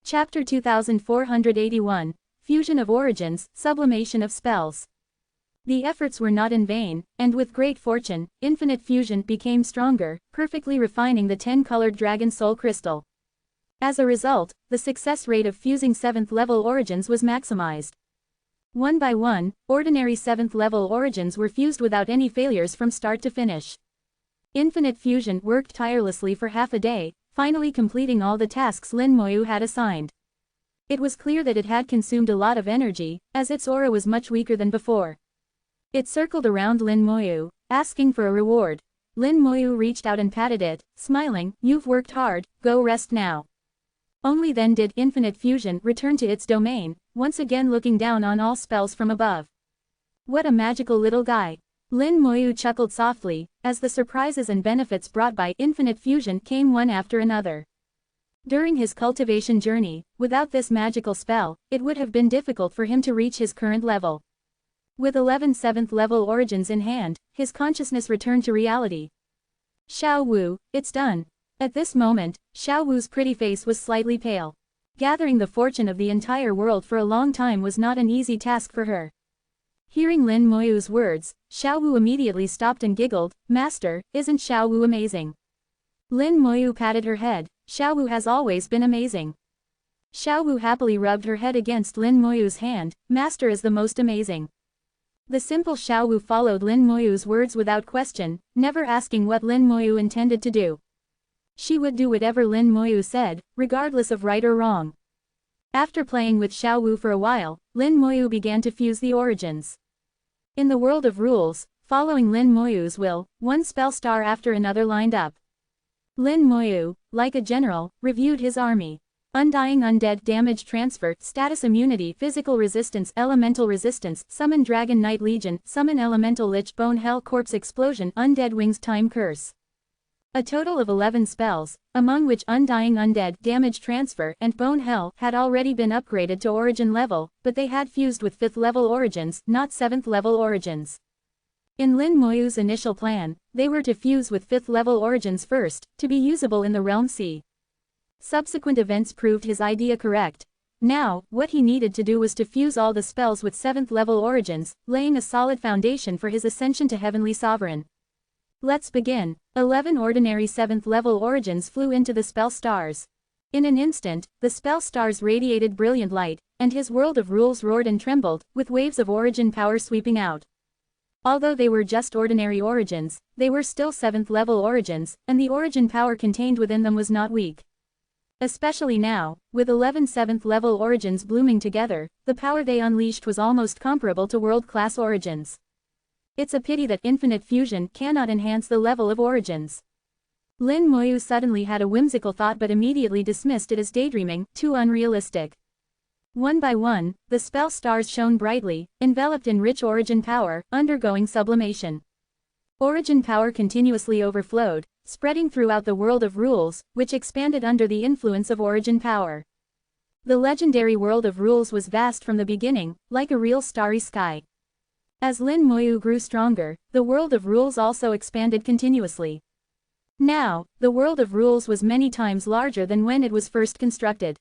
Chapter 2481, Fusion of Origins, Sublimation of Spells. The efforts were not in vain, and with great fortune, infinite fusion became stronger, perfectly refining the 10-colored dragon soul crystal. As a result, the success rate of fusing 7th-level origins was maximized. One by one, ordinary 7th-level origins were fused without any failures from start to finish. Infinite fusion worked tirelessly for half a day, finally completing all the tasks Lin Moyu had assigned. It was clear that it had consumed a lot of energy, as its aura was much weaker than before. It circled around Lin Moyu, asking for a reward. Lin Moyu reached out and patted it, smiling, "You've worked hard, go rest now." Only then did infinite fusion return to its domain, once again looking down on all spells from above. What a magical little guy. Lin Moyu chuckled softly, as the surprises and benefits brought by infinite fusion came one after another. During his cultivation journey, without this magical spell, it would have been difficult for him to reach his current level. With 11 7th-level origins in hand, his consciousness returned to reality. "Xiao Wu, it's done." At this moment, Xiao Wu's pretty face was slightly pale. Gathering the fortune of the entire world for a long time was not an easy task for her. Hearing Lin Moyu's words, Xiao Wu immediately stopped and giggled, "Master, isn't Xiao Wu amazing?" Lin Moyu patted her head, "Xiao Wu has always been amazing." Xiao Wu happily rubbed her head against Lin Moyu's hand, "Master is the most amazing." The simple Xiao Wu followed Lin Moyu's words without question, never asking what Lin Moyu intended to do. She would do whatever Lin Moyu said, regardless of right or wrong. After playing with Xiao Wu for a while, Lin Moyu began to fuse the origins. In the world of rules, following Lin Moyu's will, one spell star after another lined up. Lin Moyu, like a general, reviewed his army. Undying Undead Damage Transfer, Status Immunity, Physical Resistance, Elemental Resistance, Summon Dragon Knight Legion, Summon Elemental Lich Bone Hell Corpse Explosion, Undead Wings Time Curse. A total of 11 spells, among which Undying Undead Damage Transfer and Bone Hell had already been upgraded to Origin level, but they had fused with 5th-level origins, not 7th-level origins. In Lin Moyu's initial plan, they were to fuse with 5th-level origins first, to be usable in the Realm C. Subsequent events proved his idea correct. Now, what he needed to do was to fuse all the spells with 7th-level origins, laying a solid foundation for his ascension to Heavenly Sovereign. Let's begin. 11 ordinary 7th-level origins flew into the spell stars. In an instant, the spell stars radiated brilliant light, and his world of rules roared and trembled, with waves of origin power sweeping out. Although they were just ordinary origins, they were still 7th-level origins, and the origin power contained within them was not weak. Especially now, with 11 7th-level origins blooming together, the power they unleashed was almost comparable to world-class origins. It's a pity that infinite fusion cannot enhance the level of origins. Lin Moyu suddenly had a whimsical thought but immediately dismissed it as daydreaming, too unrealistic. One by one, the spell stars shone brightly, enveloped in rich origin power, undergoing sublimation. Origin power continuously overflowed, spreading throughout the world of rules, which expanded under the influence of origin power. The legendary world of rules was vast from the beginning, like a real starry sky. As Lin Moyu grew stronger, the world of rules also expanded continuously. Now, the world of rules was many times larger than when it was first constructed.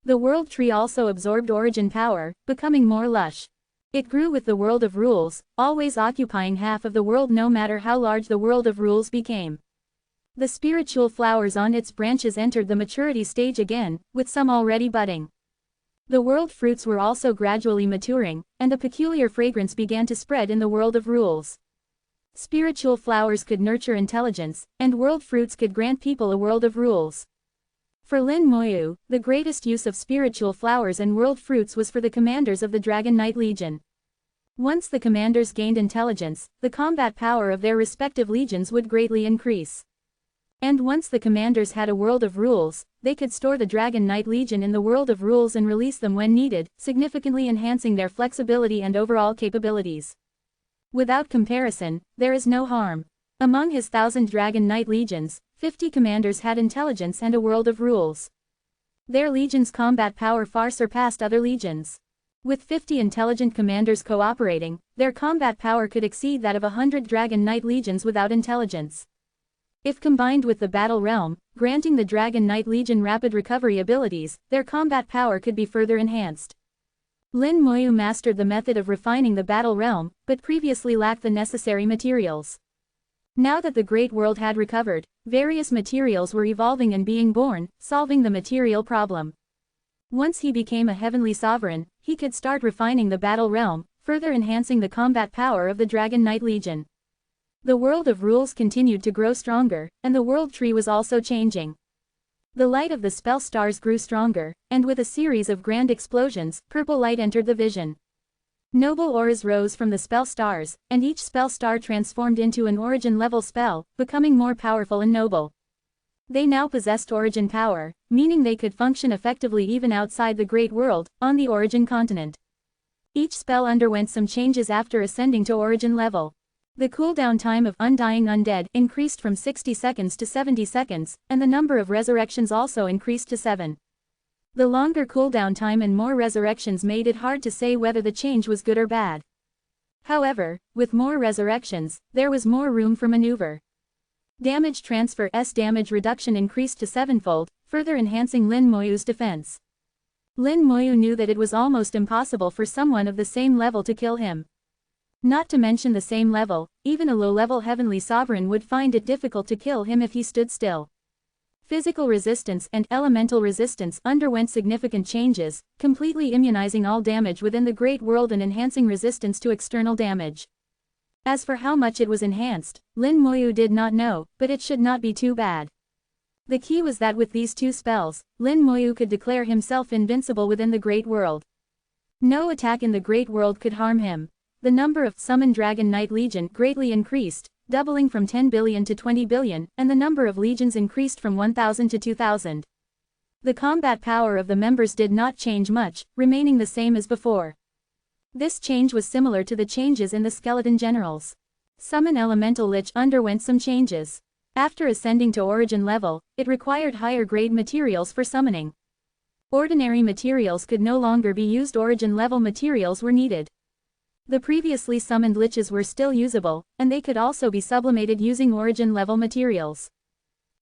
The world tree also absorbed origin power, becoming more lush. It grew with the world of rules, always occupying half of the world no matter how large the world of rules became. The spiritual flowers on its branches entered the maturity stage again, with some already budding. The world fruits were also gradually maturing, and a peculiar fragrance began to spread in the world of rules. Spiritual flowers could nurture intelligence, and world fruits could grant people a world of rules. For Lin Moyu, the greatest use of spiritual flowers and world fruits was for the commanders of the Dragon Knight Legion. Once the commanders gained intelligence, the combat power of their respective legions would greatly increase. And once the commanders had a world of rules, they could store the Dragon Knight Legion in the world of rules and release them when needed, significantly enhancing their flexibility and overall capabilities. Without comparison, there is no harm. Among his 1,000 Dragon Knight legions, 50 commanders had intelligence and a world of rules. Their legion's combat power far surpassed other legions. With 50 intelligent commanders cooperating, their combat power could exceed that of 100 Dragon Knight legions without intelligence. If combined with the Battle Realm, granting the Dragon Knight Legion rapid recovery abilities, their combat power could be further enhanced. Lin Moyu mastered the method of refining the Battle Realm, but previously lacked the necessary materials. Now that the Great World had recovered, various materials were evolving and being born, solving the material problem. Once he became a heavenly sovereign, he could start refining the Battle Realm, further enhancing the combat power of the Dragon Knight Legion. The world of rules continued to grow stronger, and the world tree was also changing. The light of the spell stars grew stronger, and with a series of grand explosions, purple light entered the vision. Noble auras rose from the spell stars, and each spell star transformed into an origin-level spell, becoming more powerful and noble. They now possessed origin power, meaning they could function effectively even outside the Great World, on the origin continent. Each spell underwent some changes after ascending to origin level. The cooldown time of Undying Undead increased from 60 seconds to 70 seconds, and the number of resurrections also increased to 7. The longer cooldown time and more resurrections made it hard to say whether the change was good or bad. However, with more resurrections, there was more room for maneuver. Damage transfer's damage reduction increased to 7-fold, further enhancing Lin Moyu's defense. Lin Moyu knew that it was almost impossible for someone of the same level to kill him. Not to mention the same level, even a low-level heavenly sovereign would find it difficult to kill him if he stood still. Physical resistance and elemental resistance underwent significant changes, completely immunizing all damage within the Great World and enhancing resistance to external damage. As for how much it was enhanced, Lin Moyu did not know, but it should not be too bad. The key was that with these two spells, Lin Moyu could declare himself invincible within the Great World. No attack in the Great World could harm him. The number of summoned Dragon Knight Legion greatly increased, doubling from 10 billion to 20 billion, and the number of legions increased from 1,000 to 2,000. The combat power of the members did not change much, remaining the same as before. This change was similar to the changes in the Skeleton Generals. Summon Elemental Lich underwent some changes. After ascending to origin level, it required higher grade materials for summoning. Ordinary materials could no longer be used, origin level materials were needed. The previously summoned liches were still usable, and they could also be sublimated using origin-level materials.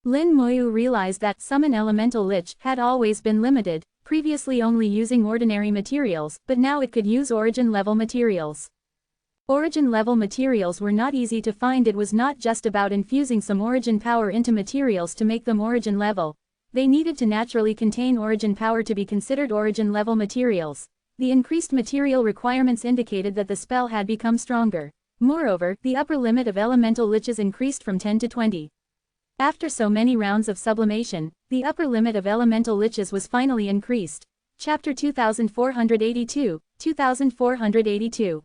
Lin Moyu realized that Summon Elemental Lich had always been limited, previously only using ordinary materials, but now it could use origin-level materials. Origin-level materials were not easy to find. It was not just about infusing some origin power into materials to make them origin-level. They needed to naturally contain origin power to be considered origin-level materials. The increased material requirements indicated that the spell had become stronger. Moreover, the upper limit of elemental liches increased from 10 to 20. After so many rounds of sublimation, the upper limit of elemental liches was finally increased. Chapter 2482, 2482.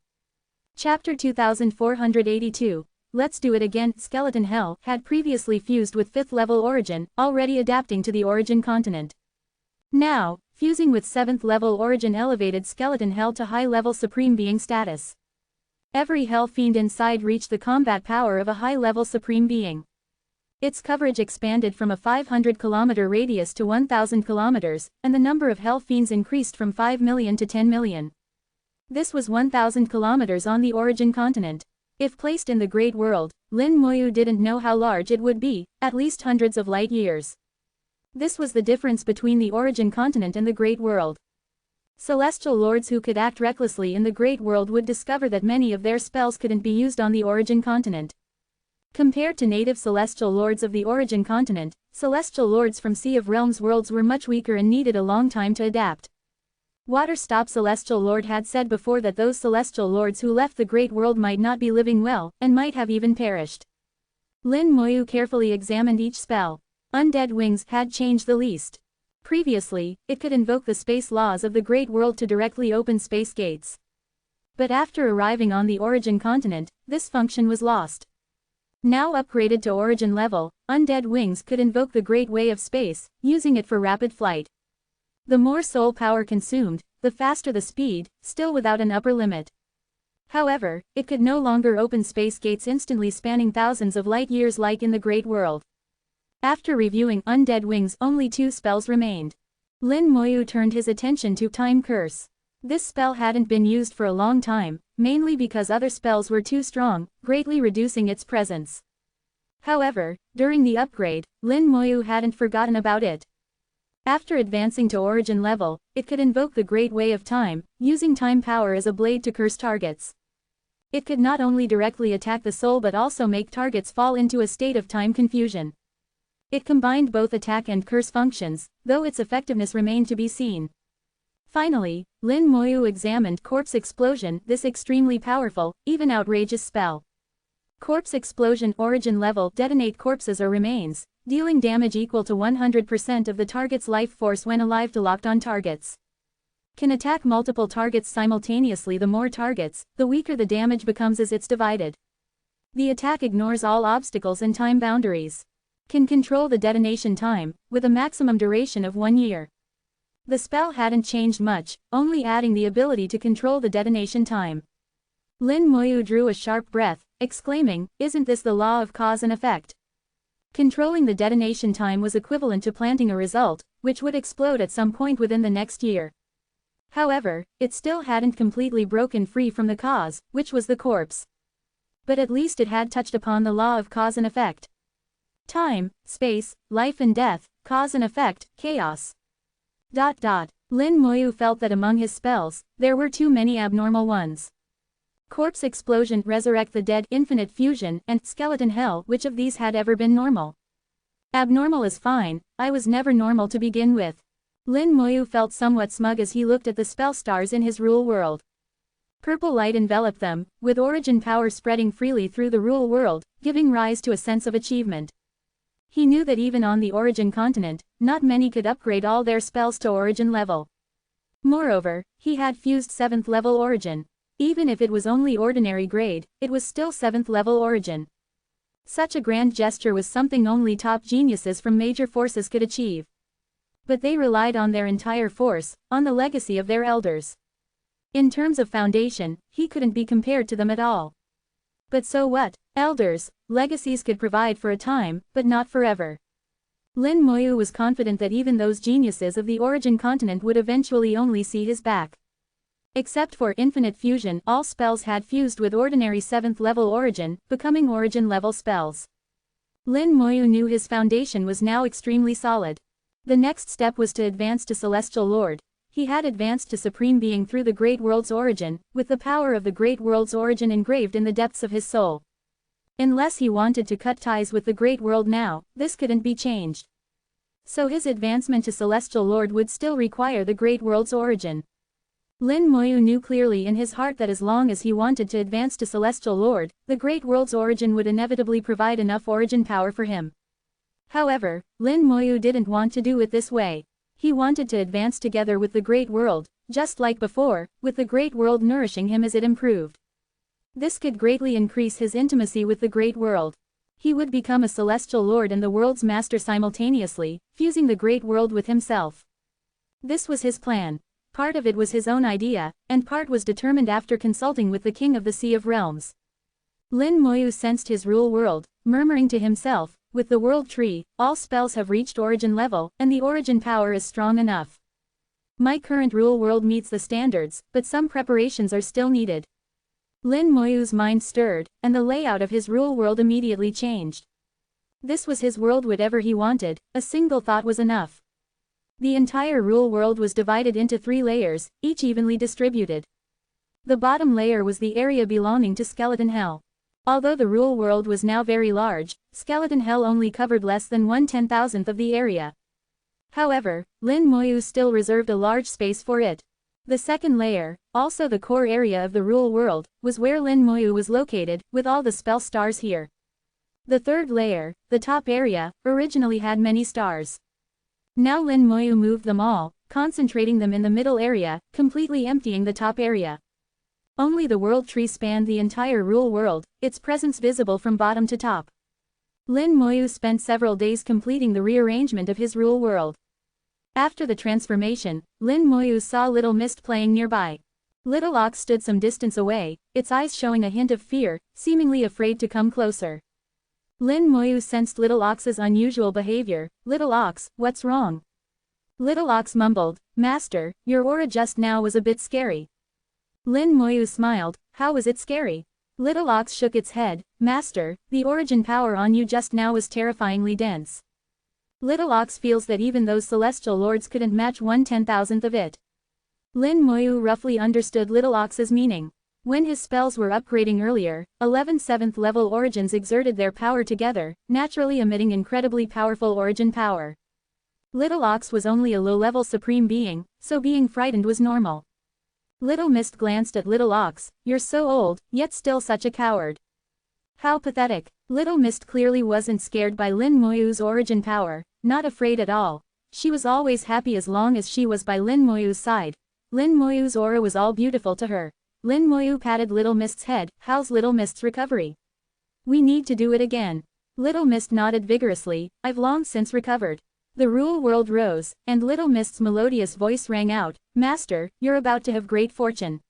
Chapter 2482. Let's do it again. Skeleton Hell had previously fused with 5th level origin, already adapting to the origin continent. Now, fusing with 7th level origin elevated Skeleton Hell to high-level Supreme Being status. Every Hell Fiend inside reached the combat power of a high-level Supreme Being. Its coverage expanded from a 500-kilometer radius to 1,000 kilometers, and the number of Hell Fiends increased from 5 million to 10 million. This was 1,000 kilometers on the origin continent. If placed in the Great World, Lin Moyu didn't know how large it would be, at least hundreds of light years. This was the difference between the origin continent and the Great World. Celestial lords who could act recklessly in the Great World would discover that many of their spells couldn't be used on the origin continent. Compared to native celestial lords of the origin continent, celestial lords from Sea of Realms worlds were much weaker and needed a long time to adapt. Waterstop Celestial Lord had said before that those celestial lords who left the Great World might not be living well, and might have even perished. Lin Moyu carefully examined each spell. Undead Wings had changed the least. Previously, it could invoke the space laws of the Great World to directly open space gates. But after arriving on the origin continent, this function was lost. Now upgraded to origin level, Undead Wings could invoke the Great Way of Space, using it for rapid flight. The more soul power consumed, the faster the speed, still without an upper limit. However, it could no longer open space gates instantly spanning thousands of light years like in the Great World. After reviewing Undead Wings, only 2 spells remained. Lin Moyu turned his attention to Time Curse. This spell hadn't been used for a long time, mainly because other spells were too strong, greatly reducing its presence. However, during the upgrade, Lin Moyu hadn't forgotten about it. After advancing to origin level, it could invoke the Great Way of Time, using time power as a blade to curse targets. It could not only directly attack the soul but also make targets fall into a state of time confusion. It combined both attack and curse functions, though its effectiveness remained to be seen. Finally, Lin Moyu examined Corpse Explosion, this extremely powerful, even outrageous spell. Corpse Explosion origin level detonate corpses or remains, dealing damage equal to 100% of the target's life force when alive to locked on targets. Can attack multiple targets simultaneously. The more targets, the weaker the damage becomes as it's divided. The attack ignores all obstacles and time boundaries. Can control the detonation time, with a maximum duration of 1 year. The spell hadn't changed much, only adding the ability to control the detonation time. Lin Moyu drew a sharp breath, exclaiming, "Isn't this the law of cause and effect?" Controlling the detonation time was equivalent to planting a result, which would explode at some point within the next year. However, it still hadn't completely broken free from the cause, which was the corpse. But at least it had touched upon the law of cause and effect. Time, space, life and death, cause and effect, chaos. Lin Moyu felt that among his spells, there were too many abnormal ones. Corpse Explosion, Resurrect the Dead, Infinite Fusion, and Skeleton Hell. Which of these had ever been normal? Abnormal is fine, I was never normal to begin with. Lin Moyu felt somewhat smug as he looked at the spell stars in his rule world. Purple light enveloped them, with origin power spreading freely through the rule world, giving rise to a sense of achievement. He knew that even on the origin continent, not many could upgrade all their spells to origin level. Moreover, he had fused 7th level origin. Even if it was only ordinary grade, it was still 7th level origin. Such a grand gesture was something only top geniuses from major forces could achieve. But they relied on their entire force, on the legacy of their elders. In terms of foundation, he couldn't be compared to them at all. But so what? Elders, legacies could provide for a time, but not forever. Lin Moyu was confident that even those geniuses of the origin continent would eventually only see his back. Except for Infinite Fusion, all spells had fused with ordinary 7th level origin, becoming origin level spells. Lin Moyu knew his foundation was now extremely solid. The next step was to advance to Celestial Lord. He had advanced to Supreme Being through the Great World's origin, with the power of the Great World's origin engraved in the depths of his soul. Unless he wanted to cut ties with the Great World now, this couldn't be changed. So his advancement to Celestial Lord would still require the Great World's origin. Lin Moyu knew clearly in his heart that as long as he wanted to advance to Celestial Lord, the Great World's origin would inevitably provide enough origin power for him. However, Lin Moyu didn't want to do it this way. He wanted to advance together with the Great World, just like before, with the Great World nourishing him as it improved. This could greatly increase his intimacy with the Great World. He would become a Celestial Lord and the world's master simultaneously, fusing the Great World with himself. This was his plan. Part of it was his own idea, and part was determined after consulting with the King of the Sea of Realms. Lin Moyu sensed his rule world, murmuring to himself, with the world tree, all spells have reached origin level, and the origin power is strong enough. My current rule world meets the standards, but some preparations are still needed. Lin Moyu's mind stirred, and the layout of his rule world immediately changed. This was his world. Whatever he wanted, a single thought was enough. The entire rule world was divided into 3 layers, each evenly distributed. The bottom layer was the area belonging to Skeleton Hell. Although the rule world was now very large, Skeleton Hell only covered less than 1/10,000th of the area. However, Lin Moyu still reserved a large space for it. The second layer, also the core area of the rule world, was where Lin Moyu was located, with all the spell stars here. The third layer, the top area, originally had many stars. Now Lin Moyu moved them all, concentrating them in the middle area, completely emptying the top area. Only the world tree spanned the entire rule world, its presence visible from bottom to top. Lin Moyu spent several days completing the rearrangement of his rule world. After the transformation, Lin Moyu saw Little Mist playing nearby. Little Ox stood some distance away, its eyes showing a hint of fear, seemingly afraid to come closer. Lin Moyu sensed Little Ox's unusual behavior. "Little Ox, what's wrong?" Little Ox mumbled, "Master, your aura just now was a bit scary." Lin Moyu smiled, "How was it scary?" Little Ox shook its head. Master, the origin power on you just now was terrifyingly dense. Little Ox feels that even those celestial lords couldn't match 1/10,000th of it. Lin Moyu roughly understood Little Ox's meaning. When his spells were upgrading earlier, 11 7th level origins exerted their power together, naturally emitting incredibly powerful origin power. Little Ox was only a low-level supreme being, so being frightened was normal. Little Mist glanced at Little Ox. You're so old, yet still such a coward. How pathetic. Little Mist clearly wasn't scared by Lin Moyu's origin power, not afraid at all. She was always happy as long as she was by Lin Moyu's side. Lin Moyu's aura was all beautiful to her. Lin Moyu patted Little Mist's head. How's Little Mist's recovery? We need to do it again. Little Mist nodded vigorously. I've long since recovered. The Rule World rose, and Little Mist's melodious voice rang out. Master, you're about to have great fortune.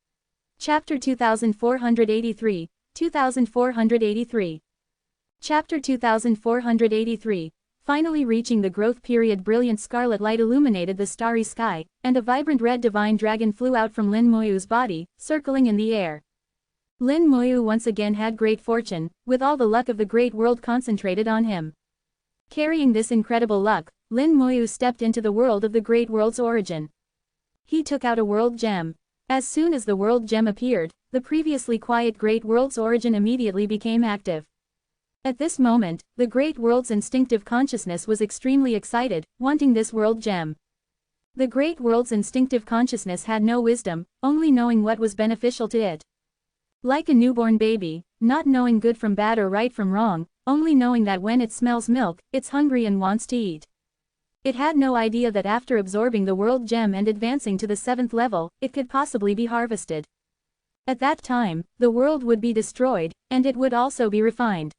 Chapter 2483, 2483. Chapter 2483. Finally reaching the growth period, brilliant scarlet light illuminated the starry sky, and a vibrant red divine dragon flew out from Lin Moyu's body, circling in the air. Lin Moyu once again had great fortune, with all the luck of the great world concentrated on him. Carrying this incredible luck, Lin Moyu stepped into the world of the great world's origin. He took out a world gem. As soon as the world gem appeared, the previously quiet great world's origin immediately became active. At this moment, the great world's instinctive consciousness was extremely excited, wanting this world gem. The great world's instinctive consciousness had no wisdom, only knowing what was beneficial to it. Like a newborn baby, not knowing good from bad or right from wrong, only knowing that when it smells milk, it's hungry and wants to eat. It had no idea that after absorbing the world gem and advancing to the 7th level, it could possibly be harvested. At that time, the world would be destroyed, and it would also be refined.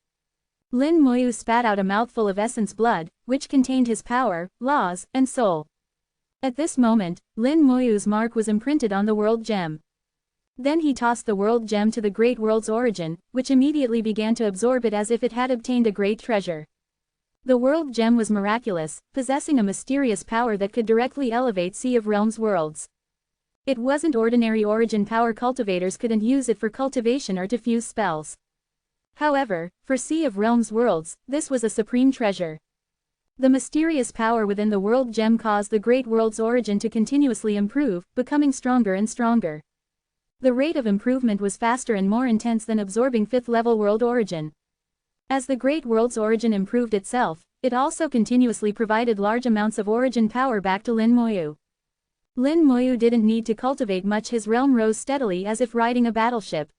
Lin Moyu spat out a mouthful of essence blood, which contained his power, laws, and soul. At this moment, Lin Moyu's mark was imprinted on the world gem. Then he tossed the world gem to the great world's origin, which immediately began to absorb it as if it had obtained a great treasure. The world gem was miraculous, possessing a mysterious power that could directly elevate Sea of Realms worlds. It wasn't ordinary origin power. Cultivators couldn't use it for cultivation or to fuse spells. However, for Sea of Realms worlds, this was a supreme treasure. The mysterious power within the world gem caused the great world's origin to continuously improve, becoming stronger and stronger. The rate of improvement was faster and more intense than absorbing 5th level world origin. As the great world's origin improved itself, it also continuously provided large amounts of origin power back to Lin Moyu. Lin Moyu didn't need to cultivate much. His realm rose steadily as if riding a battleship.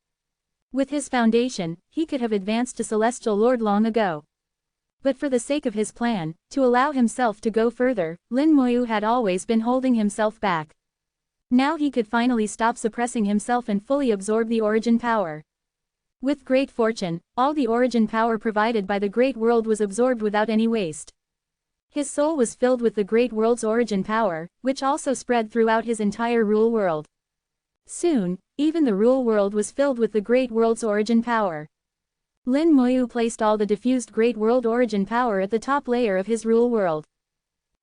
With his foundation, he could have advanced to Celestial Lord long ago. But for the sake of his plan, to allow himself to go further, Lin Moyu had always been holding himself back. Now he could finally stop suppressing himself and fully absorb the origin power. With great fortune, all the origin power provided by the great world was absorbed without any waste. His soul was filled with the great world's origin power, which also spread throughout his entire rule world. Soon, even the rule world was filled with the great world's origin power. Lin Moyu placed all the diffused great world origin power at the top layer of his rule world.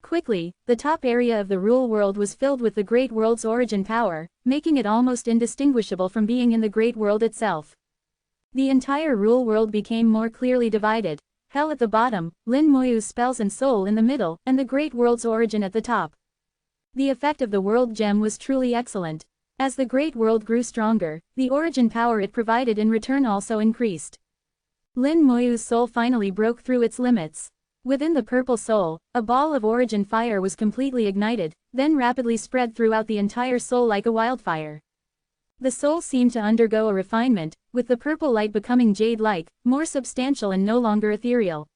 Quickly, the top area of the rule world was filled with the great world's origin power, making it almost indistinguishable from being in the great world itself. The entire rule world became more clearly divided. Hell at the bottom, Lin Moyu's spells and soul in the middle, and the great world's origin at the top. The effect of the world gem was truly excellent. As the great world grew stronger, the origin power it provided in return also increased. Lin Moyu's soul finally broke through its limits. Within the purple soul, a ball of origin fire was completely ignited, then rapidly spread throughout the entire soul like a wildfire. The soul seemed to undergo a refinement, with the purple light becoming jade-like, more substantial and no longer ethereal.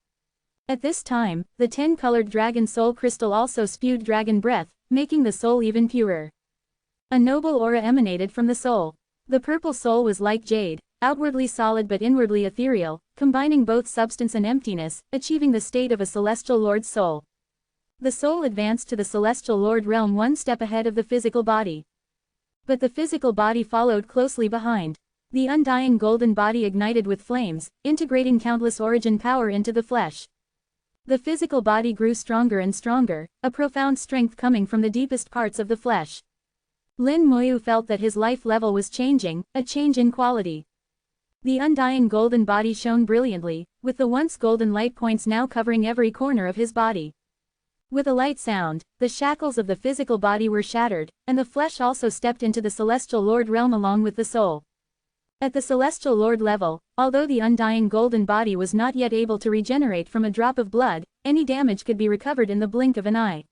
At this time, the 10-colored dragon soul crystal also spewed dragon breath, making the soul even purer. A noble aura emanated from the soul. The purple soul was like jade, outwardly solid but inwardly ethereal, combining both substance and emptiness, achieving the state of a celestial lord's soul. The soul advanced to the celestial lord realm one step ahead of the physical body. But the physical body followed closely behind. The undying golden body ignited with flames, integrating countless origin power into the flesh. The physical body grew stronger and stronger, a profound strength coming from the deepest parts of the flesh. Lin Moyu felt that his life level was changing, a change in quality. The undying golden body shone brilliantly, with the once golden light points now covering every corner of his body. With a light sound, the shackles of the physical body were shattered, and the flesh also stepped into the celestial Lord realm along with the soul. At the celestial Lord level, although the undying golden body was not yet able to regenerate from a drop of blood, any damage could be recovered in the blink of an eye.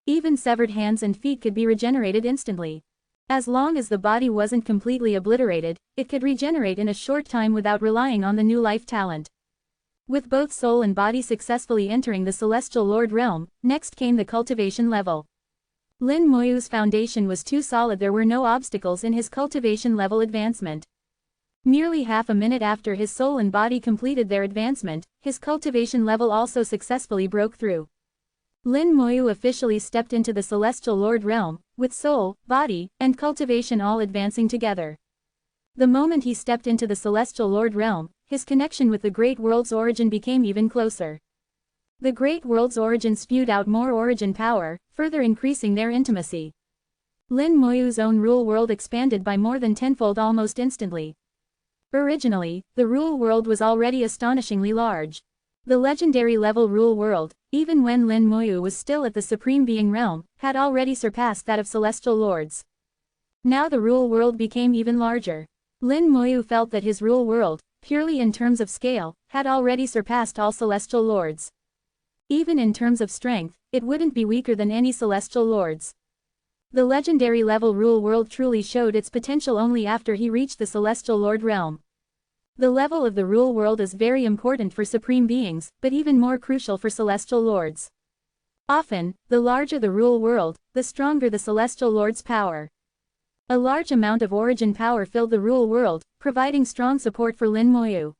Even severed hands and feet could be regenerated instantly. As long as the body wasn't completely obliterated, it could regenerate in a short time without relying on the new life talent. With both soul and body successfully entering the celestial Lord realm, next came the cultivation level. Lin Moyu's foundation was too solid, there were no obstacles in his cultivation level advancement. Nearly half a minute after his soul and body completed their advancement, his cultivation level also successfully broke through. Lin Moyu officially stepped into the celestial Lord realm, with soul, body, and cultivation all advancing together. The moment he stepped into the celestial Lord realm, his connection with the Great World's origin became even closer. The Great World's origin spewed out more origin power, further increasing their intimacy. Lin Moyu's own rule world expanded by more than tenfold almost instantly. Originally, the rule world was already astonishingly large. The legendary level rule world, even when Lin Moyu was still at the Supreme Being realm, had already surpassed that of celestial lords. Now the rule world became even larger. Lin Moyu felt that his rule world, purely in terms of scale, had already surpassed all celestial lords. Even in terms of strength, it wouldn't be weaker than any celestial lords. The legendary level rule world truly showed its potential only after he reached the celestial Lord realm. The level of the rule world is very important for supreme beings, but even more crucial for celestial lords. Often, the larger the rule world, the stronger the celestial lord's power. A large amount of origin power filled the rule world, providing strong support for Lin Moyu.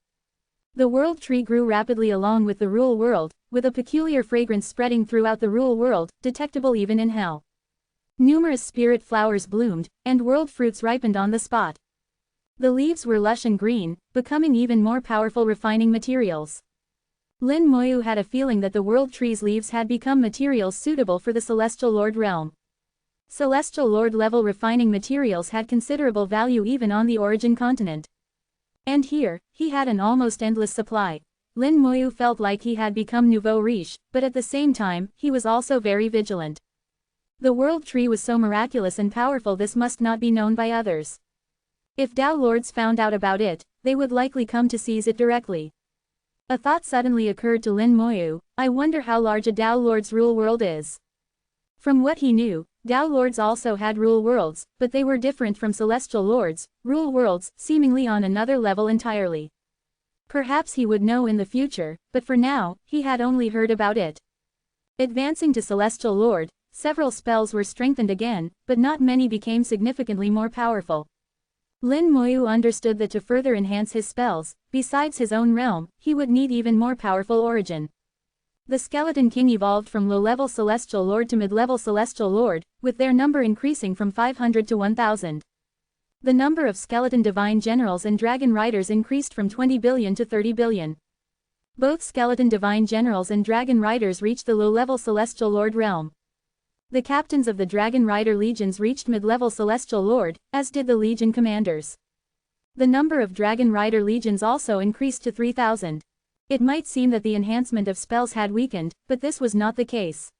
The world tree grew rapidly along with the rule world, with a peculiar fragrance spreading throughout the rule world, detectable even in hell. Numerous spirit flowers bloomed, and world fruits ripened on the spot. The leaves were lush and green, becoming even more powerful refining materials. Lin Moyu had a feeling that the world tree's leaves had become materials suitable for the celestial Lord realm. Celestial Lord level refining materials had considerable value even on the origin continent. And here, he had an almost endless supply. Lin Moyu felt like he had become nouveau riche, but at the same time, he was also very vigilant. The world tree was so miraculous and powerful, this must not be known by others. If Tao Lords found out about it, they would likely come to seize it directly. A thought suddenly occurred to Lin Moyu: I wonder how large a Tao Lord's rule world is. From what he knew, Tao Lords also had rule worlds, but they were different from celestial lords, rule worlds, seemingly on another level entirely. Perhaps he would know in the future, but for now, he had only heard about it. Advancing to celestial lord, several spells were strengthened again, but not many became significantly more powerful. Lin Moyu understood that to further enhance his spells, besides his own realm, he would need even more powerful origin. The Skeleton King evolved from low-level Celestial Lord to mid-level Celestial Lord, with their number increasing from 500 to 1,000. The number of Skeleton Divine Generals and Dragon Riders increased from 20 billion to 30 billion. Both Skeleton Divine Generals and Dragon Riders reached the low-level Celestial Lord realm. The captains of the Dragon Rider legions reached mid-level Celestial Lord, as did the legion commanders. The number of Dragon Rider legions also increased to 3,000. It might seem that the enhancement of spells had weakened, but this was not the case.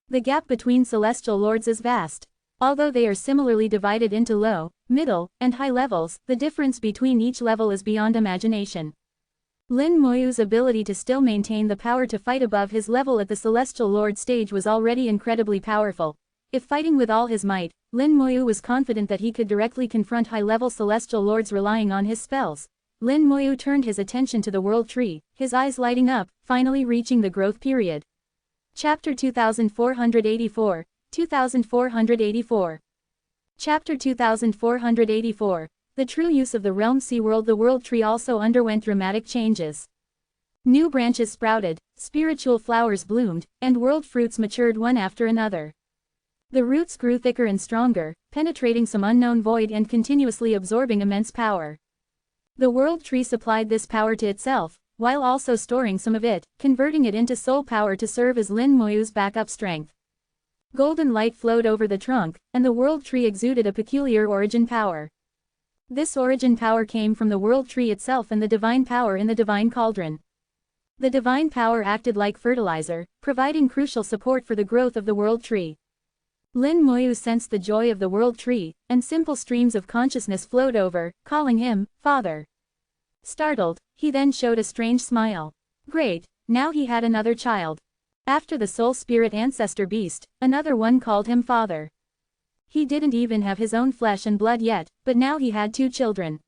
The gap between Celestial Lords is vast. Although they are similarly divided into low, middle, and high levels, the difference between each level is beyond imagination. Lin Moyu's ability to still maintain the power to fight above his level at the Celestial Lord stage was already incredibly powerful. If fighting with all his might, Lin Moyu was confident that he could directly confront high-level Celestial Lords relying on his spells. Lin Moyu turned his attention to the World Tree, his eyes lighting up, finally reaching the growth period. Chapter 2484, 2484. Chapter 2484. The true use of the realm sea world. The world tree also underwent dramatic changes. New branches sprouted, spiritual flowers bloomed, and world fruits matured one after another. The roots grew thicker and stronger, penetrating some unknown void and continuously absorbing immense power. The world tree supplied this power to itself, while also storing some of it, converting it into soul power to serve as Lin Moyu's backup strength. Golden light flowed over the trunk, and the world tree exuded a peculiar origin power. This origin power came from the world tree itself and the divine power in the divine cauldron. The divine power acted like fertilizer, providing crucial support for the growth of the world tree. Lin Moyu sensed the joy of the world tree, and simple streams of consciousness flowed over, calling him, Father. Startled, he then showed a strange smile. Great, now he had another child. After the soul spirit ancestor beast, another one called him Father. He didn't even have his own flesh and blood yet, but now he had 2 children.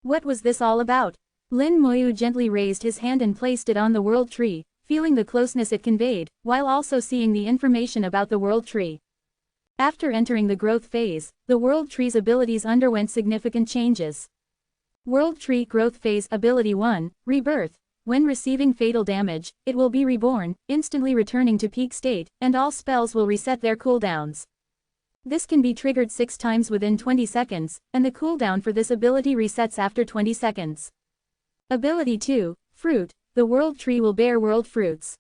What was this all about? Lin Moyu gently raised his hand and placed it on the world tree, feeling the closeness it conveyed, while also seeing the information about the world tree. After entering the growth phase, the world tree's abilities underwent significant changes. World Tree Growth Phase Ability 1, Rebirth. When receiving fatal damage, it will be reborn, instantly returning to peak state, and all spells will reset their cooldowns. This can be triggered 6 times within 20 seconds, and the cooldown for this ability resets after 20 seconds. Ability 2, Fruit. The world tree will bear world fruits.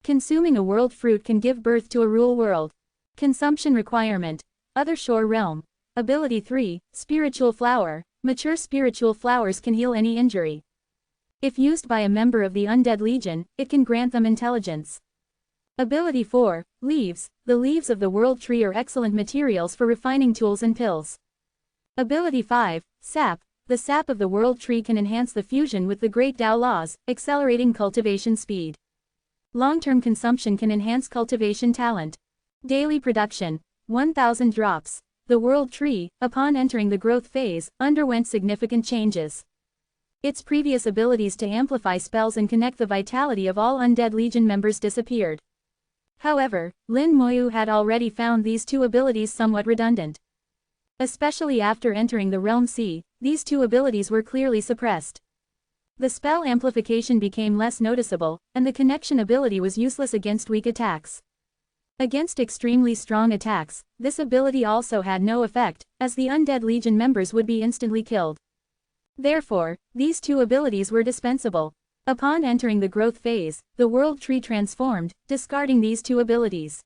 Consuming a world fruit can give birth to a rule world. Consumption requirement. Other shore realm. Ability 3, Spiritual Flower. Mature spiritual flowers can heal any injury. If used by a member of the Undead Legion, it can grant them intelligence. Ability 4, Leaves. The leaves of the world tree are excellent materials for refining tools and pills. Ability 5, Sap. The sap of the world tree can enhance the fusion with the Great Tao laws, accelerating cultivation speed. Long-term consumption can enhance cultivation talent. Daily production, 1,000 drops. The world tree, upon entering the growth phase, underwent significant changes. Its previous abilities to amplify spells and connect the vitality of all Undead Legion members disappeared. However, Lin Moyu had already found these 2 abilities somewhat redundant. Especially after entering the Realm C, these 2 abilities were clearly suppressed. The spell amplification became less noticeable, and the connection ability was useless against weak attacks. Against extremely strong attacks, this ability also had no effect, as the Undead Legion members would be instantly killed. Therefore, these 2 abilities were dispensable. Upon entering the growth phase, the world tree transformed, discarding these 2 abilities.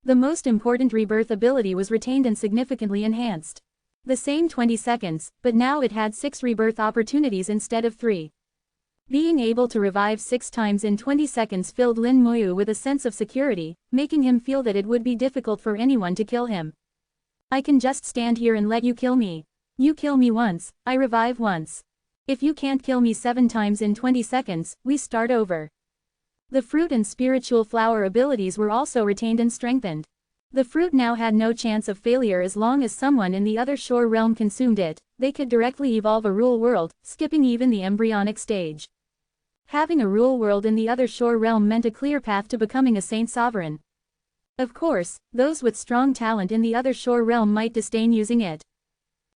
The most important rebirth ability was retained and significantly enhanced. The same 20 seconds, but now it had 6 rebirth opportunities instead of 3. Being able to revive 6 times in 20 seconds filled Lin Moyu with a sense of security, making him feel that it would be difficult for anyone to kill him. I can just stand here and let you kill me. You kill me once, I revive once. If you can't kill me 7 times in 20 seconds, we start over. The fruit and spiritual flower abilities were also retained and strengthened. The fruit now had no chance of failure as long as someone in the other shore realm consumed it. They could directly evolve a rule world, skipping even the embryonic stage. Having a rule world in the other shore realm meant a clear path to becoming a saint sovereign. Of course, those with strong talent in the other shore realm might disdain using it.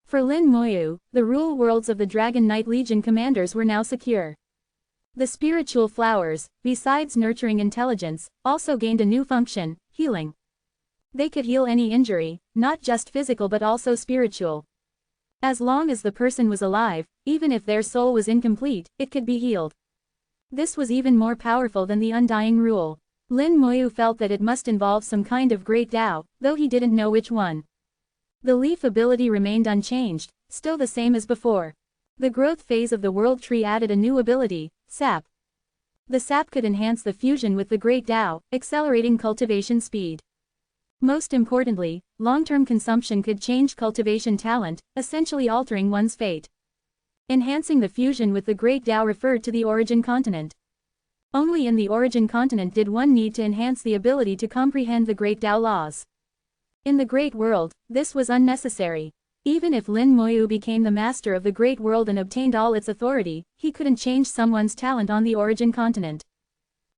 For Lin Moyu, the rule worlds of the Dragon Knight Legion commanders were now secure. The spiritual flowers, besides nurturing intelligence, also gained a new function, healing. They could heal any injury, not just physical but also spiritual. As long as the person was alive, even if their soul was incomplete, it could be healed. This was even more powerful than the Undying Rule. Lin Moyu felt that it must involve some kind of great Tao, though he didn't know which one. The leaf ability remained unchanged, still the same as before. The growth phase of the world tree added a new ability, Sap. The sap could enhance the fusion with the Great Tao, accelerating cultivation speed. Most importantly, long-term consumption could change cultivation talent, essentially altering one's fate. Enhancing the fusion with the Great Tao referred to the origin continent. Only in the origin continent did one need to enhance the ability to comprehend the Great Tao laws. In the Great World, this was unnecessary. Even if Lin Moyu became the master of the Great World and obtained all its authority, he couldn't change someone's talent on the origin continent.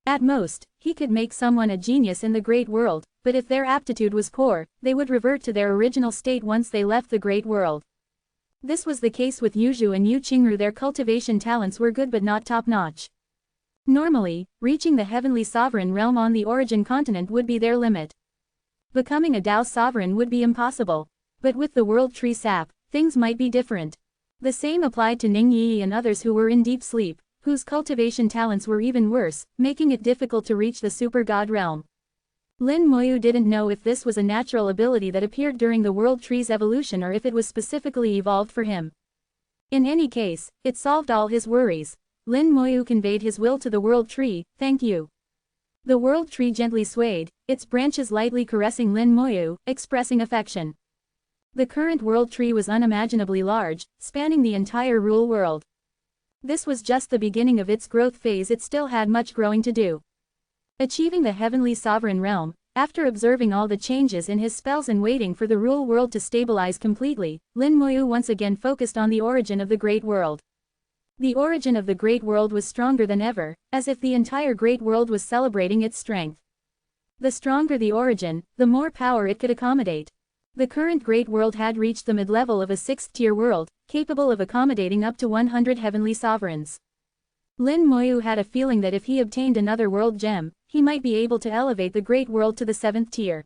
At most, he could make someone a genius in the Great World, but if their aptitude was poor, they would revert to their original state once they left the Great World. This was the case with Yuzhu and Yu Qingru. Their cultivation talents were good but not top-notch. Normally, reaching the Heavenly Sovereign realm on the origin continent would be their limit. Becoming a Tao sovereign would be impossible. But with the World Tree Sap, things might be different. The same applied to Ning Yi and others who were in deep sleep, whose cultivation talents were even worse, making it difficult to reach the Super God realm. Lin Moyu didn't know if this was a natural ability that appeared during the world tree's evolution or if it was specifically evolved for him. In any case, it solved all his worries. Lin Moyu conveyed his will to the world tree, "Thank you." The world tree gently swayed, its branches lightly caressing Lin Moyu, expressing affection. The current world tree was unimaginably large, spanning the entire Rule world. This was just the beginning of its growth phase. It still had much growing to do. Achieving the heavenly sovereign realm, after observing all the changes in his spells and waiting for the Rule world to stabilize completely, Lin Moyu once again focused on the origin of the Great World. The origin of the Great World was stronger than ever, as if the entire Great World was celebrating its strength. The stronger the origin, the more power it could accommodate. The current Great World had reached the mid-level of a 6th-tier world, capable of accommodating up to 100 heavenly sovereigns. Lin Moyu had a feeling that if he obtained another world gem, he might be able to elevate the Great World to the 7th tier.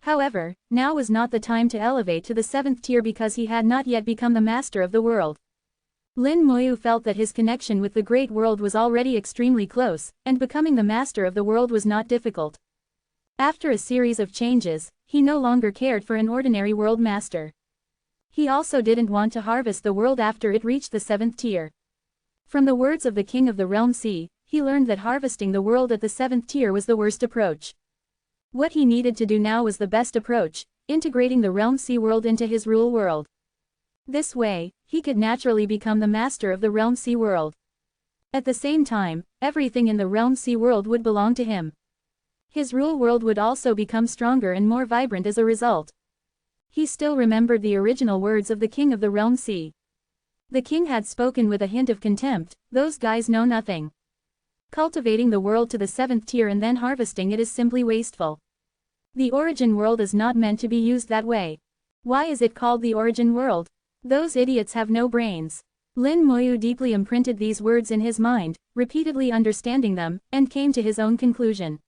However, now was not the time to elevate to the 7th tier because he had not yet become the master of the world. Lin Moyu felt that his connection with the Great World was already extremely close, and becoming the master of the world was not difficult. After a series of changes, he no longer cared for an ordinary world master. He also didn't want to harvest the world after it reached the 7th tier. From the words of the King of the Realm Sea, he learned that harvesting the world at the 7th tier was the worst approach. What he needed to do now was the best approach, integrating the Realm Sea world into his Rule world. This way, he could naturally become the master of the Realm Sea world. At the same time, everything in the Realm Sea world would belong to him. His Rule world would also become stronger and more vibrant as a result. He still remembered the original words of the King of the Realm Sea. The king had spoken with a hint of contempt, "Those guys know nothing. Cultivating the world to the 7th tier and then harvesting it is simply wasteful. The origin world is not meant to be used that way. Why is it called the origin world? Those idiots have no brains." Lin Moyu deeply imprinted these words in his mind, repeatedly understanding them, and came to his own conclusion.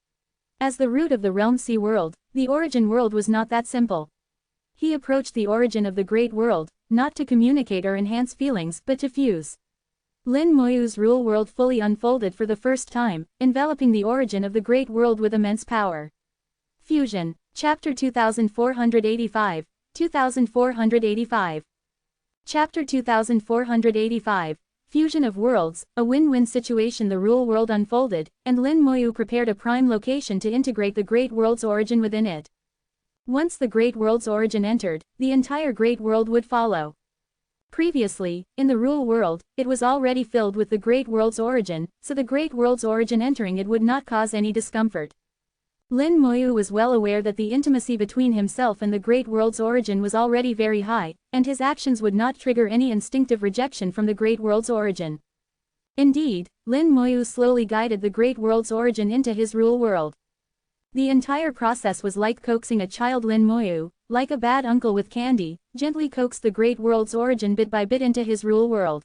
As the root of the Realm Sea world, the origin world was not that simple. He approached the origin of the Great World, not to communicate or enhance feelings but to fuse. Lin Moyu's Rule world fully unfolded for the first time, enveloping the origin of the Great World with immense power. Fusion. Chapter 2485, 2485. Chapter 2485, Fusion of Worlds, a win-win situation. The Rule world unfolded, and Lin Moyu prepared a prime location to integrate the Great World's origin within it. Once the Great World's origin entered, the entire Great World would follow. Previously, in the Rule world, it was already filled with the Great World's origin, so the Great World's origin entering it would not cause any discomfort. Lin Moyu was well aware that the intimacy between himself and the Great World's origin was already very high, and his actions would not trigger any instinctive rejection from the Great World's origin. Indeed, Lin Moyu slowly guided the Great World's origin into his Rule world. The entire process was like coaxing a child. Lin Moyu, like a bad uncle with candy, gently coaxed the Great World's origin bit by bit into his Rule world.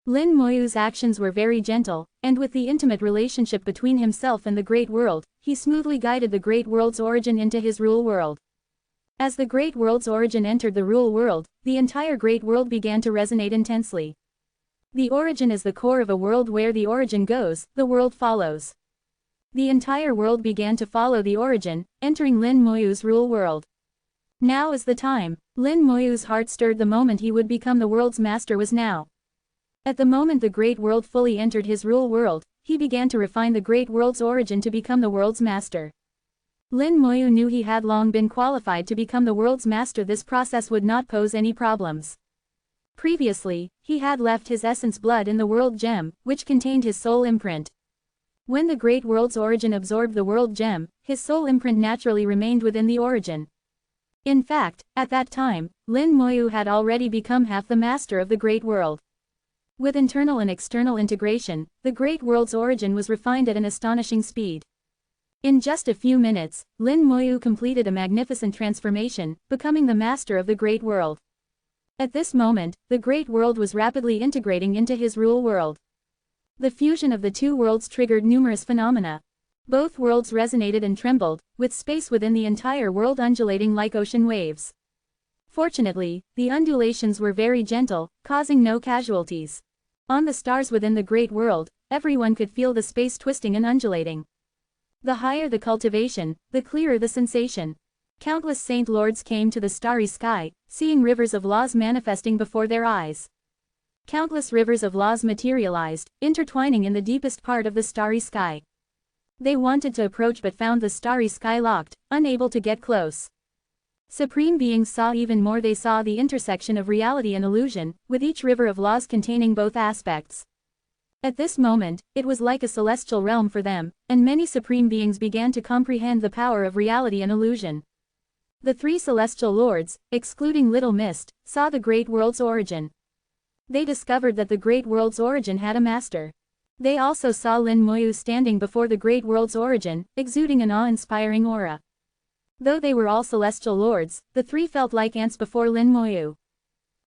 Lin Moyu's actions were very gentle, and with the intimate relationship between himself and the Great World, he smoothly guided the Great World's origin into his Rule world. As the Great World's origin entered the Rule world, the entire Great World began to resonate intensely. The origin is the core of a world. Where the origin goes, the world follows. The entire world began to follow the origin, entering Lin Moyu's Rule world. Now is the time. Lin Moyu's heart stirred. The moment he would become the world's master was now. At the moment the Great World fully entered his Rule world, he began to refine the Great World's origin to become the world's master. Lin Moyu knew he had long been qualified to become the world's master. This process would not pose any problems. Previously, he had left his essence blood in the world gem, which contained his soul imprint. When the Great World's origin absorbed the world gem, his soul imprint naturally remained within the origin. In fact, at that time, Lin Moyu had already become half the master of the Great World. With internal and external integration, the Great World's origin was refined at an astonishing speed. In just a few minutes, Lin Moyu completed a magnificent transformation, becoming the master of the Great World. At this moment, the Great World was rapidly integrating into his Rule world. The fusion of the two worlds triggered numerous phenomena. Both worlds resonated and trembled, with space within the entire world undulating like ocean waves. Fortunately, the undulations were very gentle, causing no casualties. On the stars within the Great World, everyone could feel the space twisting and undulating. The higher the cultivation, the clearer the sensation. Countless saint lords came to the starry sky, seeing rivers of laws manifesting before their eyes. Countless rivers of laws materialized, intertwining in the deepest part of the starry sky. They wanted to approach but found the starry sky locked, unable to get close. Supreme beings saw even more. They saw the intersection of reality and illusion, with each river of laws containing both aspects. At this moment, it was like a celestial realm for them, and many supreme beings began to comprehend the power of reality and illusion. The three celestial lords, excluding Little Mist, saw the great world's origin. They discovered that the great world's origin had a master. They also saw Lin Moyu standing before the great world's origin, exuding an awe-inspiring aura. Though they were all celestial lords, the three felt like ants before Lin Moyu.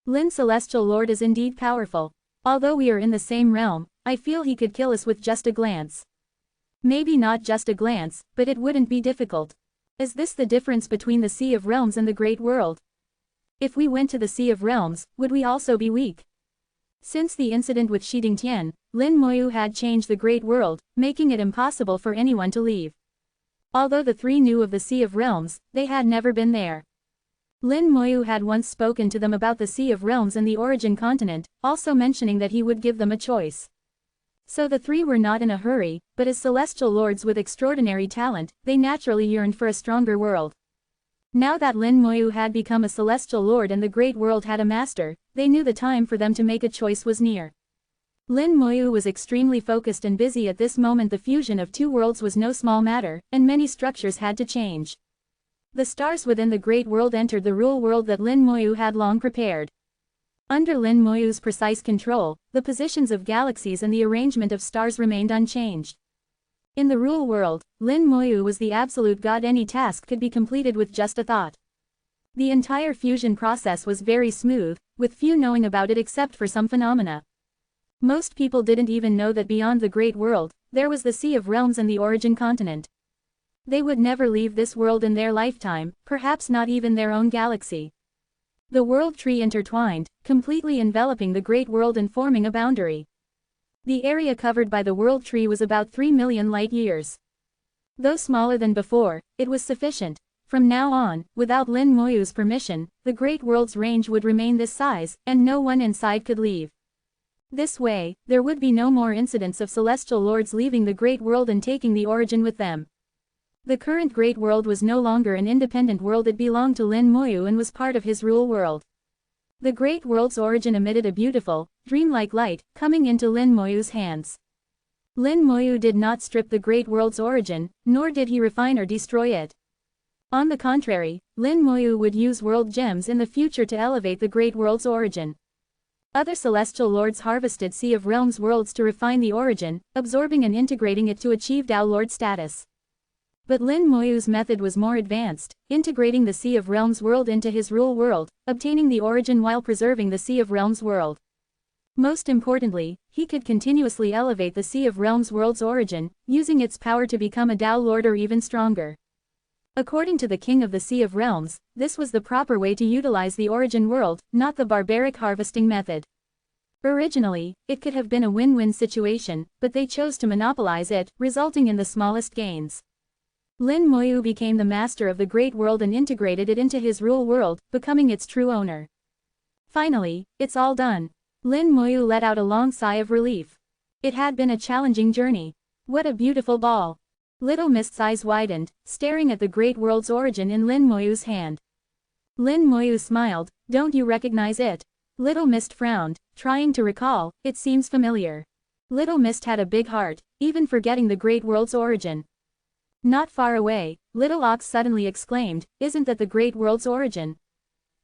Lin Celestial Lord is indeed powerful. Although we are in the same realm, I feel he could kill us with just a glance. Maybe not just a glance, but it wouldn't be difficult. Is this the difference between the Sea of Realms and the Great World? If we went to the Sea of Realms, would we also be weak? Since the incident with Shiding Tian, Lin Moyu had changed the Great World, making it impossible for anyone to leave. Although the three knew of the Sea of Realms, they had never been there. Lin Moyu had once spoken to them about the Sea of Realms and the Origin Continent, also mentioning that he would give them a choice. So the three were not in a hurry, but as celestial lords with extraordinary talent, they naturally yearned for a stronger world. Now that Lin Moyu had become a celestial lord and the great world had a master, they knew the time for them to make a choice was near. Lin Moyu was extremely focused and busy at this moment. The fusion of two worlds was no small matter, and many structures had to change. The stars within the great world entered the rule world that Lin Moyu had long prepared. Under Lin Moyu's precise control, the positions of galaxies and the arrangement of stars remained unchanged. In the rule world, Lin Moyu was the absolute god. Any task could be completed with just a thought. The entire fusion process was very smooth, with few knowing about it except for some phenomena. Most people didn't even know that beyond the Great World, there was the Sea of Realms and the Origin Continent. They would never leave this world in their lifetime, perhaps not even their own galaxy. The world tree intertwined, completely enveloping the Great World and forming a boundary. The area covered by the world tree was about 3 million light-years. Though smaller than before, it was sufficient. From now on, without Lin Moyu's permission, the Great World's range would remain this size, and no one inside could leave. This way, there would be no more incidents of celestial lords leaving the Great World and taking the origin with them. The current Great World was no longer an independent world. It belonged to Lin Moyu and was part of his rule world. The Great World's origin emitted a beautiful, dreamlike light, coming into Lin Moyu's hands. Lin Moyu did not strip the Great World's origin, nor did he refine or destroy it. On the contrary, Lin Moyu would use world gems in the future to elevate the Great World's origin. Other celestial lords harvested Sea of Realms worlds to refine the origin, absorbing and integrating it to achieve Dao Lord status. But Lin Moyu's method was more advanced, integrating the Sea of Realms world into his rule world, obtaining the origin while preserving the Sea of Realms world. Most importantly, he could continuously elevate the Sea of Realms world's origin, using its power to become a Dao Lord or even stronger. According to the King of the Sea of Realms, this was the proper way to utilize the origin world, not the barbaric harvesting method. Originally, it could have been a win-win situation, but they chose to monopolize it, resulting in the smallest gains. Lin Moyu became the master of the Great World and integrated it into his rule world, becoming its true owner. Finally, it's all done. Lin Moyu let out a long sigh of relief. It had been a challenging journey. What a beautiful ball. Little Mist's eyes widened, staring at the Great World's origin in Lin Moyu's hand. Lin Moyu smiled. Don't you recognize it? Little Mist frowned, trying to recall. It seems familiar. Little Mist had a big heart, even forgetting the Great World's origin. Not far away, Little Ox suddenly exclaimed, isn't that the Great World's origin?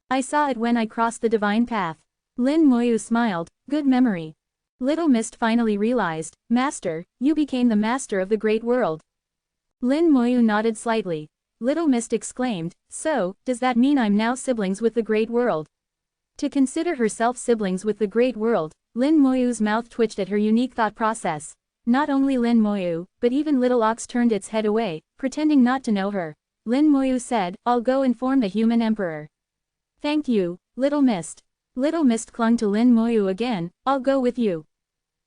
I saw it when I crossed the divine path. Lin Moyu smiled. Good memory. Little Mist finally realized, Master, you became the master of the Great World. Lin Moyu nodded slightly. Little Mist exclaimed, so, does that mean I'm now siblings with the Great World? To consider herself siblings with the Great World, Lin Moyu's mouth twitched at her unique thought process. Not only Lin Moyu, but even Little Ox turned its head away, pretending not to know her. Lin Moyu said, I'll go inform the human emperor. Thank you, Little Mist. Little Mist clung to Lin Moyu again, I'll go with you.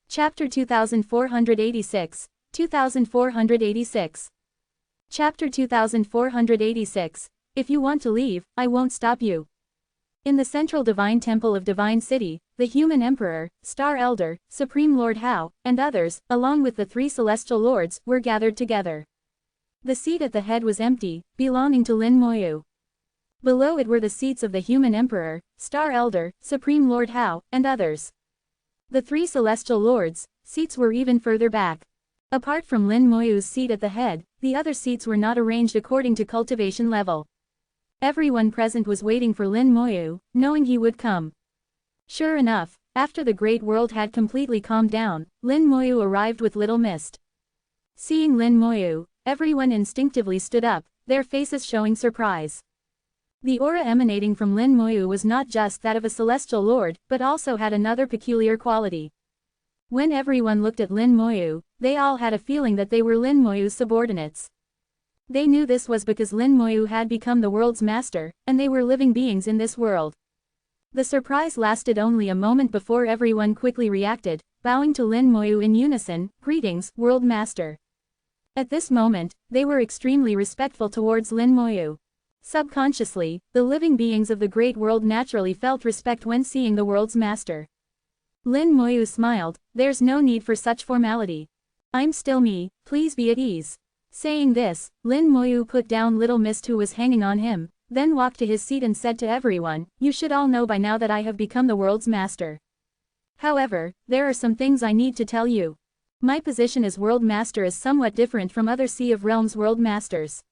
Chapter 2486, 2486. Chapter 2486. If you want to leave, I won't stop you. In the central divine temple of Divine City, the human emperor, Star Elder, Supreme Lord Hao, and others, along with the three celestial lords, were gathered together. The seat at the head was empty, belonging to Lin Moyu. Below it were the seats of the human emperor, Star Elder, Supreme Lord Hao, and others. The three celestial lords' seats were even further back. Apart from Lin Moyu's seat at the head, the other seats were not arranged according to cultivation level. Everyone present was waiting for Lin Moyu, knowing he would come. Sure enough, after the great world had completely calmed down, Lin Moyu arrived with little mist. Seeing Lin Moyu, everyone instinctively stood up, their faces showing surprise. The aura emanating from Lin Moyu was not just that of a celestial lord, but also had another peculiar quality. When everyone looked at Lin Moyu, they all had a feeling that they were Lin Moyu's subordinates. They knew this was because Lin Moyu had become the world's master, and they were living beings in this world. The surprise lasted only a moment before everyone quickly reacted, bowing to Lin Moyu in unison, "Greetings, World Master." At this moment, they were extremely respectful towards Lin Moyu. Subconsciously, the living beings of the great world naturally felt respect when seeing the world's master. Lin Moyu smiled, "There's no need for such formality. I'm still me, please be at ease." Saying this, Lin Moyu put down little mist who was hanging on him, then walked to his seat and said to everyone, "You should all know by now that I have become the world's master. However, there are some things I need to tell you. My position as world master is somewhat different from other Sea of Realms world masters."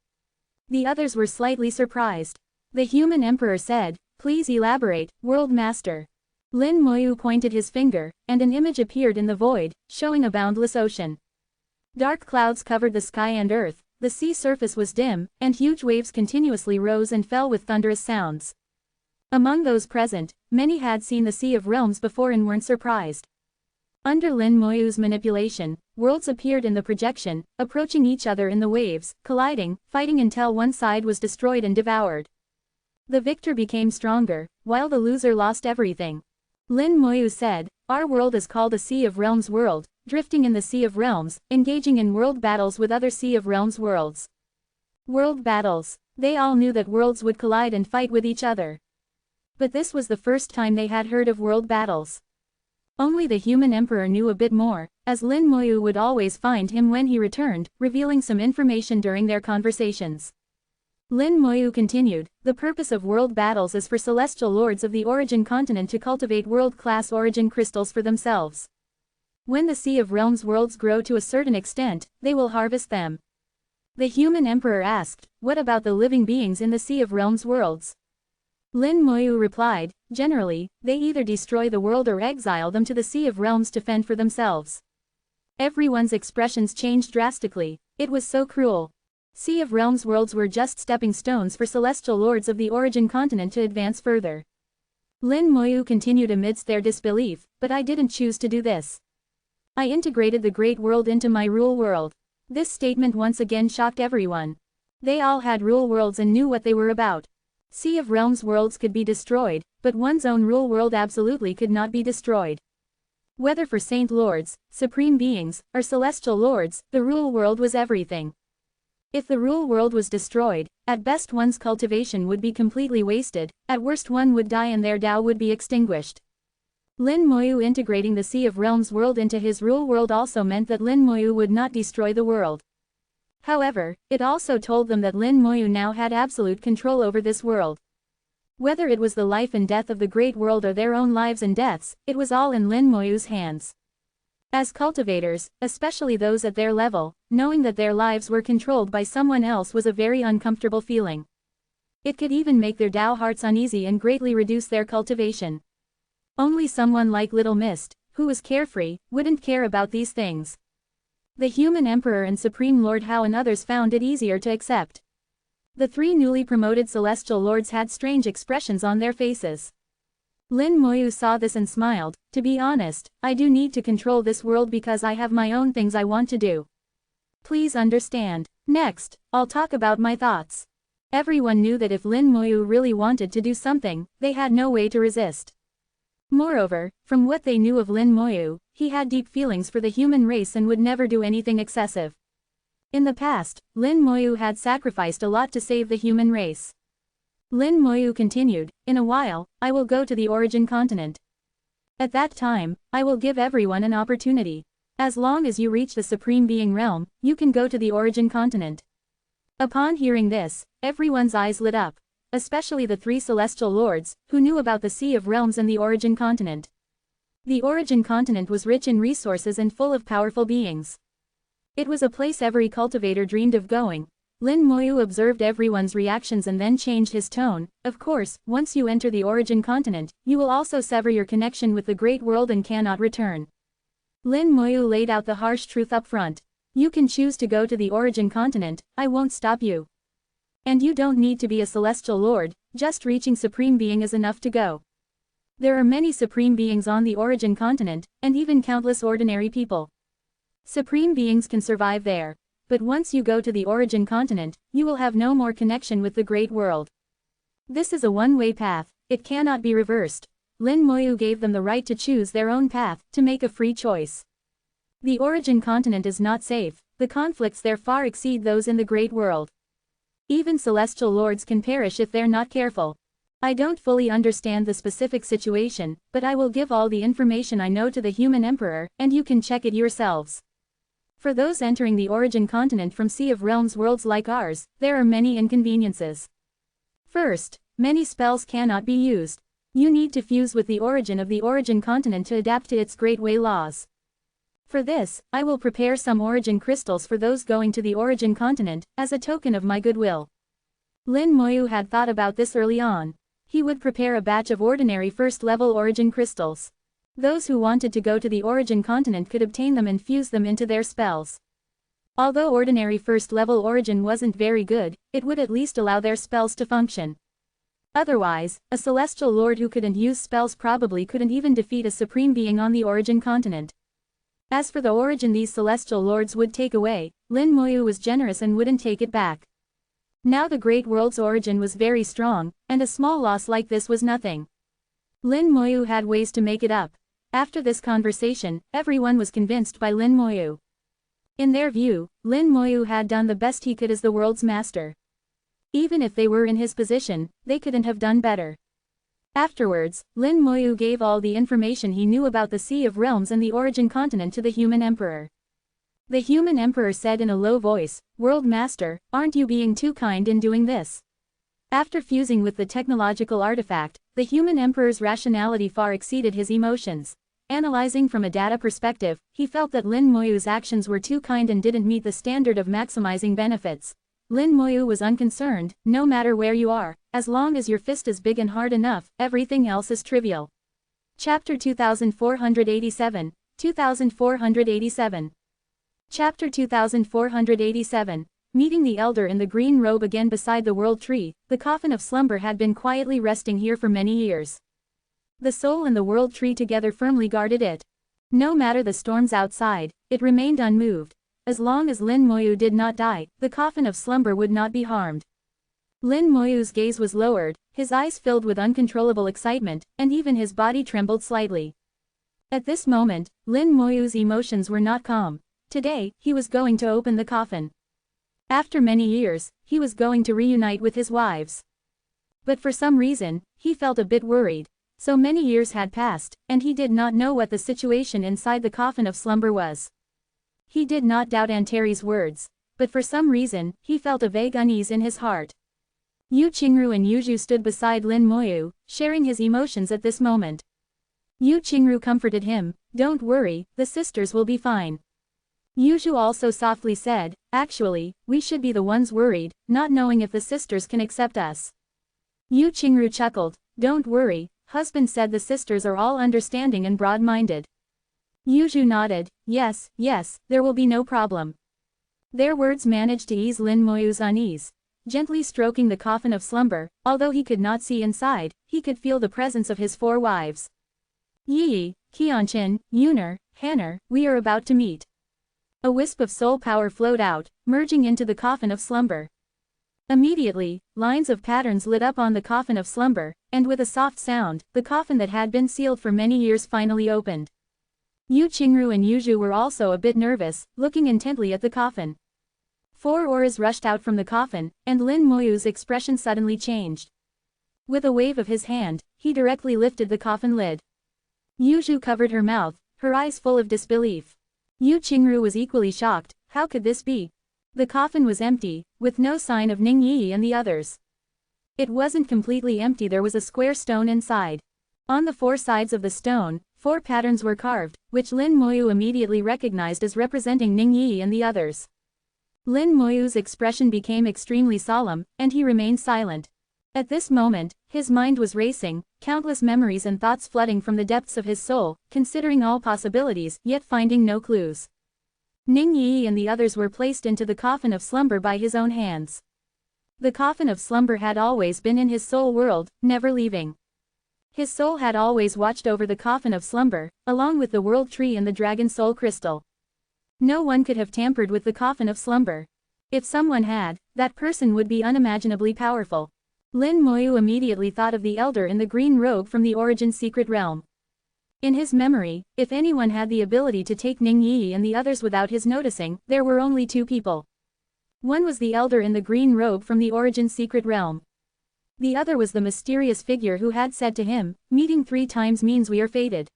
The others were slightly surprised. The human emperor said, "Please elaborate, World Master." Lin Moyu pointed his finger, and an image appeared in the void, showing a boundless ocean. Dark clouds covered the sky and earth, the sea surface was dim, and huge waves continuously rose and fell with thunderous sounds. Among those present, many had seen the Sea of Realms before and weren't surprised. Under Lin Moyu's manipulation, worlds appeared in the projection, approaching each other in the waves, colliding, fighting until one side was destroyed and devoured. The victor became stronger, while the loser lost everything. Lin Moyu said, "Our world is called a Sea of Realms world, drifting in the Sea of Realms, engaging in world battles with other Sea of Realms worlds." World battles. They all knew that worlds would collide and fight with each other. But this was the first time they had heard of world battles. Only the human emperor knew a bit more, as Lin Moyu would always find him when he returned, revealing some information during their conversations. Lin Moyu continued, "The purpose of world battles is for celestial lords of the origin continent to cultivate world-class origin crystals for themselves. When the Sea of Realms worlds grow to a certain extent, they will harvest them." The human emperor asked, "What about the living beings in the Sea of Realms worlds?" Lin Moyu replied, "Generally, they either destroy the world or exile them to the Sea of Realms to fend for themselves." Everyone's expressions changed drastically. It was so cruel. Sea of Realms worlds were just stepping stones for celestial lords of the origin continent to advance further. Lin Moyu continued amidst their disbelief, "But I didn't choose to do this. I integrated the great world into my rule world." This statement once again shocked everyone. They all had rule worlds and knew what they were about. Sea of Realms worlds could be destroyed, but one's own rule world absolutely could not be destroyed. Whether for Saint Lords, Supreme Beings, or Celestial Lords, the rule world was everything. If the rule world was destroyed, at best one's cultivation would be completely wasted, at worst one would die and their Tao would be extinguished. Lin Moyu integrating the Sea of Realms world into his rule world also meant that Lin Moyu would not destroy the world. However, it also told them that Lin Moyu now had absolute control over this world. Whether it was the life and death of the great world or their own lives and deaths, it was all in Lin Moyu's hands. As cultivators, especially those at their level, knowing that their lives were controlled by someone else was a very uncomfortable feeling. It could even make their Tao hearts uneasy and greatly reduce their cultivation. Only someone like Little Mist, who was carefree, wouldn't care about these things. The human emperor and Supreme Lord Hao and others found it easier to accept. The three newly promoted celestial lords had strange expressions on their faces. Lin Moyu saw this and smiled, "To be honest, I do need to control this world because I have my own things I want to do. Please understand. Next, I'll talk about my thoughts." Everyone knew that if Lin Moyu really wanted to do something, they had no way to resist. Moreover, from what they knew of Lin Moyu, he had deep feelings for the human race and would never do anything excessive. In the past, Lin Moyu had sacrificed a lot to save the human race. Lin Moyu continued, in a while, I will go to the origin continent. At that time, I will give everyone an opportunity. As long as you reach the Supreme Being realm, you can go to the origin continent. Upon hearing this, everyone's eyes lit up, especially the three celestial lords, who knew about the Sea of Realms and the origin continent. The origin continent was rich in resources and full of powerful beings. It was a place every cultivator dreamed of going. Lin Moyu observed everyone's reactions and then changed his tone. Of course, once you enter the origin continent, you will also sever your connection with the great world and cannot return. Lin Moyu laid out the harsh truth up front. You can choose to go to the origin continent, I won't stop you. And you don't need to be a celestial lord, just reaching Supreme Being is enough to go. There are many Supreme Beings on the origin continent, and even countless ordinary people. Supreme Beings can survive there. But once you go to the origin continent, you will have no more connection with the great world. This is a one-way path, it cannot be reversed. Lin Moyu gave them the right to choose their own path, to make a free choice. The origin continent is not safe, the conflicts there far exceed those in the great world. Even celestial lords can perish if they're not careful. I don't fully understand the specific situation, but I will give all the information I know to the human emperor, and you can check it yourselves. For those entering the origin continent from Sea of Realms worlds like ours, there are many inconveniences. First, many spells cannot be used. You need to fuse with the origin continent to adapt to its Great Way laws. For this, I will prepare some origin crystals for those going to the origin continent, as a token of my goodwill. Lin Moyu had thought about this early on. He would prepare a batch of ordinary first-level origin crystals. Those who wanted to go to the origin continent could obtain them and fuse them into their spells. Although ordinary first-level origin wasn't very good, it would at least allow their spells to function. Otherwise, a celestial lord who couldn't use spells probably couldn't even defeat a supreme being on the origin continent. As for the origin these celestial lords would take away, Lin Moyu was generous and wouldn't take it back. Now the great world's origin was very strong, and a small loss like this was nothing. Lin Moyu had ways to make it up. After this conversation, everyone was convinced by Lin Moyu. In their view, Lin Moyu had done the best he could as the world's master. Even if they were in his position, they couldn't have done better. Afterwards, Lin Moyu gave all the information he knew about the Sea of Realms and the origin continent to the human emperor. The human emperor said in a low voice, "World Master, aren't you being too kind in doing this?" After fusing with the technological artifact, the human emperor's rationality far exceeded his emotions. Analyzing from a data perspective, he felt that Lin Moyu's actions were too kind and didn't meet the standard of maximizing benefits. Lin Moyu was unconcerned. No matter where you are, as long as your fist is big and hard enough, everything else is trivial. Chapter 2487, 2487. Chapter 2487. Meeting the elder in the green robe again beside the world tree, the coffin of slumber had been quietly resting here for many years. The soul and the world tree together firmly guarded it. No matter the storms outside, it remained unmoved. As long as Lin Moyu did not die, the coffin of slumber would not be harmed. Lin Moyu's gaze was lowered, his eyes filled with uncontrollable excitement, and even his body trembled slightly. At this moment, Lin Moyu's emotions were not calm. Today, he was going to open the coffin. After many years, he was going to reunite with his wives. But for some reason, he felt a bit worried. So many years had passed, and he did not know what the situation inside the coffin of slumber was. He did not doubt Antares' words, but for some reason, he felt a vague unease in his heart. Yu Qingru and Yuju stood beside Lin Moyu, sharing his emotions at this moment. Yu Qingru comforted him, "Don't worry, the sisters will be fine." Yuju also softly said, "Actually, we should be the ones worried, not knowing if the sisters can accept us." Yu Qingru chuckled, "Don't worry, husband said the sisters are all understanding and broad-minded." Yuju nodded, yes, there will be no problem." Their words managed to ease Lin Moyu's unease. Gently stroking the coffin of slumber, although he could not see inside, he could feel the presence of his 4 wives. "Yi, Qianchin, Yuner, Hanner, we are about to meet." A wisp of soul power flowed out, merging into the coffin of slumber. Immediately, lines of patterns lit up on the coffin of slumber, and with a soft sound, the coffin that had been sealed for many years finally opened. Yu Qingru and Yuju were also a bit nervous, looking intently at the coffin. 4 auras rushed out from the coffin, and Lin Moyu's expression suddenly changed. With a wave of his hand, he directly lifted the coffin lid. Yu Zhu covered her mouth, her eyes full of disbelief. Yu Qingru was equally shocked. How could this be? The coffin was empty, with no sign of Ning Yi and the others. It wasn't completely empty, there was a square stone inside. On the 4 sides of the stone, 4 patterns were carved, which Lin Moyu immediately recognized as representing Ning Yi and the others. Lin Moyu's expression became extremely solemn, and he remained silent. At this moment, his mind was racing, countless memories and thoughts flooding from the depths of his soul, considering all possibilities, yet finding no clues. Ning Yi and the others were placed into the coffin of slumber by his own hands. The coffin of slumber had always been in his soul world, never leaving. His soul had always watched over the coffin of slumber, along with the world tree and the dragon soul crystal. No one could have tampered with the coffin of slumber. If someone had, that person would be unimaginably powerful. Lin Moyu immediately thought of the elder in the green robe from the Origin Secret Realm. In his memory, if anyone had the ability to take Ning Yi and the others without his noticing, there were only 2 people. One was the elder in the green robe from the Origin Secret Realm. The other was the mysterious figure who had said to him, "Meeting 3 times means we are fated."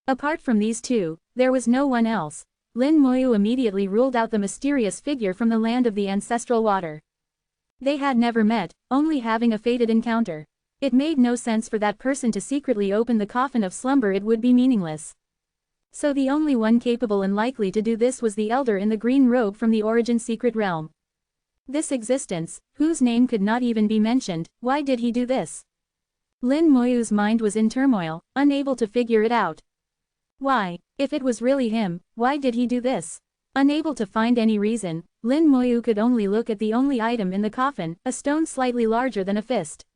Apart from these 2, there was no one else. Lin Moyu immediately ruled out the mysterious figure from the land of the ancestral water. They had never met, only having a fated encounter. It made no sense for that person to secretly open the coffin of slumber, it would be meaningless. So the only one capable and likely to do this was the elder in the green robe from the Origin Secret Realm. This existence, whose name could not even be mentioned, why did he do this? Lin Moyu's mind was in turmoil, unable to figure it out. Why, if it was really him, why did he do this? Unable to find any reason, Lin Moyu could only look at the only item in the coffin, a stone slightly larger than a fist.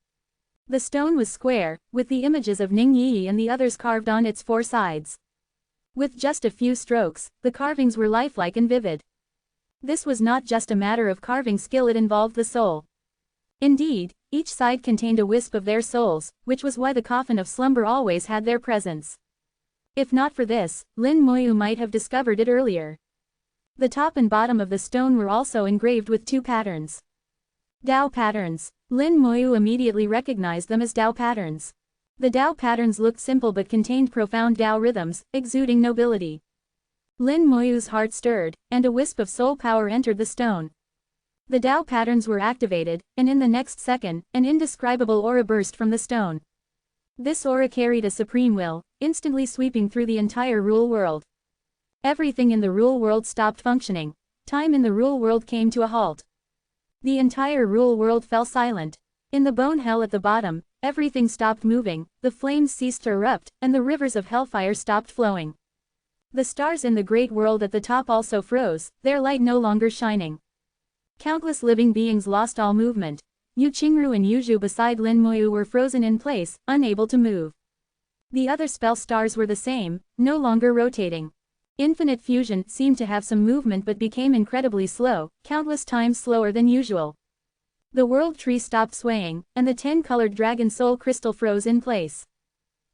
The stone was square, with the images of Ning Yi and the others carved on its 4 sides. With just a few strokes, the carvings were lifelike and vivid. This was not just a matter of carving skill, it involved the soul. Indeed, each side contained a wisp of their souls, which was why the coffin of slumber always had their presence. If not for this, Lin Moyu might have discovered it earlier. The top and bottom of the stone were also engraved with 2 patterns. Dao patterns. Lin Moyu immediately recognized them as Dao patterns. The Dao patterns looked simple but contained profound Dao rhythms, exuding nobility. Lin Moyu's heart stirred, and a wisp of soul power entered the stone. The Dao patterns were activated, and in the next second, an indescribable aura burst from the stone. This aura carried a supreme will, instantly sweeping through the entire Rule World. Everything in the Rule World stopped functioning. Time in the Rule World came to a halt. The entire Rule World fell silent. In the bone hell at the bottom, everything stopped moving, the flames ceased to erupt, and the rivers of hellfire stopped flowing. The stars in the Great World at the top also froze, their light no longer shining. Countless living beings lost all movement. Yu Qingru and Yu Zhu beside Lin Moyu were frozen in place, unable to move. The other spell stars were the same, no longer rotating. Infinite Fusion seemed to have some movement but became incredibly slow, countless times slower than usual. The world tree stopped swaying, and the 10-colored dragon soul crystal froze in place.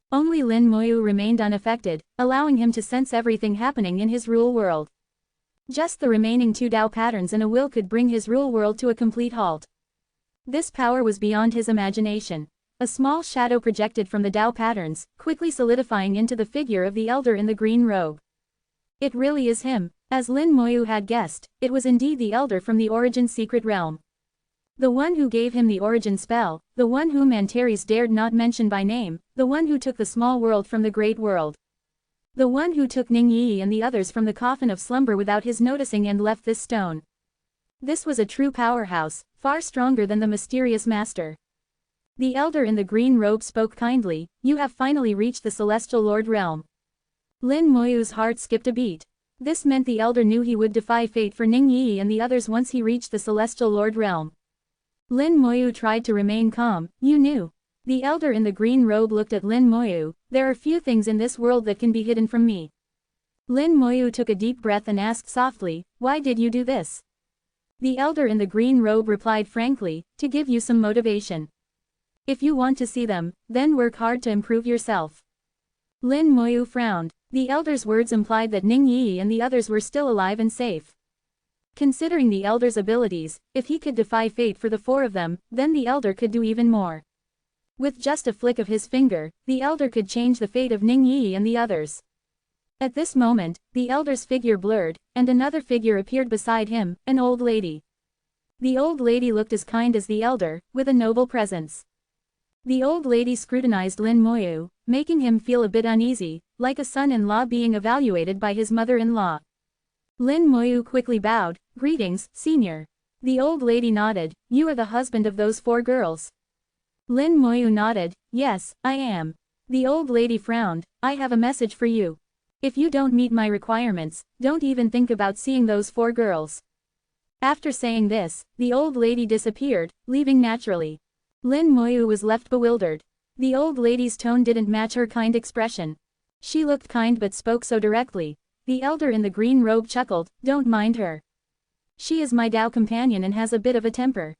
Only Lin Moyu remained unaffected, allowing him to sense everything happening in his Rule World. Just the remaining 2 Dao patterns and a will could bring his Rule World to a complete halt. This power was beyond his imagination. A small shadow projected from the Dao patterns, quickly solidifying into the figure of the elder in the green robe. It really is him. As Lin Moyu had guessed, it was indeed the elder from the Origin Secret Realm. The one who gave him the origin spell, the one whom Antares dared not mention by name, the one who took the small world from the great world. The one who took Ning Yi and the others from the coffin of slumber without his noticing and left this stone. This was a true powerhouse, far stronger than the mysterious master. The elder in the green robe spoke kindly, "You have finally reached the Celestial Lord realm." Lin Moyu's heart skipped a beat. This meant the elder knew he would defy fate for Ning Yi and the others once he reached the Celestial Lord realm. Lin Moyu tried to remain calm. "You knew." The elder in the green robe looked at Lin Moyu. "There are few things in this world that can be hidden from me." Lin Moyu took a deep breath and asked softly, "Why did you do this?" The elder in the green robe replied frankly, "To give you some motivation. If you want to see them, then work hard to improve yourself." Lin Moyu frowned. The elder's words implied that Ning Yi and the others were still alive and safe. Considering the elder's abilities, if he could defy fate for the four of them, then the elder could do even more. With just a flick of his finger, the elder could change the fate of Ning Yi and the others. At this moment, the elder's figure blurred, and another figure appeared beside him, an old lady. The old lady looked as kind as the elder, with a noble presence. The old lady scrutinized Lin Moyu, making him feel a bit uneasy, like a son-in-law being evaluated by his mother-in-law. Lin Moyu quickly bowed, "Greetings, senior." The old lady nodded, "You are the husband of those four girls?" Lin Moyu nodded, "Yes, I am." The old lady frowned, "I have a message for you. If you don't meet my requirements, don't even think about seeing those four girls." After saying this, the old lady disappeared, leaving naturally. Lin Moyu was left bewildered. The old lady's tone didn't match her kind expression. She looked kind but spoke so directly. The elder in the green robe chuckled, "Don't mind her. She is my Tao companion and has a bit of a temper.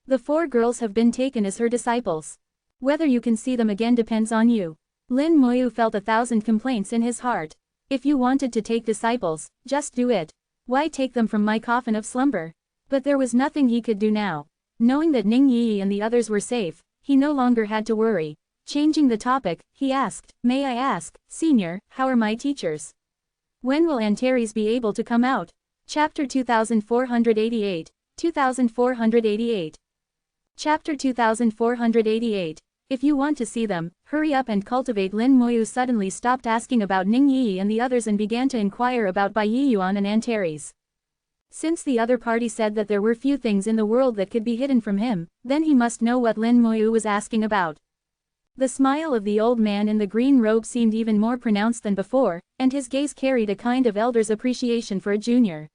The four girls have been taken as her disciples. Whether you can see them again depends on you." Lin Moyu felt 1,000 complaints in his heart. If you wanted to take disciples, just do it. Why take them from my coffin of slumber? But there was nothing he could do now. Knowing that Ning Yi and the others were safe, he no longer had to worry. Changing the topic, he asked, "May I ask, senior, how are my teachers? When will Antares be able to come out?" Chapter 2488, 2488. Chapter 2488. If you want to see them, hurry up and cultivate. Lin Moyu suddenly stopped asking about Ning Yi and the others and began to inquire about Bai Yiyuan and Antares. Since the other party said that there were few things in the world that could be hidden from him, then he must know what Lin Moyu was asking about. The smile of the old man in the green robe seemed even more pronounced than before, and his gaze carried a kind of elder's appreciation for a junior.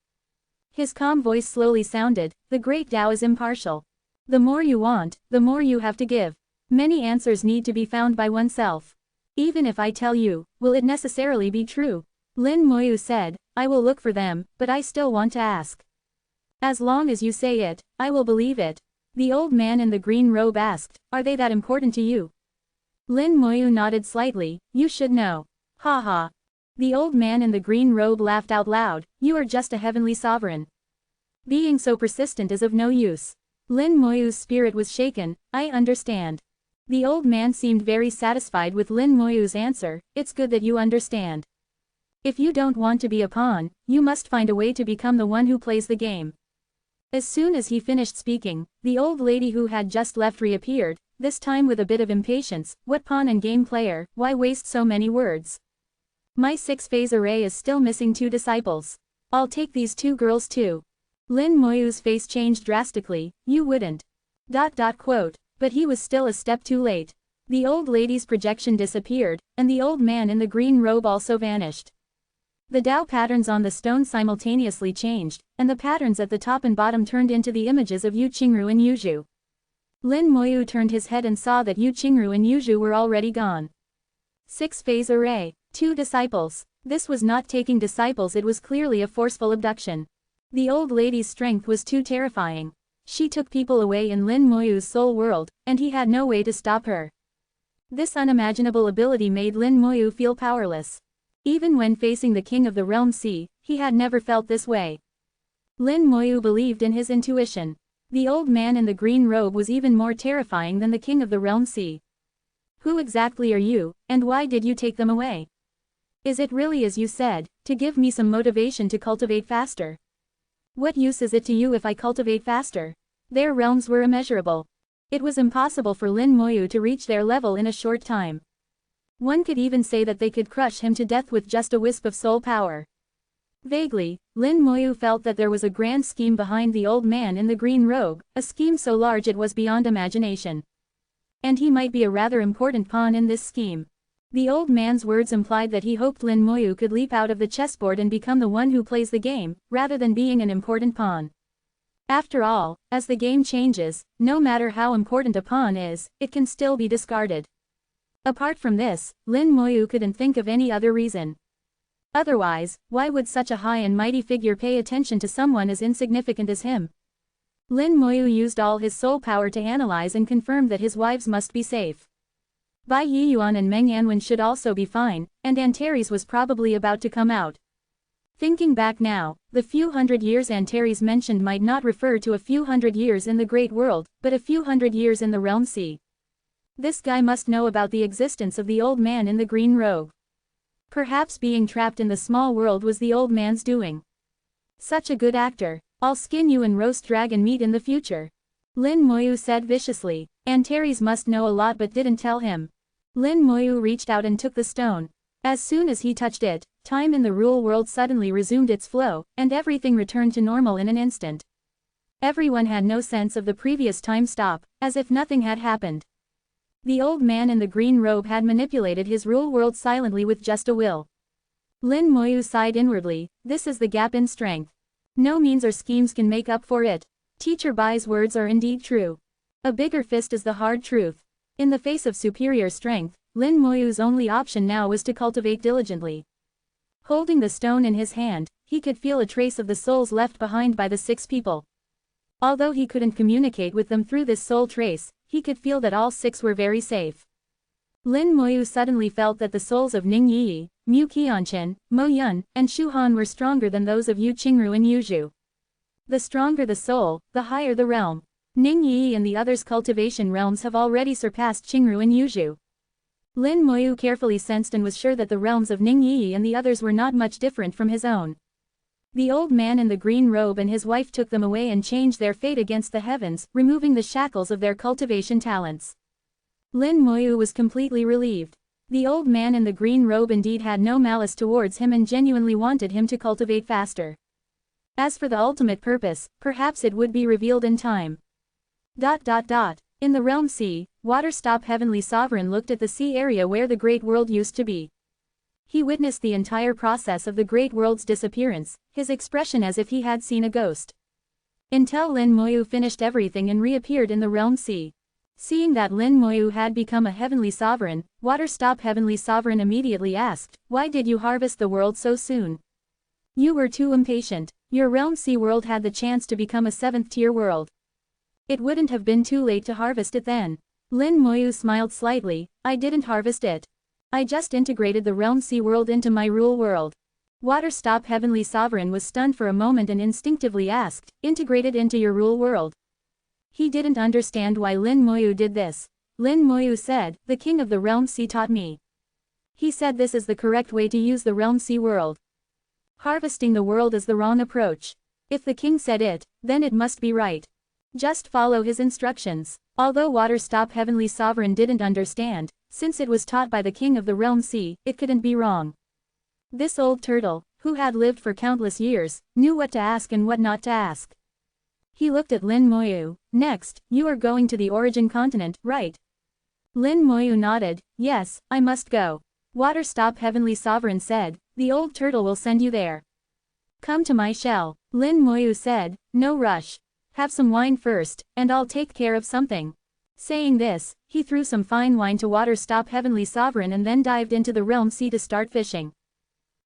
His calm voice slowly sounded, "The great Tao is impartial. The more you want, the more you have to give. Many answers need to be found by oneself. Even if I tell you, will it necessarily be true?" Lin Moyu said, "I will look for them, but I still want to ask." "As long as you say it, I will believe it." The old man in the green robe asked, "Are they that important to you?" Lin Moyu nodded slightly, "You should know." "Ha ha." The old man in the green robe laughed out loud, "You are just a heavenly sovereign. Being so persistent is of no use." Lin Moyu's spirit was shaken, "I understand." The old man seemed very satisfied with Lin Moyu's answer, "It's good that you understand. If you don't want to be a pawn, you must find a way to become the one who plays the game." As soon as he finished speaking, the old lady who had just left reappeared, this time with a bit of impatience. "What pawn and game player, why waste so many words? My 6-phase array is still missing 2 disciples. I'll take these 2 girls too." Lin Moyu's face changed drastically, "You wouldn't. .. But he was still a step too late. The old lady's projection disappeared, and the old man in the green robe also vanished. The Tao patterns on the stone simultaneously changed, and the patterns at the top and bottom turned into the images of Yu Qingru and Yuzhu. Lin Moyu turned his head and saw that Yu Qingru and Yuzhu were already gone. 6-phase array, 2 disciples. This was not taking disciples, it was clearly a forceful abduction. The old lady's strength was too terrifying. She took people away in Lin Moyu's soul world, and he had no way to stop her. This unimaginable ability made Lin Moyu feel powerless. Even when facing the king of the realm sea, he had never felt this way. Lin Moyu believed in his intuition. The old man in the green robe was even more terrifying than the king of the realm sea. "Who exactly are you, and why did you take them away? Is it really as you said, to give me some motivation to cultivate faster? What use is it to you if I cultivate faster?" Their realms were immeasurable. It was impossible for Lin Moyu to reach their level in a short time. One could even say that they could crush him to death with just a wisp of soul power. Vaguely, Lin Moyu felt that there was a grand scheme behind the old man in the green robe, a scheme so large it was beyond imagination. And he might be a rather important pawn in this scheme. The old man's words implied that he hoped Lin Moyu could leap out of the chessboard and become the one who plays the game, rather than being an important pawn. After all, as the game changes, no matter how important a pawn is, it can still be discarded. Apart from this, Lin Moyu couldn't think of any other reason. Otherwise, why would such a high and mighty figure pay attention to someone as insignificant as him? Lin Moyu used all his soul power to analyze and confirm that his wives must be safe. Bai Yiyuan and Meng Anwen should also be fine, and Antares was probably about to come out. Thinking back now, the few hundred years Antares mentioned might not refer to a few hundred years in the Great World, but a few hundred years in the Realm Sea. This guy must know about the existence of the old man in the green robe. Perhaps being trapped in the small world was the old man's doing. Such a good actor. I'll skin you and roast dragon meat in the future. Lin Moyu said viciously. Antares must know a lot but didn't tell him. Lin Moyu reached out and took the stone. As soon as he touched it, time in the real world suddenly resumed its flow, and everything returned to normal in an instant. Everyone had no sense of the previous time stop, as if nothing had happened. The old man in the green robe had manipulated his real world silently with just a will. Lin Moyu sighed inwardly. This is the gap in strength. No means or schemes can make up for it. Teacher Bai's words are indeed true. A bigger fist is the hard truth. In the face of superior strength, Lin Moyu's only option now was to cultivate diligently. Holding the stone in his hand, he could feel a trace of the souls left behind by the 6 people. Although he couldn't communicate with them through this soul trace, he could feel that all 6 were very safe. Lin Moyu suddenly felt that the souls of Ning Yi, Mu Qianchen, Mo Yun, and Shu Han were stronger than those of Yu Qingru and Yu Zhu. The stronger the soul, the higher the realm. Ning Yi and the others' cultivation realms have already surpassed Qingru and Yu Zhu. Lin Moyu carefully sensed and was sure that the realms of Ning Yi and the others were not much different from his own. The old man in the green robe and his wife took them away and changed their fate against the heavens, removing the shackles of their cultivation talents. Lin Moyu was completely relieved. The old man in the green robe indeed had no malice towards him and genuinely wanted him to cultivate faster. As for the ultimate purpose, perhaps it would be revealed in time. In the Realm Sea, Waterstop Heavenly Sovereign looked at the sea area where the Great World used to be. He witnessed the entire process of the Great World's disappearance, his expression as if he had seen a ghost. Until Lin Moyu finished everything and reappeared in the Realm Sea. Seeing that Lin Moyu had become a Heavenly Sovereign, Waterstop Heavenly Sovereign immediately asked, "Why did you harvest the world so soon? You were too impatient. Your Realm Sea world had the chance to become a 7th-tier world. It wouldn't have been too late to harvest it then." Lin Moyu smiled slightly. "I didn't harvest it. I just integrated the Realm Sea world into my rule world." Waterstop Heavenly Sovereign was stunned for a moment and instinctively asked, "Integrated into your rule world?" He didn't understand why Lin Moyu did this. Lin Moyu said, "The King of the Realm Sea taught me. He said this is the correct way to use the Realm Sea world. Harvesting the world is the wrong approach. If the king said it, then it must be right. Just follow his instructions." Although Waterstop Heavenly Sovereign didn't understand, since it was taught by the King of the Realm Sea, it couldn't be wrong. This old turtle, who had lived for countless years, knew what to ask and what not to ask. He looked at Lin Moyu. "Next, you are going to the Origin Continent, right?" Lin Moyu nodded. "Yes, I must go." Waterstop Heavenly Sovereign said, "The old turtle will send you there. Come to my shell." Lin Moyu said, "No rush. Have some wine first, and I'll take care of something." Saying this, he threw some fine wine to Waterstop Heavenly Sovereign and then dived into the Realm Sea to start fishing.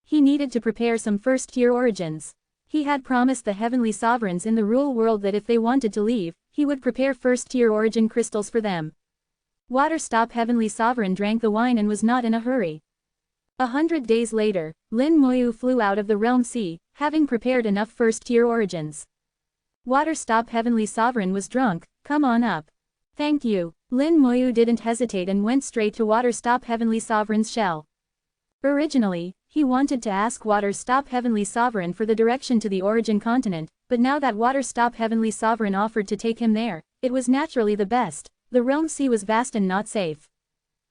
He needed to prepare some first-tier origins. He had promised the Heavenly Sovereigns in the Rule World that if they wanted to leave, he would prepare first-tier origin crystals for them. Waterstop Heavenly Sovereign drank the wine and was not in a hurry. 100 days later, Lin Moyu flew out of the Realm Sea, having prepared enough first-tier origins. Waterstop Heavenly Sovereign was drunk. "Come on up." "Thank you." Lin Moyu didn't hesitate and went straight to Waterstop Heavenly Sovereign's shell. Originally, he wanted to ask Waterstop Heavenly Sovereign for the direction to the Origin Continent, but now that Waterstop Heavenly Sovereign offered to take him there, it was naturally the best. The Realm Sea was vast and not safe.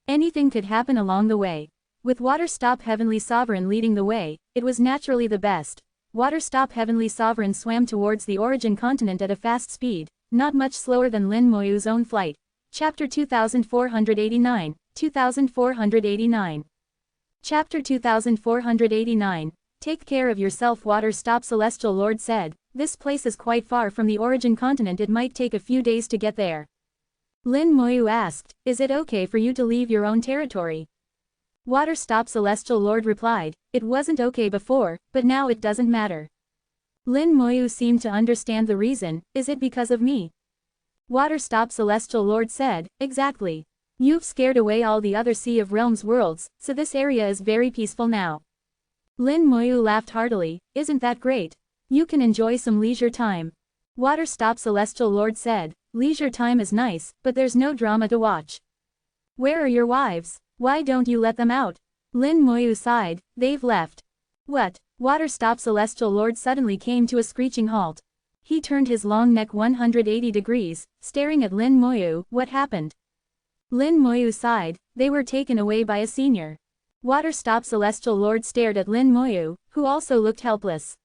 Anything could happen along the way. With Waterstop Heavenly Sovereign leading the way, it was naturally the best. Waterstop Heavenly Sovereign swam towards the Origin Continent at a fast speed, not much slower than Lin Moyu's own flight. Chapter 2489, 2489. Chapter 2489. Take care of yourself, Waterstop Celestial Lord said. This place is quite far from the Origin Continent. It might take a few days to get there. Lin Moyu asked, "Is it okay for you to leave your own territory?" Waterstop Celestial Lord replied, "It wasn't okay before, but now it doesn't matter." Lin Moyu seemed to understand the reason. "Is it because of me?" Waterstop Celestial Lord said, "Exactly. You've scared away all the other Sea of Realms worlds, so this area is very peaceful now. Lin Moyu laughed heartily. Isn't that great? You can enjoy some leisure time. Water-stop Celestial Lord said. Leisure time is nice, but there's no drama to watch. Where are your wives? Why don't you let them out? Lin Moyu sighed. They've left. What? Water-stop Celestial Lord suddenly came to a screeching halt. He turned his long neck 180 degrees, staring at Lin Moyu. What happened? Lin Moyu sighed. They were taken away by a senior. Water-stop Celestial Lord stared at Lin Moyu, who also looked helpless.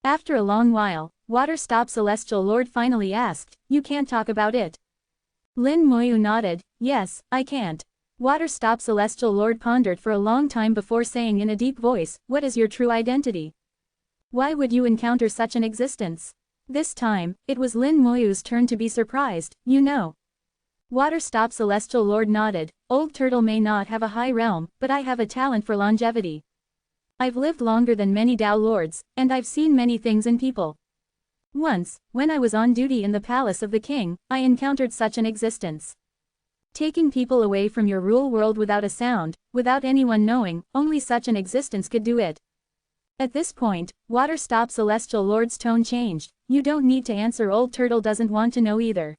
After a long while, Water-stop Celestial Lord finally asked, You can't talk about it? Lin Moyu nodded. Yes, I can't. Water-stop Celestial Lord pondered for a long time before saying in a deep voice, What is your true identity? Why would you encounter such an existence? This time, it was Lin Moyu's turn to be surprised. You know. Water-stop Celestial Lord nodded. Old Turtle may not have a high realm, but I have a talent for longevity. I've lived longer than many Dao Lords, and I've seen many things in people. Once, when I was on duty in the palace of the king, I encountered such an existence. Taking people away from your rule world without a sound, without anyone knowing, only such an existence could do it. At this point, Water-stop Celestial Lord's tone changed. You don't need to answer. Old Turtle doesn't want to know either.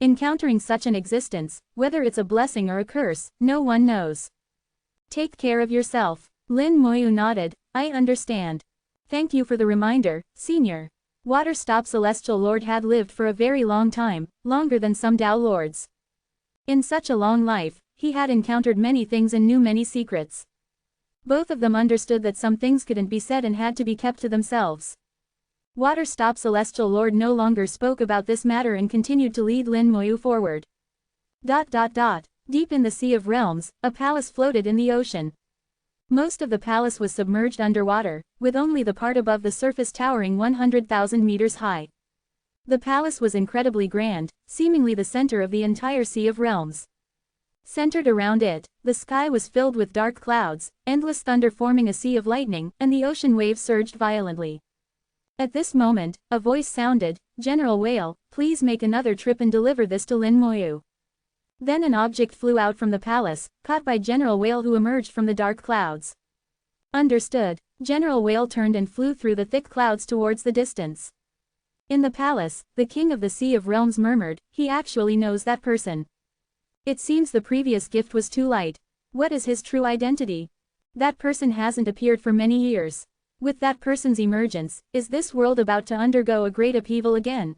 Encountering such an existence, whether it's a blessing or a curse, no one knows. Take care of yourself. Lin Moyu nodded. I understand. Thank you for the reminder, Senior. Water-stop Celestial Lord had lived for a very long time, longer than some Dao Lords. In such a long life, he had encountered many things and knew many secrets. Both of them understood that some things couldn't be said and had to be kept to themselves. Water-stop Celestial Lord no longer spoke about this matter and continued to lead Lin Moyu forward. Deep in the Sea of Realms, a palace floated in the ocean. Most of the palace was submerged underwater, with only the part above the surface towering 100,000 meters high. The palace was incredibly grand, seemingly the center of the entire Sea of Realms. Centered around it, the sky was filled with dark clouds, endless thunder forming a sea of lightning, and the ocean waves surged violently. At this moment, a voice sounded, General Whale, please make another trip and deliver this to Lin Moyu. Then an object flew out from the palace, caught by General Whale who emerged from the dark clouds. Understood. General Whale turned and flew through the thick clouds towards the distance. In the palace, the king of the Sea of Realms murmured, he actually knows that person. It seems the previous gift was too light. What is his true identity? That person hasn't appeared for many years. With that person's emergence, is this world about to undergo a great upheaval again?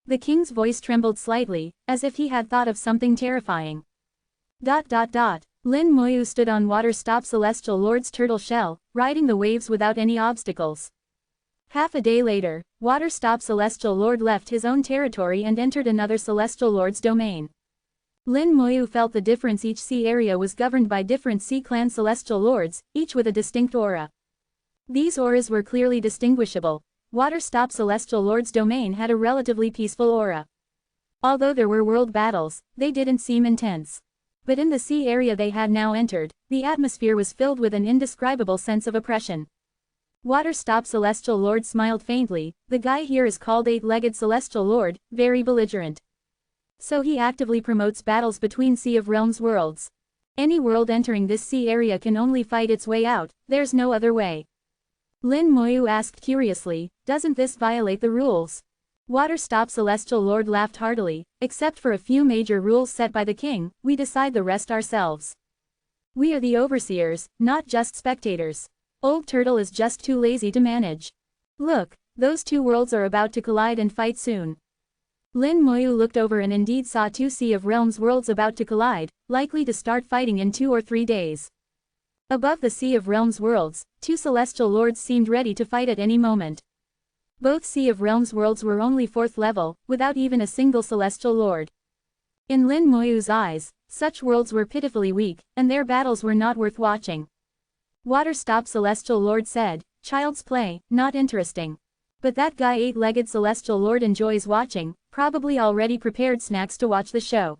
The king's voice trembled slightly, as if he had thought of something terrifying. Lin Moyu stood on Water-stop Celestial Lord's turtle shell, riding the waves without any obstacles. Half a day later, Water-stop Celestial Lord left his own territory and entered another Celestial Lord's domain. Lin Moyu felt the difference. Each sea area was governed by different sea clan Celestial Lords, each with a distinct aura. These auras were clearly distinguishable. Water-stop Celestial Lord's domain had a relatively peaceful aura. Although there were world battles, they didn't seem intense. But in the sea area they had now entered, the atmosphere was filled with an indescribable sense of oppression. Water-stop Celestial Lord smiled faintly. The guy here is called Eight-Legged Celestial Lord, very belligerent. So he actively promotes battles between Sea of Realms worlds. Any world entering this sea area can only fight its way out, there's no other way. Lin Moyu asked curiously, doesn't this violate the rules? Water-stop Celestial Lord laughed heartily. Except for a few major rules set by the king, we decide the rest ourselves. We are the overseers, not just spectators. Old Turtle is just too lazy to manage. Look, those two worlds are about to collide and fight soon. Lin Moyu looked over and indeed saw two Sea of Realms worlds about to collide, likely to start fighting in 2 or 3 days. Above the Sea of Realms worlds, two Celestial Lords seemed ready to fight at any moment. Both Sea of Realms worlds were only 4th level, without even a single Celestial Lord. In Lin Moyu's eyes, such worlds were pitifully weak, and their battles were not worth watching. Water-stop Celestial Lord said, child's play, not interesting. But that guy Eight-Legged Celestial Lord enjoys watching, probably already prepared snacks to watch the show.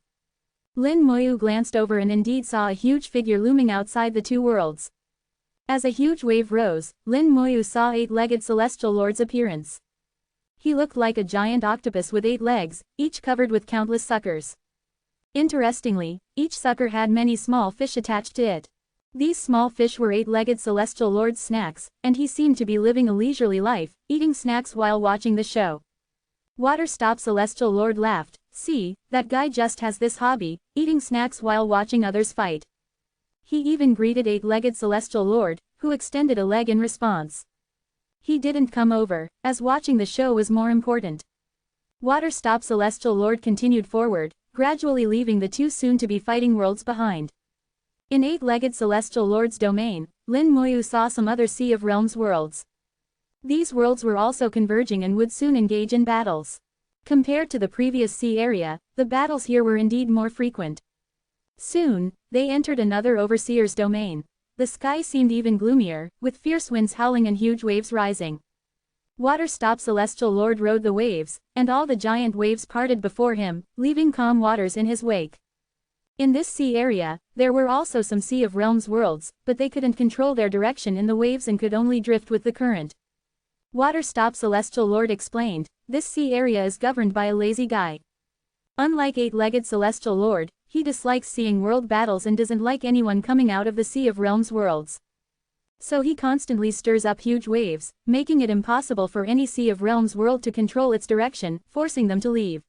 Lin Moyu glanced over and indeed saw a huge figure looming outside the two worlds. As a huge wave rose, Lin Moyu saw Eight-Legged Celestial Lord's appearance. He looked like a giant octopus with 8 legs, each covered with countless suckers. Interestingly, each sucker had many small fish attached to it. These small fish were eight-legged celestial lord's snacks, and he seemed to be living a leisurely life, eating snacks while watching the show. Water-stop celestial lord laughed. See, that guy just has this hobby, eating snacks while watching others fight. He even greeted eight-legged celestial lord, who extended a leg in response. He didn't come over, as watching the show was more important. Water-stop celestial lord continued forward, gradually leaving the two soon-to-be fighting worlds behind. In eight-legged celestial lord's domain, Lin Moyu saw some other Sea of Realms worlds. These worlds were also converging and would soon engage in battles. Compared to the previous sea area, the battles here were indeed more frequent. Soon, they entered another overseer's domain. The sky seemed even gloomier, with fierce winds howling and huge waves rising. Water-stop celestial lord rode the waves, and all the giant waves parted before him, leaving calm waters in his wake. In this sea area, there were also some Sea of Realms worlds, but they couldn't control their direction in the waves and could only drift with the current. Water-stop celestial lord explained, this sea area is governed by a lazy guy. Unlike eight-legged celestial lord, he dislikes seeing world battles and doesn't like anyone coming out of the Sea of Realms worlds. So he constantly stirs up huge waves, making it impossible for any Sea of Realms world to control its direction, forcing them to leave.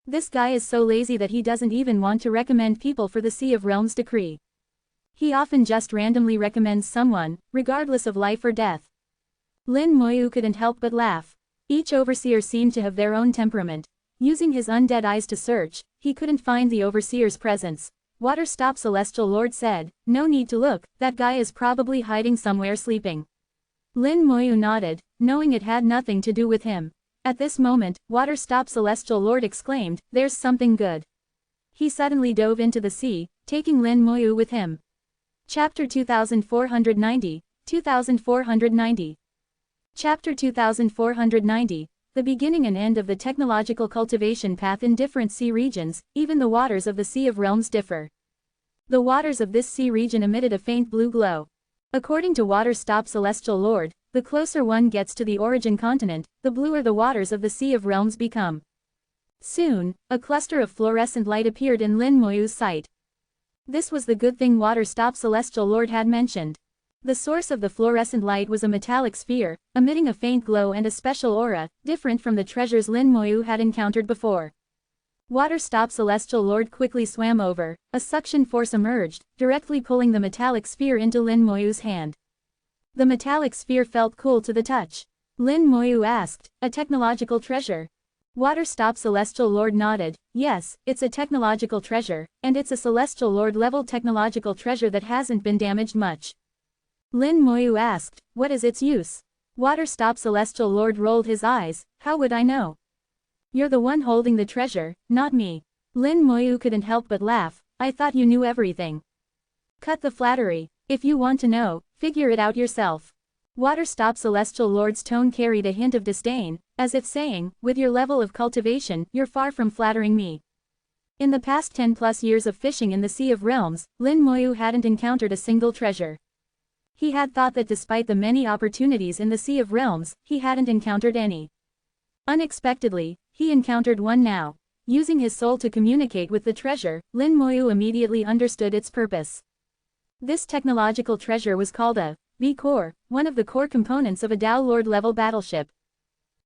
This guy is so lazy that he doesn't even want to recommend people for the Sea of Realms decree. He often just randomly recommends someone, regardless of life or death. Lin Moyu couldn't help but laugh. Each overseer seemed to have their own temperament. Using his undead eyes to search, he couldn't find the overseer's presence. Water-stop celestial lord said, no need to look, that guy is probably hiding somewhere sleeping. Lin Moyu nodded, knowing it had nothing to do with him. At this moment, Water-stop celestial lord exclaimed, there's something good. He suddenly dove into the sea, taking Lin Moyu with him. Chapter 2490, 2490. Chapter 2490, the beginning and end of the technological cultivation path in different sea regions, even the waters of the Sea of Realms differ. The waters of this sea region emitted a faint blue glow. According to Water-stop celestial lord, the closer one gets to the origin continent, the bluer the waters of the Sea of Realms become. Soon, a cluster of fluorescent light appeared in Lin Moyu's sight. This was the good thing Water-stop celestial lord had mentioned. The source of the fluorescent light was a metallic sphere, emitting a faint glow and a special aura, different from the treasures Lin Moyu had encountered before. Water-stop celestial lord quickly swam over, a suction force emerged, directly pulling the metallic sphere into Lin Moyu's hand. The metallic sphere felt cool to the touch. Lin Moyu asked, a technological treasure? Water-stop celestial lord nodded, yes, it's a technological treasure, and it's a celestial lord-level technological treasure that hasn't been damaged much. Lin Moyu asked, what is its use? Water-stop celestial lord rolled his eyes, how would I know? You're the one holding the treasure, not me. Lin Moyu couldn't help but laugh, I thought you knew everything. Cut the flattery. If you want to know, figure it out yourself. Water-stop celestial lord's tone carried a hint of disdain, as if saying, with your level of cultivation, you're far from flattering me. In the past 10+ years of fishing in the Sea of Realms, Lin Moyu hadn't encountered a single treasure. He had thought that despite the many opportunities in the Sea of Realms, he hadn't encountered any. Unexpectedly, he encountered one now. Using his soul to communicate with the treasure, Lin Moyu immediately understood its purpose. This technological treasure was called a V-Core, one of the core components of a Dao Lord-level battleship.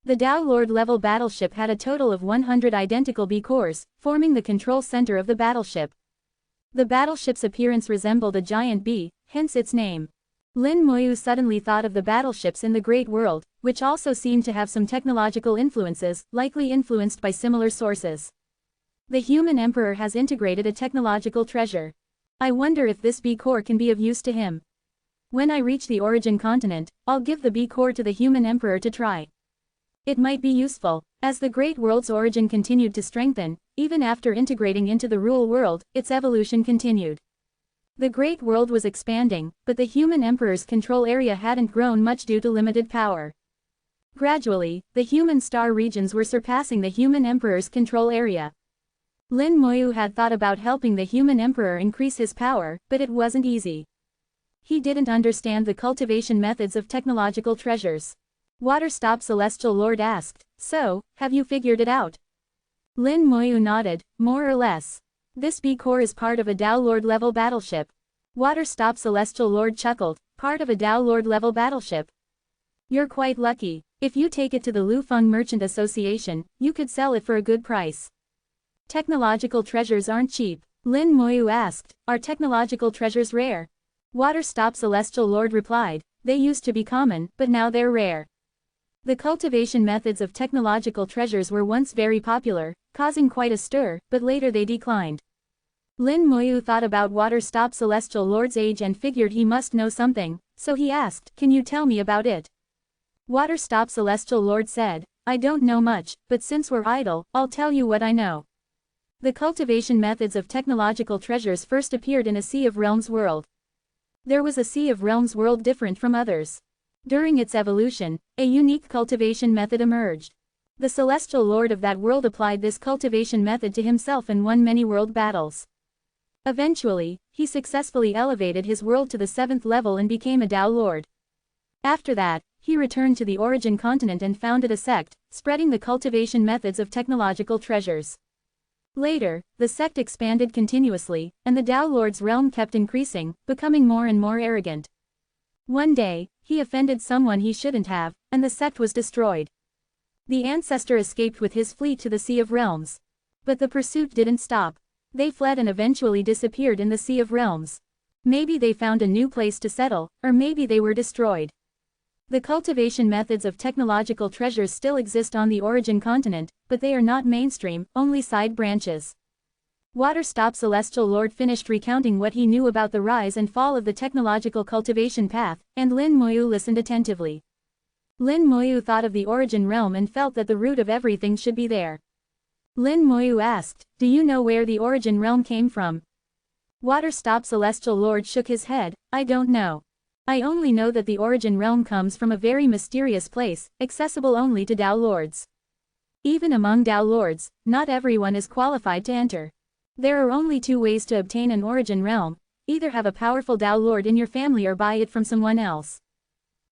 The Dao Lord-level battleship had a total of 100 identical V-Cores, forming the control center of the battleship. The battleship's appearance resembled a giant bee, hence its name. Lin Moyu suddenly thought of the battleships in the Great World, which also seemed to have some technological influences, likely influenced by similar sources. The human emperor has integrated a technological treasure. I wonder if this B-Core can be of use to him. When I reach the origin continent, I'll give the B-Core to the human emperor to try. It might be useful. As the Great World's origin continued to strengthen, even after integrating into the Rule World, its evolution continued. The Great World was expanding, but the human emperor's control area hadn't grown much due to limited power. Gradually, the human star regions were surpassing the human emperor's control area. Lin Moyu had thought about helping the human emperor increase his power, but it wasn't easy. He didn't understand the cultivation methods of technological treasures. Water-stop celestial lord asked, so, have you figured it out? Lin Moyu nodded, more or less. This B-Core is part of a Dao Lord-level battleship. Water-stop Celestial Lord chuckled, part of a Tao Lord level battleship. You're quite lucky. If you take it to the Lufeng Merchant Association, you could sell it for a good price. Technological treasures aren't cheap. Lin Moyu asked, are technological treasures rare? Water-stop Celestial Lord replied, they used to be common, but now they're rare. The cultivation methods of technological treasures were once very popular, causing quite a stir, but later they declined. Lin Moyu thought about Water-stop Celestial Lord's age and figured he must know something, so he asked, can you tell me about it? Water-stop Celestial Lord said, I don't know much, but since we're idle, I'll tell you what I know. The cultivation methods of technological treasures first appeared in a Sea of Realms world. There was a Sea of Realms world different from others. During its evolution, a unique cultivation method emerged. The Celestial Lord of that world applied this cultivation method to himself and won many world battles. Eventually, he successfully elevated his world to the 7th level and became a Tao Lord. After that, he returned to the origin continent and founded a sect, spreading the cultivation methods of technological treasures. Later, the sect expanded continuously, and the Tao Lord's realm kept increasing, becoming more and more arrogant. One day, he offended someone he shouldn't have, and the sect was destroyed. The ancestor escaped with his fleet to the Sea of Realms. But the pursuit didn't stop. They fled and eventually disappeared in the Sea of Realms. Maybe they found a new place to settle, or maybe they were destroyed. The cultivation methods of technological treasures still exist on the origin continent, but they are not mainstream, only side branches. Water-stop Celestial Lord finished recounting what he knew about the rise and fall of the technological cultivation path, and Lin Moyu listened attentively. Lin Moyu thought of the origin realm and felt that the root of everything should be there. Lin Moyu asked, do you know where the origin realm came from? Water-stop Celestial Lord shook his head, I don't know. I only know that the origin realm comes from a very mysterious place, accessible only to Tao Lords. Even among Tao Lords, not everyone is qualified to enter. There are only 2 ways to obtain an origin realm, either have a powerful Tao Lord in your family or buy it from someone else.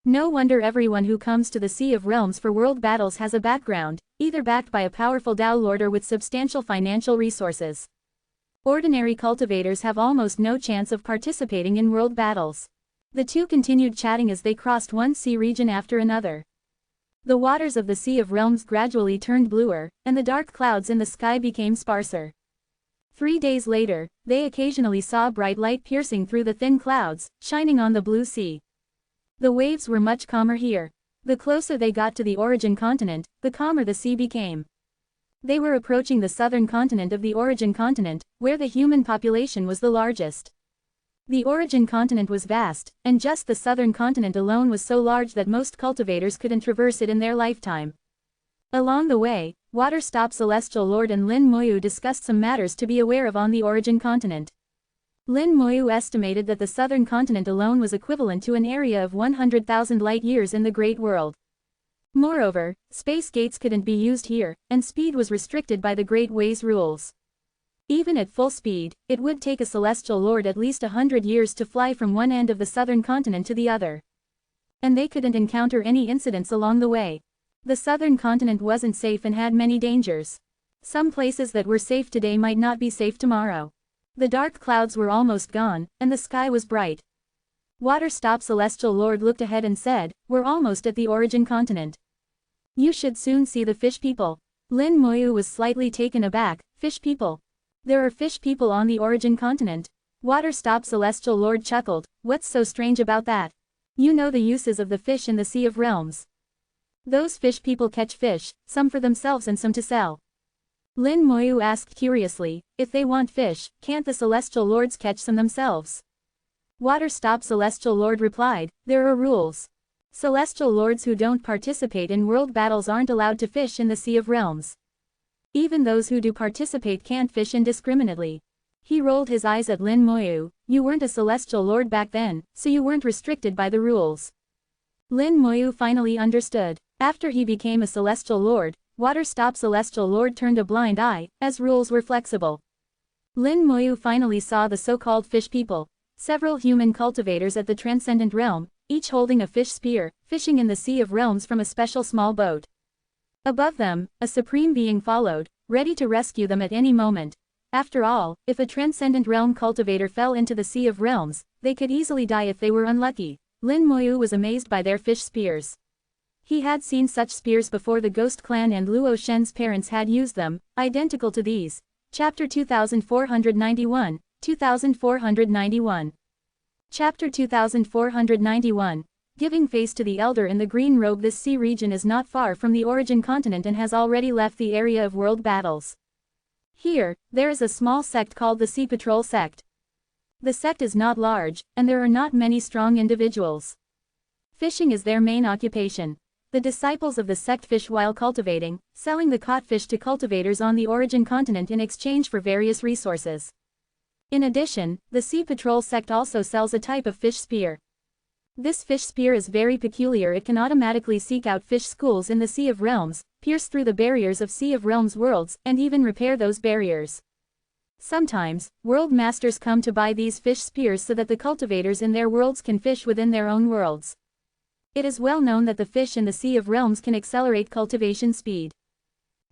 No wonder everyone who comes to the Sea of Realms for world battles has a background, either backed by a powerful Tao Lord or with substantial financial resources. Ordinary cultivators have almost no chance of participating in world battles. The two continued chatting as they crossed one sea region after another. The waters of the Sea of Realms gradually turned bluer, and the dark clouds in the sky became sparser. 3 days later, they occasionally saw bright light piercing through the thin clouds, shining on the blue sea. The waves were much calmer here. The closer they got to the origin continent, the calmer the sea became. They were approaching the southern continent of the origin continent, where the human population was the largest. The origin continent was vast, and just the southern continent alone was so large that most cultivators couldn't traverse it in their lifetime. Along the way, Water-stop Celestial Lord and Lin Moyu discussed some matters to be aware of on the origin continent. Lin Moyu estimated that the southern continent alone was equivalent to an area of 100,000 light-years in the Great World. Moreover, space gates couldn't be used here, and speed was restricted by the Great Way's rules. Even at full speed, it would take a Celestial Lord at least 100 years to fly from one end of the southern continent to the other. And they couldn't encounter any incidents along the way. The southern continent wasn't safe and had many dangers. Some places that were safe today might not be safe tomorrow. The dark clouds were almost gone, and the sky was bright. Water-stop Celestial Lord looked ahead and said, "We're almost at the origin continent. You should soon see the fish people." Lin Moyu was slightly taken aback. Fish people? There are fish people on the origin continent? Water-stop Celestial Lord chuckled. What's so strange about that? You know the uses of the fish in the Sea of Realms. Those fish people catch fish, some for themselves and some to sell. Lin Moyu asked curiously, if they want fish, can't the Celestial Lords catch some themselves? Water-stop Celestial Lord replied, there are rules. Celestial Lords who don't participate in world battles aren't allowed to fish in the Sea of Realms. Even those who do participate can't fish indiscriminately. He rolled his eyes at Lin Moyu. You weren't a Celestial Lord back then, so you weren't restricted by the rules. Lin Moyu finally understood. After he became a Celestial Lord, Water-stop Celestial Lord turned a blind eye, as rules were flexible. Lin Moyu finally saw the so-called fish people, several human cultivators at the Transcendent Realm, each holding a fish spear, fishing in the Sea of Realms from a special small boat. Above them, a supreme being followed, ready to rescue them at any moment. After all, if a transcendent realm cultivator fell into the Sea of Realms, they could easily die if they were unlucky. Lin Moyu was amazed by their fish spears. He had seen such spears before the Ghost Clan and Luo Shen's parents had used them, identical to these. Chapter 2491, 2491. Chapter 2491. Giving face to the Elder in the green robe. This sea region is not far from the origin continent and has already left the area of world battles. Here, there is a small sect called the Sea Patrol sect. The sect is not large, and there are not many strong individuals. Fishing is their main occupation. The disciples of the sect fish while cultivating, selling the caught fish to cultivators on the origin continent in exchange for various resources. In addition, the Sea Patrol sect also sells a type of fish spear. This fish spear is very peculiar. It can automatically seek out fish schools in the Sea of Realms, pierce through the barriers of Sea of Realms worlds, and even repair those barriers. Sometimes, world masters come to buy these fish spears so that the cultivators in their worlds can fish within their own worlds. It is well known that the fish in the Sea of Realms can accelerate cultivation speed.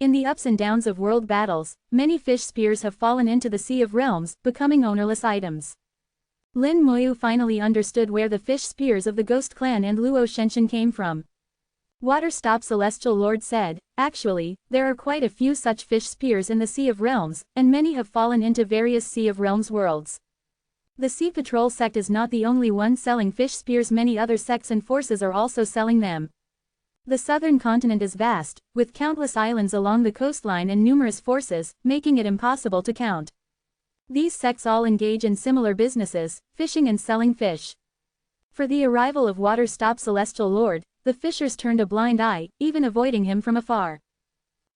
In the ups and downs of world battles, many fish spears have fallen into the Sea of Realms, becoming ownerless items. Lin Moyu finally understood where the fish spears of the Ghost Clan and Luo Shenshin came from. Waterstop Celestial Lord said, actually, there are quite a few such fish spears in the Sea of Realms, and many have fallen into various Sea of Realms worlds. The Sea Patrol sect is not the only one selling fish spears. Many other sects and forces are also selling them. The southern continent is vast, with countless islands along the coastline and numerous forces, making it impossible to count. These sects all engage in similar businesses, fishing and selling fish. For the arrival of Waterstop Celestial Lord, the fishers turned a blind eye, even avoiding him from afar.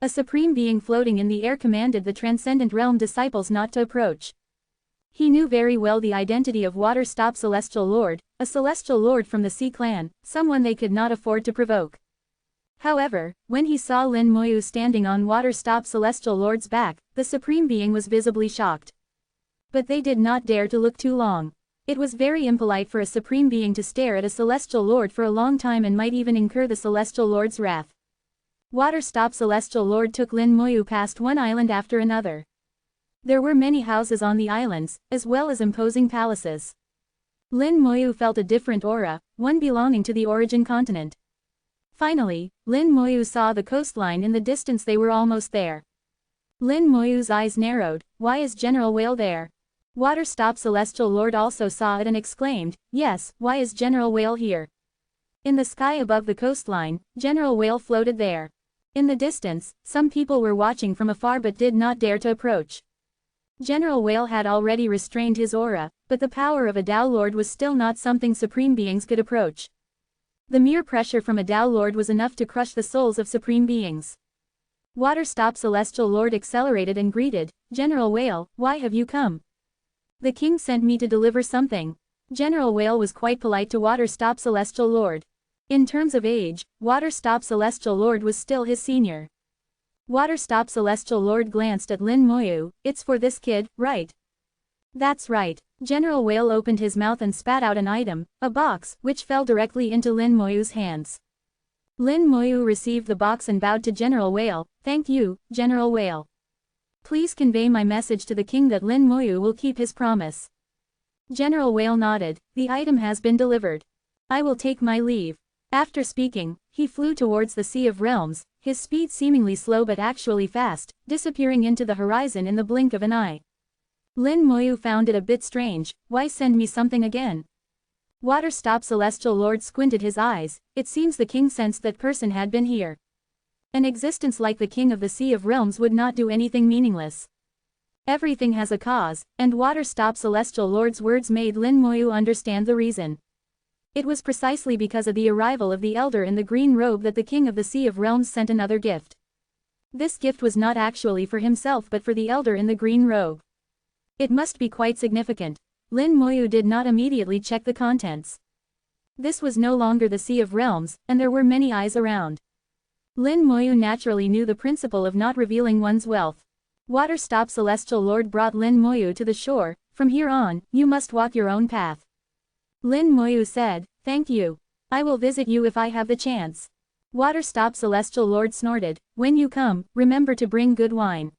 A supreme being floating in the air commanded the Transcendent Realm disciples not to approach. He knew very well the identity of Waterstop Celestial Lord, a Celestial Lord from the Sea Clan, someone they could not afford to provoke. However, when he saw Lin Moyu standing on Waterstop Celestial Lord's back, the supreme being was visibly shocked. But they did not dare to look too long. It was very impolite for a supreme being to stare at a Celestial Lord for a long time and might even incur the Celestial Lord's wrath. Waterstop Celestial Lord took Lin Moyu past one island after another. There were many houses on the islands, as well as imposing palaces. Lin Moyu felt a different aura, one belonging to the origin continent. Finally, Lin Moyu saw the coastline in the distance. They were almost there. Lin Moyu's eyes narrowed. Why is General Whale there? Waterstop Celestial Lord also saw it and exclaimed, yes, why is General Whale here? In the sky above the coastline, General Whale floated there. In the distance, some people were watching from afar but did not dare to approach. General Whale had already restrained his aura, but the power of a Tao Lord was still not something supreme beings could approach. The mere pressure from a Tao Lord was enough to crush the souls of supreme beings. Waterstop Celestial Lord accelerated and greeted, General Whale, why have you come? The king sent me to deliver something. General Whale was quite polite to Waterstop Celestial Lord. In terms of age, Waterstop Celestial Lord was still his senior. Waterstop Celestial Lord glanced at Lin Moyu, it's for this kid, right? That's right. General Whale opened his mouth and spat out an item, a box, which fell directly into Lin Moyu's hands. Lin Moyu received the box and bowed to General Whale, thank you, General Whale. Please convey my message to the king that Lin Moyu will keep his promise. General Whale nodded, the item has been delivered. I will take my leave. After speaking, he flew towards the Sea of Realms, his speed seemingly slow but actually fast, disappearing into the horizon in the blink of an eye. Lin Moyu found it a bit strange, why send me something again? Waterstop Celestial Lord squinted his eyes, it seems the king sensed that person had been here. An existence like the king of the Sea of Realms would not do anything meaningless. Everything has a cause, and Waterstop Celestial Lord's words made Lin Moyu understand the reason. It was precisely because of the arrival of the Elder in the green robe that the king of the Sea of Realms sent another gift. This gift was not actually for himself but for the Elder in the green robe. It must be quite significant. Lin Moyu did not immediately check the contents. This was no longer the Sea of Realms, and there were many eyes around. Lin Moyu naturally knew the principle of not revealing one's wealth. Waterstop Celestial Lord brought Lin Moyu to the shore, from here on, you must walk your own path. Lin Moyu said, thank you. I will visit you if I have the chance. Waterstop Celestial Lord snorted, when you come, remember to bring good wine.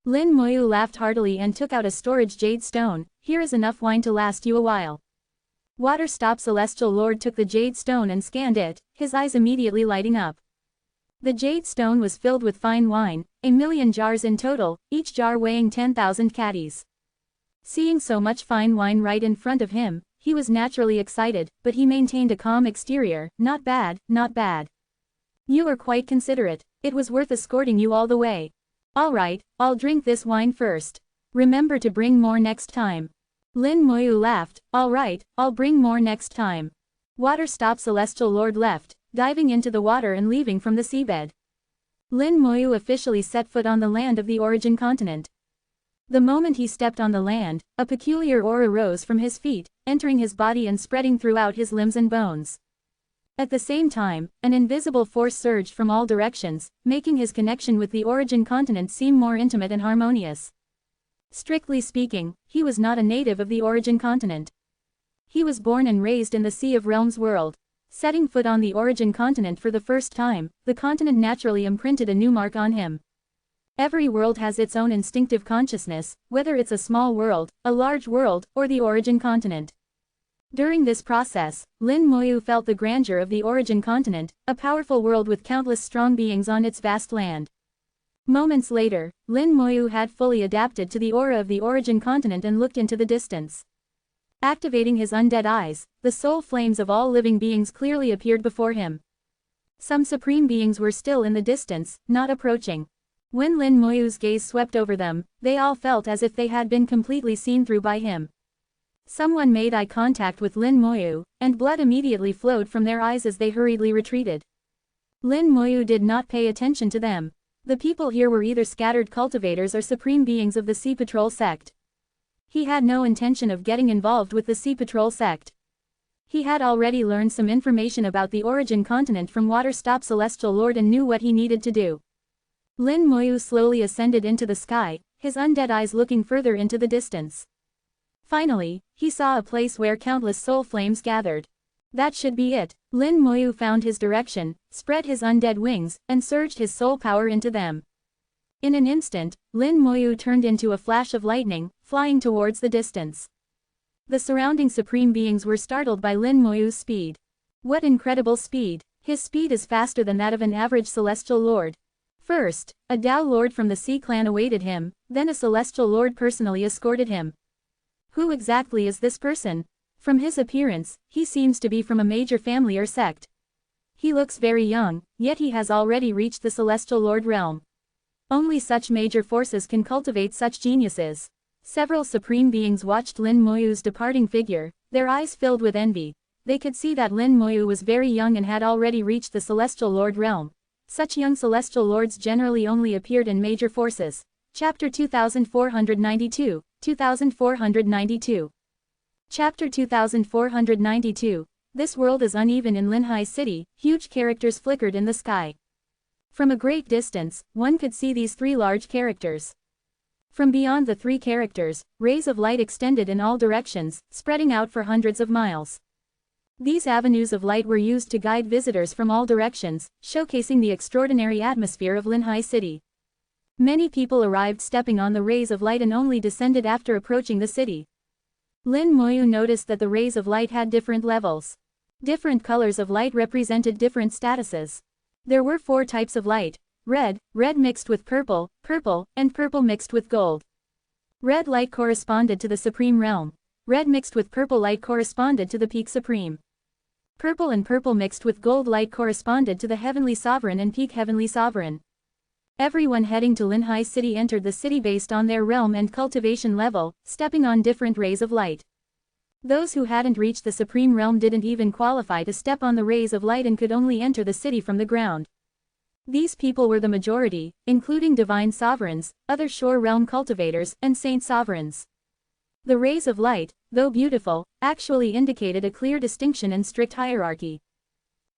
Lin Moyu laughed heartily and took out a storage jade stone. Here is enough wine to last you a while. Water-stop Celestial Lord took the jade stone and scanned it, his eyes immediately lighting up. The jade stone was filled with fine wine, 1,000,000 jars in total, each jar weighing 10,000 catties. Seeing so much fine wine right in front of him, he was naturally excited, but he maintained a calm exterior. Not bad, not bad. You are quite considerate. It was worth escorting you all the way. Alright, I'll drink this wine first. Remember to bring more next time. Lin Moyu laughed. Alright, I'll bring more next time. Water-stop Celestial Lord left, diving into the water and leaving from the seabed. Lin Moyu officially set foot on the land of the origin continent. The moment he stepped on the land, a peculiar aura rose from his feet, entering his body and spreading throughout his limbs and bones. At the same time, an invisible force surged from all directions, making his connection with the origin continent seem more intimate and harmonious. Strictly speaking, he was not a native of the origin continent. He was born and raised in the Sea of Realms world. Setting foot on the origin continent for the first time, the continent naturally imprinted a new mark on him. Every world has its own instinctive consciousness, whether it's a small world, a large world, or the origin continent. During this process, Lin Moyu felt the grandeur of the origin continent, a powerful world with countless strong beings on its vast land. Moments later, Lin Moyu had fully adapted to the aura of the origin continent and looked into the distance. Activating his undead eyes, the soul flames of all living beings clearly appeared before him. Some supreme beings were still in the distance, not approaching. When Lin Moyu's gaze swept over them, they all felt as if they had been completely seen through by him. Someone made eye contact with Lin Moyu, and blood immediately flowed from their eyes as they hurriedly retreated. Lin Moyu did not pay attention to them. The people here were either scattered cultivators or supreme beings of the Sea Patrol sect. He had no intention of getting involved with the Sea Patrol sect. He had already learned some information about the origin continent from Water-stop Celestial Lord and knew what he needed to do. Lin Moyu slowly ascended into the sky, his undead eyes looking further into the distance. Finally, he saw a place where countless soul flames gathered. That should be it. Lin Moyu found his direction, spread his undead wings, and surged his soul power into them. In an instant, Lin Moyu turned into a flash of lightning, flying towards the distance. The surrounding supreme beings were startled by Lin Moyu's speed. What incredible speed! His speed is faster than that of an average celestial lord. First, a Dao lord from the Sea clan awaited him, then a celestial lord personally escorted him. Who exactly is this person? From his appearance, he seems to be from a major family or sect. He looks very young, yet he has already reached the celestial lord realm. Only such major forces can cultivate such geniuses. Several supreme beings watched Lin Moyu's departing figure, their eyes filled with envy. They could see that Lin Moyu was very young and had already reached the celestial lord realm. Such young celestial lords generally only appeared in major forces. Chapter 2492, 2492. Chapter 2492. This world is uneven in Linhai City, huge characters flickered in the sky. From a great distance, one could see these three large characters. From beyond the three characters, rays of light extended in all directions, spreading out for hundreds of miles. These avenues of light were used to guide visitors from all directions, showcasing the extraordinary atmosphere of Linhai City. Many people arrived stepping on the rays of light and only descended after approaching the city. Lin Moyu noticed that the rays of light had different levels. Different colors of light represented different statuses. There were 4 types of light: red, red mixed with purple, purple, and purple mixed with gold. Red light corresponded to the Supreme Realm. Red mixed with purple light corresponded to the Peak Supreme. Purple and purple mixed with gold light corresponded to the Heavenly Sovereign and Peak Heavenly Sovereign. Everyone heading to Linhai City entered the city based on their realm and cultivation level, stepping on different rays of light. Those who hadn't reached the Supreme Realm didn't even qualify to step on the rays of light and could only enter the city from the ground. These people were the majority, including divine sovereigns, other shore realm cultivators, and saint sovereigns. The rays of light, though beautiful, actually indicated a clear distinction and strict hierarchy.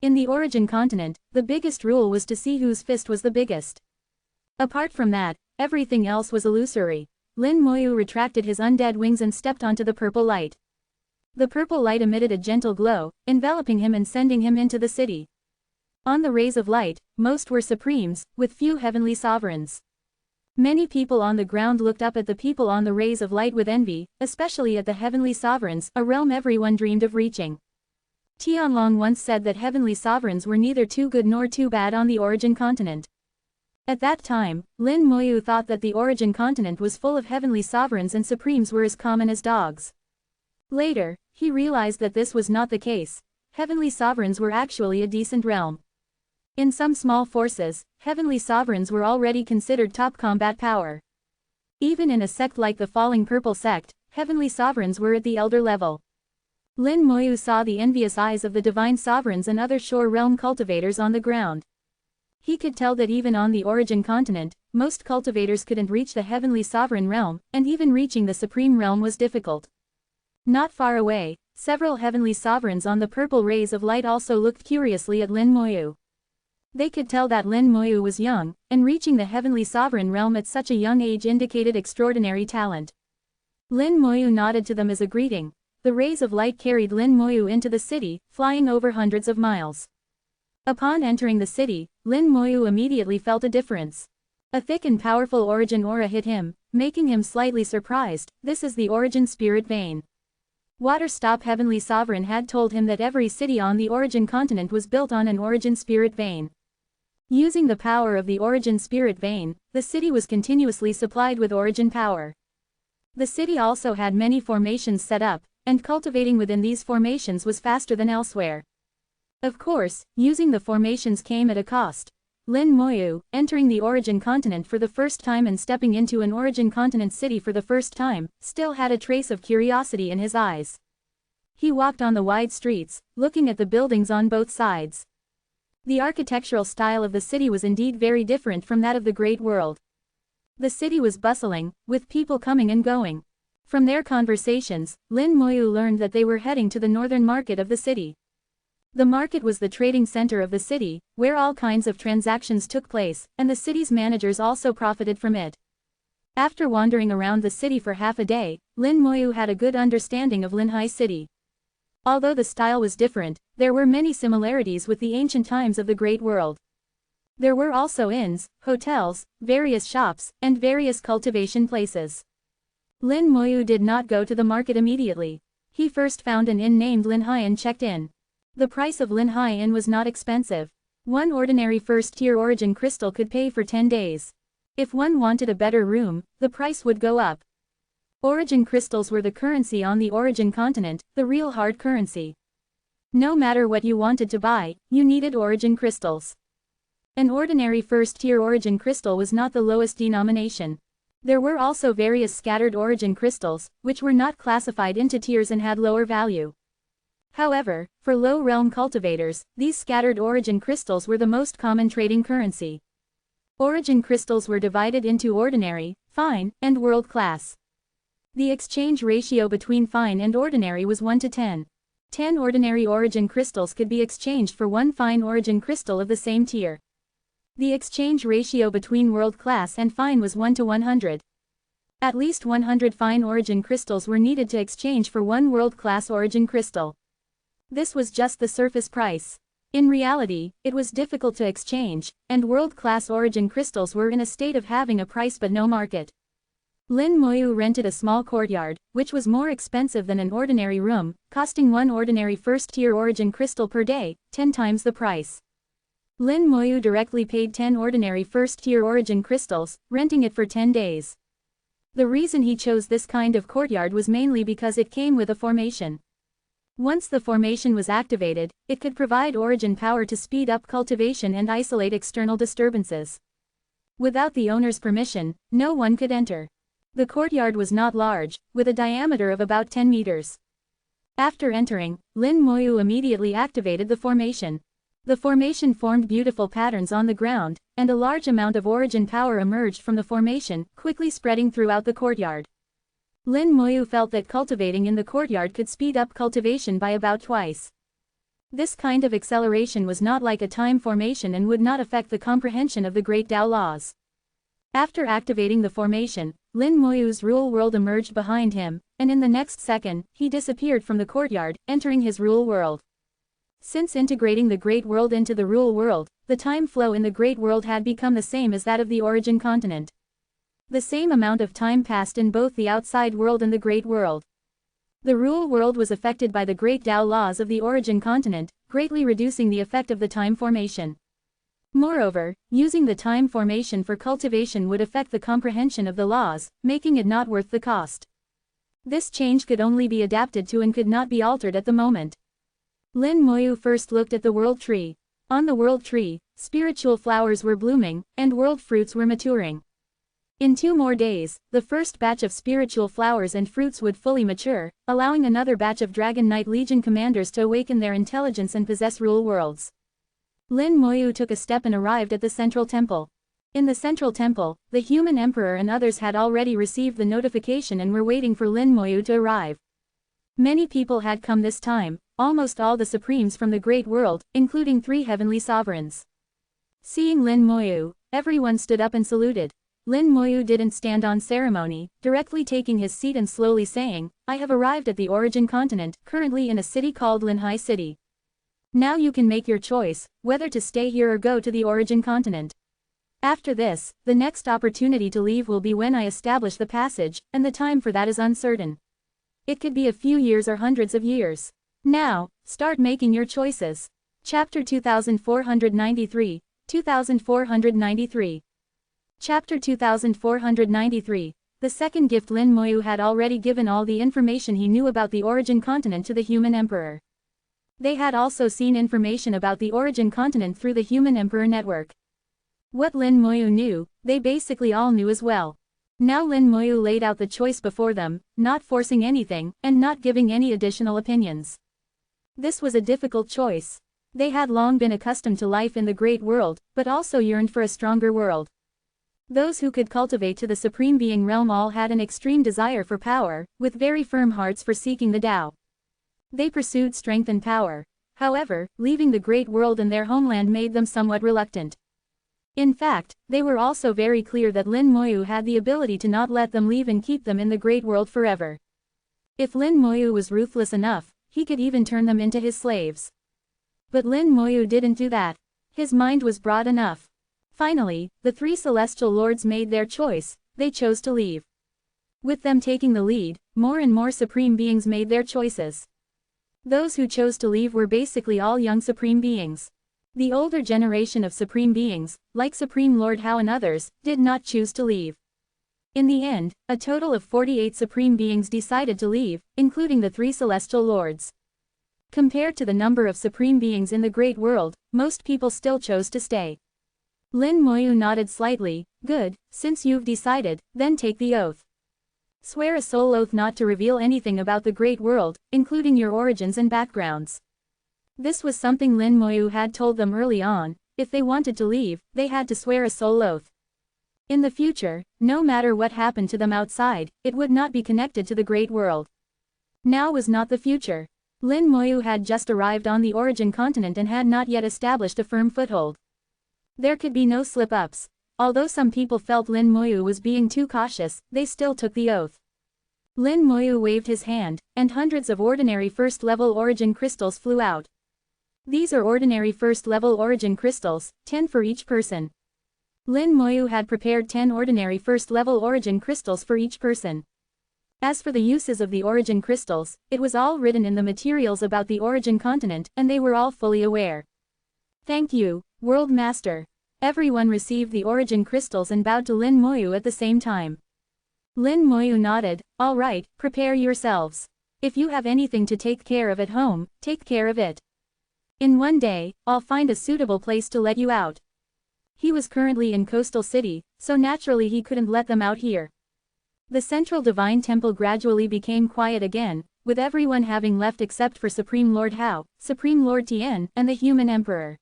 In the origin continent, the biggest rule was to see whose fist was the biggest. Apart from that, everything else was illusory. Lin Moyu retracted his undead wings and stepped onto the purple light. The purple light emitted a gentle glow, enveloping him and sending him into the city. On the rays of light, most were supremes, with few heavenly sovereigns. Many people on the ground looked up at the people on the rays of light with envy, especially at the heavenly sovereigns, a realm everyone dreamed of reaching. Tianlong once said that heavenly sovereigns were neither too good nor too bad on the origin continent. At that time, Lin Moyu thought that the origin continent was full of heavenly sovereigns and supremes were as common as dogs. Later, he realized that this was not the case. Heavenly sovereigns were actually a decent realm. In some small forces, heavenly sovereigns were already considered top combat power. Even in a sect like the Falling Purple sect, heavenly sovereigns were at the elder level. Lin Moyu saw the envious eyes of the divine sovereigns and other shore realm cultivators on the ground. He could tell that even on the origin continent, most cultivators couldn't reach the heavenly sovereign realm, and even reaching the supreme realm was difficult. Not far away, several heavenly sovereigns on the purple rays of light also looked curiously at Lin Moyu. They could tell that Lin Moyu was young, and reaching the heavenly sovereign realm at such a young age indicated extraordinary talent. Lin Moyu nodded to them as a greeting. The rays of light carried Lin Moyu into the city, flying over hundreds of miles. Upon entering the city, Lin Moyu immediately felt a difference. A thick and powerful origin aura hit him, making him slightly surprised. This is the origin spirit vein. Waterstop Heavenly Sovereign had told him that every city on the origin continent was built on an origin spirit vein. Using the power of the origin spirit vein, the city was continuously supplied with origin power. The city also had many formations set up, and cultivating within these formations was faster than elsewhere. Of course, using the formations came at a cost. Lin Moyu, entering the origin continent for the first time and stepping into an origin continent city for the first time, still had a trace of curiosity in his eyes. He walked on the wide streets, looking at the buildings on both sides. The architectural style of the city was indeed very different from that of the Great World. The city was bustling, with people coming and going. From their conversations, Lin Moyu learned that they were heading to the northern market of the city. The market was the trading center of the city, where all kinds of transactions took place, and the city's managers also profited from it. After wandering around the city for half a day, Lin Moyu had a good understanding of Linhai City. Although the style was different, there were many similarities with the ancient times of the Great World. There were also inns, hotels, various shops, and various cultivation places. Lin Moyu did not go to the market immediately. He first found an inn named Linhai and checked in. The price of Linhai Inn was not expensive. One ordinary first-tier origin crystal could pay for 10 days. If one wanted a better room, the price would go up. Origin crystals were the currency on the origin continent, the real hard currency. No matter what you wanted to buy, you needed origin crystals. An ordinary first-tier origin crystal was not the lowest denomination. There were also various scattered origin crystals, which were not classified into tiers and had lower value. However, for low-realm cultivators, these scattered origin crystals were the most common trading currency. Origin crystals were divided into ordinary, fine, and world-class. The exchange ratio between fine and ordinary was 1 to 10. 10 ordinary origin crystals could be exchanged for 1 fine origin crystal of the same tier. The exchange ratio between world-class and fine was 1 to 100. At least 100 fine origin crystals were needed to exchange for 1 world-class origin crystal. This was just the surface price. In reality, it was difficult to exchange, and world-class origin crystals were in a state of having a price but no market. Lin Moyu rented a small courtyard, which was more expensive than an ordinary room, costing 1 ordinary first-tier origin crystal per day, 10 times the price. Lin Moyu directly paid 10 ordinary first-tier origin crystals, renting it for 10 days. The reason he chose this kind of courtyard was mainly because it came with a formation. Once the formation was activated, it could provide origin power to speed up cultivation and isolate external disturbances. Without the owner's permission, no one could enter. The courtyard was not large, with a diameter of about 10 meters. After entering, Lin Moyu immediately activated the formation. The formation formed beautiful patterns on the ground, and a large amount of origin power emerged from the formation, quickly spreading throughout the courtyard. Lin Moyu felt that cultivating in the courtyard could speed up cultivation by about twice. This kind of acceleration was not like a time formation and would not affect the comprehension of the Great Tao laws. After activating the formation, Lin Moyu's rule world emerged behind him, and in the next second, he disappeared from the courtyard, entering his rule world. Since integrating the Great World into the rule world, the time flow in the Great World had become the same as that of the origin continent. The same amount of time passed in both the outside world and the Great World. The Rule World was affected by the Great Tao laws of the origin continent, greatly reducing the effect of the time formation. Moreover, using the time formation for cultivation would affect the comprehension of the laws, making it not worth the cost. This change could only be adapted to and could not be altered at the moment. Lin Moyu first looked at the world tree. On the world tree, spiritual flowers were blooming, and world fruits were maturing. In 2 more days, the first batch of spiritual flowers and fruits would fully mature, allowing another batch of Dragon Knight Legion commanders to awaken their intelligence and possess rule worlds. Lin Moyu took a step and arrived at the central temple. In the central temple, the human emperor and others had already received the notification and were waiting for Lin Moyu to arrive. Many people had come this time, almost all the supremes from the Great World, including 3 heavenly sovereigns. Seeing Lin Moyu, everyone stood up and saluted. Lin Moyu didn't stand on ceremony, directly taking his seat and slowly saying, "I have arrived at the origin continent, currently in a city called Linhai City. Now you can make your choice, whether to stay here or go to the origin continent. After this, the next opportunity to leave will be when I establish the passage, and the time for that is uncertain. It could be a few years or hundreds of years. Now, start making your choices." Chapter 2493, 2493. Chapter 2493. The second gift. Lin Moyu had already given all the information he knew about the origin continent to the human emperor. They had also seen information about the origin continent through the human emperor network. What Lin Moyu knew, they basically all knew as well. Now Lin Moyu laid out the choice before them, not forcing anything, and not giving any additional opinions. This was a difficult choice. They had long been accustomed to life in the Great World, but also yearned for a stronger world. Those who could cultivate to the Supreme Being realm all had an extreme desire for power, with very firm hearts for seeking the Tao. They pursued strength and power. However, leaving the Great World and their homeland made them somewhat reluctant. In fact, they were also very clear that Lin Moyu had the ability to not let them leave and keep them in the Great World forever. If Lin Moyu was ruthless enough, he could even turn them into his slaves. But Lin Moyu didn't do that. His mind was broad enough. Finally, the 3 celestial lords made their choice. They chose to leave. With them taking the lead, more and more supreme beings made their choices. Those who chose to leave were basically all young supreme beings. The older generation of supreme beings, like Supreme Lord Hao and others, did not choose to leave. In the end, a total of 48 supreme beings decided to leave, including the 3 celestial lords. Compared to the number of supreme beings in the Great World, most people still chose to stay. Lin Moyu nodded slightly. "Good, since you've decided, then take the oath. Swear a soul oath not to reveal anything about the Great World, including your origins and backgrounds." This was something Lin Moyu had told them early on. If they wanted to leave, they had to swear a soul oath. In the future, no matter what happened to them outside, it would not be connected to the Great World. Now was not the future. Lin Moyu had just arrived on the origin continent and had not yet established a firm foothold. There could be no slip-ups. Although some people felt Lin Moyu was being too cautious, they still took the oath. Lin Moyu waved his hand, and hundreds of ordinary first-level origin crystals flew out. These are ordinary first-level origin crystals, 10 for each person. Lin Moyu had prepared 10 ordinary first-level origin crystals for each person. As for the uses of the origin crystals, it was all written in the materials about the origin continent, and they were all fully aware. "Thank you, World Master." Everyone received the origin crystals and bowed to Lin Moyu at the same time. Lin Moyu nodded. "All right, prepare yourselves. If you have anything to take care of at home, take care of it. In one day, I'll find a suitable place to let you out." He was currently in Coastal City, so naturally he couldn't let them out here. The central divine temple gradually became quiet again, with everyone having left except for Supreme Lord Hao, Supreme Lord Tien, and the human emperor.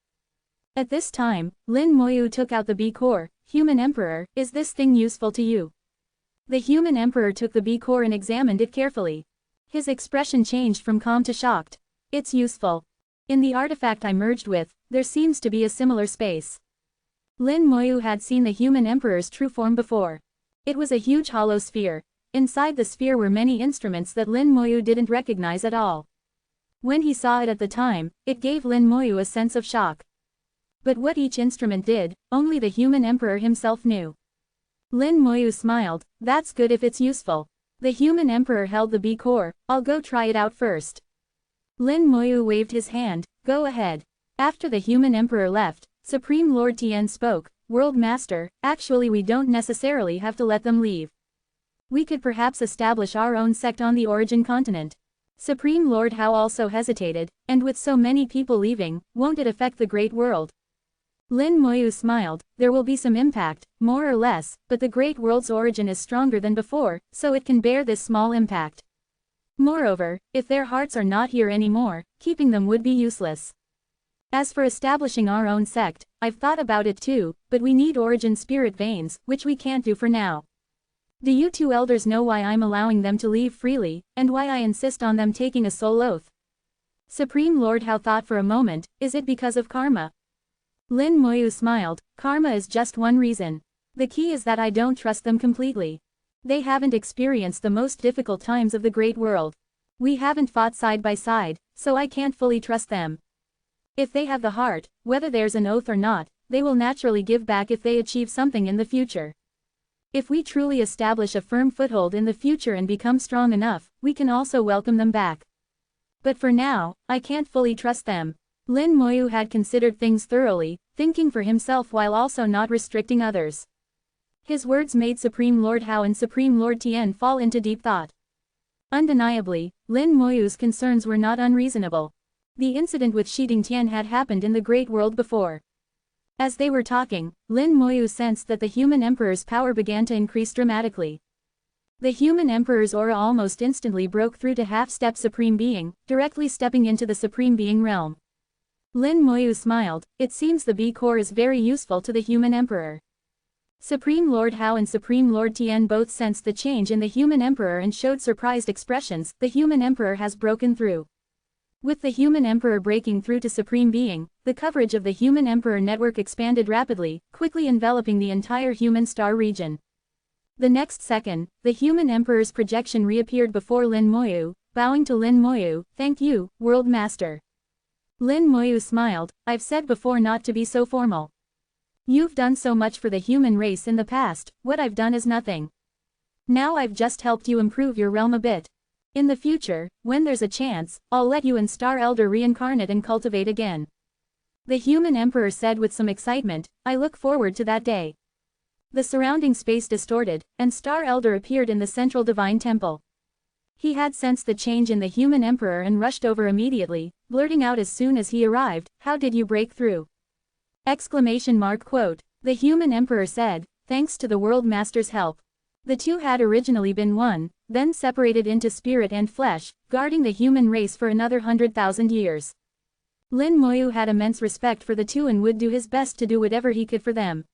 At this time, Lin Moyu took out the B-Core. "Human Emperor, is this thing useful to you?" The human emperor took the B-Core and examined it carefully. His expression changed from calm to shocked. "It's useful. In the artifact I merged with, there seems to be a similar space." Lin Moyu had seen the human emperor's true form before. It was a huge hollow sphere. Inside the sphere were many instruments that Lin Moyu didn't recognize at all. When he saw it at the time, it gave Lin Moyu a sense of shock. But what each instrument did, only the human emperor himself knew. Lin Moyu smiled, that's good if it's useful. The human emperor held the B core, I'll go try it out first. Lin Moyu waved his hand, go ahead. After the human emperor left, Supreme Lord Tien spoke, World Master, actually we don't necessarily have to let them leave. We could perhaps establish our own sect on the origin continent. Supreme Lord Hao also hesitated, and with so many people leaving, won't it affect the Great World? Lin Moyu smiled, there will be some impact, more or less, but the Great World's origin is stronger than before, so it can bear this small impact. Moreover, if their hearts are not here anymore, keeping them would be useless. As for establishing our own sect, I've thought about it too, but we need origin spirit veins, which we can't do for now. Do you two elders know why I'm allowing them to leave freely, and why I insist on them taking a soul oath? Supreme Lord Hao thought for a moment, is it because of karma? Lin Moyu smiled, karma is just one reason. The key is that I don't trust them completely. They haven't experienced the most difficult times of the Great World. We haven't fought side by side, so I can't fully trust them. If they have the heart, whether there's an oath or not, they will naturally give back if they achieve something in the future. If we truly establish a firm foothold in the future and become strong enough, we can also welcome them back. But for now, I can't fully trust them. Lin Moyu had considered things thoroughly, thinking for himself while also not restricting others. His words made Supreme Lord Hao and Supreme Lord Tien fall into deep thought. Undeniably, Lin Moyu's concerns were not unreasonable. The incident with Shiding Tian had happened in the Great World before. As they were talking, Lin Moyu sensed that the human emperor's power began to increase dramatically. The human emperor's aura almost instantly broke through to half-step Supreme Being, directly stepping into the Supreme Being realm. Lin Moyu smiled, it seems the B core is very useful to the human emperor. Supreme Lord Hao and Supreme Lord Tien both sensed the change in the human emperor and showed surprised expressions, the human emperor has broken through. With the human emperor breaking through to Supreme Being, the coverage of the human emperor network expanded rapidly, quickly enveloping the entire human star region. The next second, the human emperor's projection reappeared before Lin Moyu, bowing to Lin Moyu, thank you, World Master. Lin Moyu smiled, I've said before not to be so formal. You've done so much for the human race in the past, what I've done is nothing. Now I've just helped you improve your realm a bit. In the future, when there's a chance, I'll let you and Star Elder reincarnate and cultivate again. The human emperor said with some excitement, I look forward to that day. The surrounding space distorted, and Star Elder appeared in the central divine temple. He had sensed the change in the human emperor and rushed over immediately, blurting out as soon as he arrived, how did you break through? Quote. The human emperor said, thanks to the World Master's help. The two had originally been one, then separated into spirit and flesh, guarding the human race for another 100,000 years. Lin Moyu had immense respect for the two and would do his best to do whatever he could for them.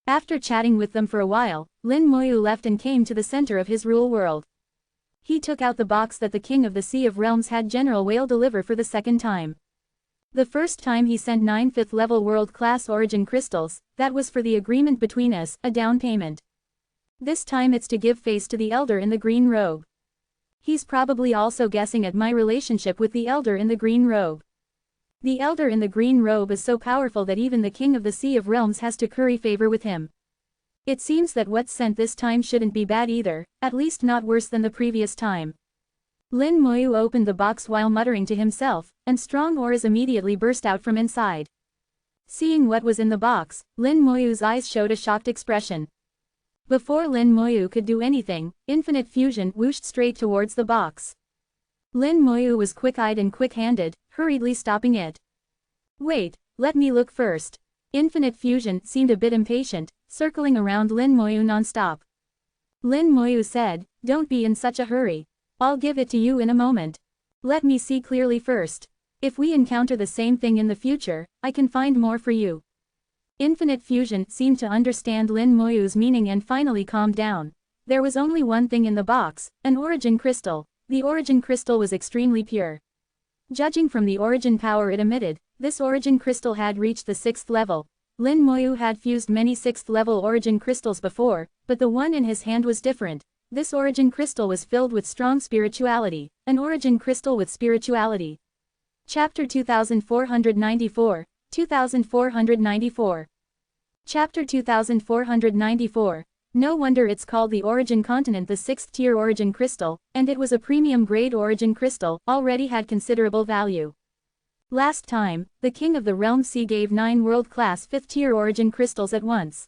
After chatting with them for a while, Lin Moyu left and came to the center of his rule world. He took out the box that the King of the Sea of Realms had General Whale deliver for the second time. The first time he sent 9 5th-level world-class origin crystals, that was for the agreement between us, a down payment. This time it's to give face to the elder in the green robe. He's probably also guessing at my relationship with the elder in the green robe. The elder in the green robe is so powerful that even the King of the Sea of Realms has to curry favor with him. It seems that what's sent this time shouldn't be bad either, at least not worse than the previous time. Lin Moyu opened the box while muttering to himself, and strong auras immediately burst out from inside. Seeing what was in the box, Lin Moyu's eyes showed a shocked expression. Before Lin Moyu could do anything, infinite fusion whooshed straight towards the box. Lin Moyu was quick-eyed and quick-handed, hurriedly stopping it. Wait, let me look first. Infinite fusion seemed a bit impatient, circling around Lin Moyu non-stop. Lin Moyu said, don't be in such a hurry. I'll give it to you in a moment. Let me see clearly first. If we encounter the same thing in the future, I can find more for you. Infinite fusion seemed to understand Lin Moyu's meaning and finally calmed down. There was only one thing in the box, an origin crystal. The origin crystal was extremely pure. Judging from the origin power it emitted, this origin crystal had reached the 6th level. Lin Moyu had fused many 6th level origin crystals before, but the one in his hand was different. This origin crystal was filled with strong spirituality, an origin crystal with spirituality. Chapter 2494, 2494. Chapter 2494, No wonder it's called the Origin Continent, the 6th tier Origin Crystal, and it was a premium grade Origin Crystal, already had considerable value. Last time, the King of the Realm Sea gave 9 world-class 5th tier Origin Crystals at once.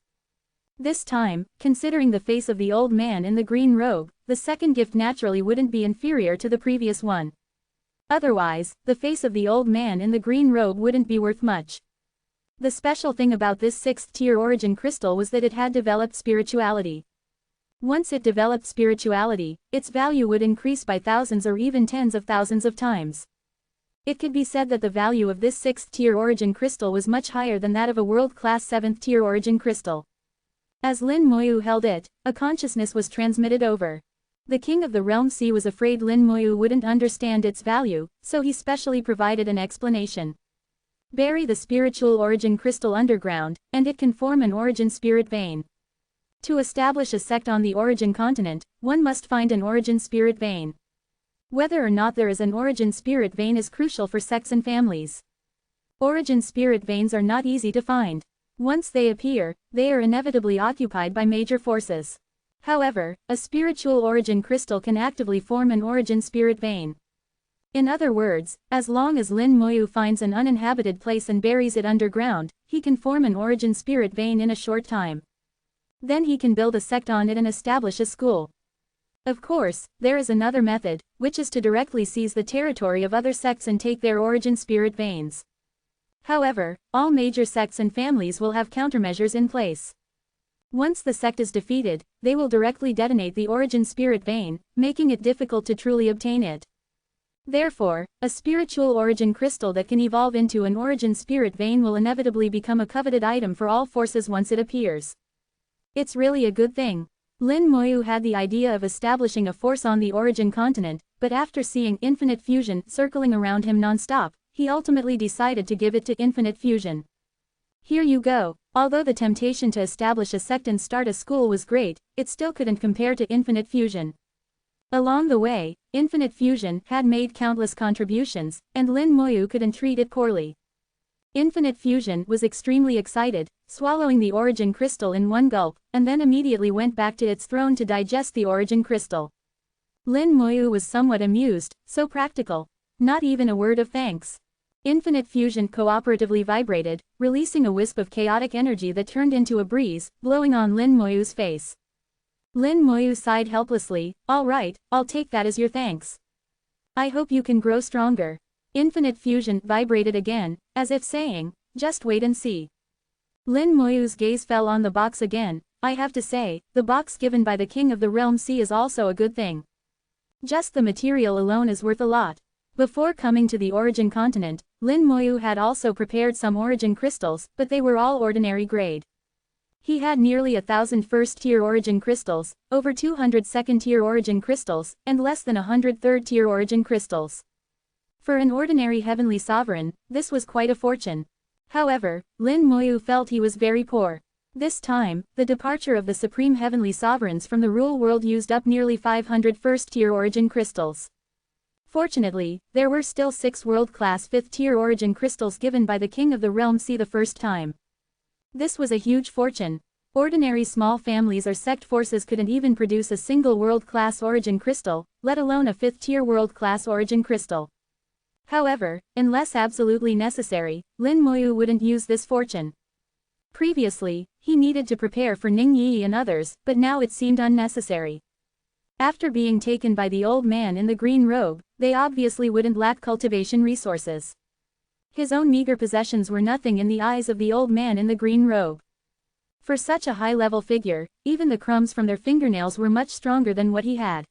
This time, considering the face of the old man in the green robe, the second gift naturally wouldn't be inferior to the previous one. Otherwise, the face of the old man in the green robe wouldn't be worth much. The special thing about this 6th tier Origin Crystal was that it had developed spirituality. Once it developed spirituality, its value would increase by thousands or even tens of thousands of times. It could be said that the value of this 6th tier Origin Crystal was much higher than that of a world-class 7th tier Origin Crystal. As Lin Moyu held it, a consciousness was transmitted over. The King of the Realm Sea was afraid Lin Moyu wouldn't understand its value, so he specially provided an explanation. Bury the spiritual Origin Crystal underground, and it can form an Origin Spirit Vein. To establish a sect on the Origin Continent, one must find an Origin Spirit Vein. Whether or not there is an Origin Spirit Vein is crucial for sects and families. Origin Spirit Veins are not easy to find. Once they appear, they are inevitably occupied by major forces. However, a spiritual Origin Crystal can actively form an Origin Spirit Vein. In other words, as long as Lin Moyu finds an uninhabited place and buries it underground, he can form an Origin Spirit Vein in a short time. Then he can build a sect on it and establish a school. Of course, there is another method, which is to directly seize the territory of other sects and take their Origin Spirit Veins. However, all major sects and families will have countermeasures in place. Once the sect is defeated, they will directly detonate the Origin Spirit Vein, making it difficult to truly obtain it. Therefore, a spiritual Origin Crystal that can evolve into an Origin Spirit Vein will inevitably become a coveted item for all forces once it appears. It's really a good thing. Lin Moyu had the idea of establishing a force on the Origin Continent, but after seeing Infinite Fusion circling around him non-stop, he ultimately decided to give it to Infinite Fusion. Here you go. Although the temptation to establish a sect and start a school was great, it still couldn't compare to Infinite Fusion. Along the way, Infinite Fusion had made countless contributions, and Lin Moyu couldn't treat it poorly. Infinite Fusion was extremely excited, swallowing the Origin Crystal in one gulp, and then immediately went back to its throne to digest the Origin Crystal. Lin Moyu was somewhat amused, so practical. Not even a word of thanks. Infinite Fusion cooperatively vibrated, releasing a wisp of chaotic energy that turned into a breeze, blowing on Lin Moyu's face. Lin Moyu sighed helplessly. All right, I'll take that as your thanks. I hope you can grow stronger. Infinite Fusion vibrated again, as if saying, just wait and see. Lin Moyu's gaze fell on the box again. I have to say, the box given by the King of the Realm Sea is also a good thing. Just the material alone is worth a lot. Before coming to the Origin Continent, Lin Moyu had also prepared some Origin Crystals, but they were all ordinary grade. He had nearly 1,000 first-tier Origin Crystals, over 200 second-tier Origin Crystals, and less than 100 third-tier Origin Crystals. For an ordinary Heavenly Sovereign, this was quite a fortune. However, Lin Moyu felt he was very poor. This time, the departure of the Supreme Heavenly Sovereigns from the Rule World used up nearly 500 first-tier Origin Crystals. Fortunately, there were still 6 world-class 5th-tier Origin Crystals given by the King of the Realm Sea the first time. This was a huge fortune. Ordinary small families or sect forces couldn't even produce a single world-class Origin Crystal, let alone a 5th-tier world-class Origin Crystal. However, unless absolutely necessary, Lin Moyu wouldn't use this fortune. Previously, he needed to prepare for Ning Yi and others, but now it seemed unnecessary. After being taken by the old man in the green robe, they obviously wouldn't lack cultivation resources. His own meager possessions were nothing in the eyes of the old man in the green robe. For such a high-level figure, even the crumbs from their fingernails were much stronger than what he had.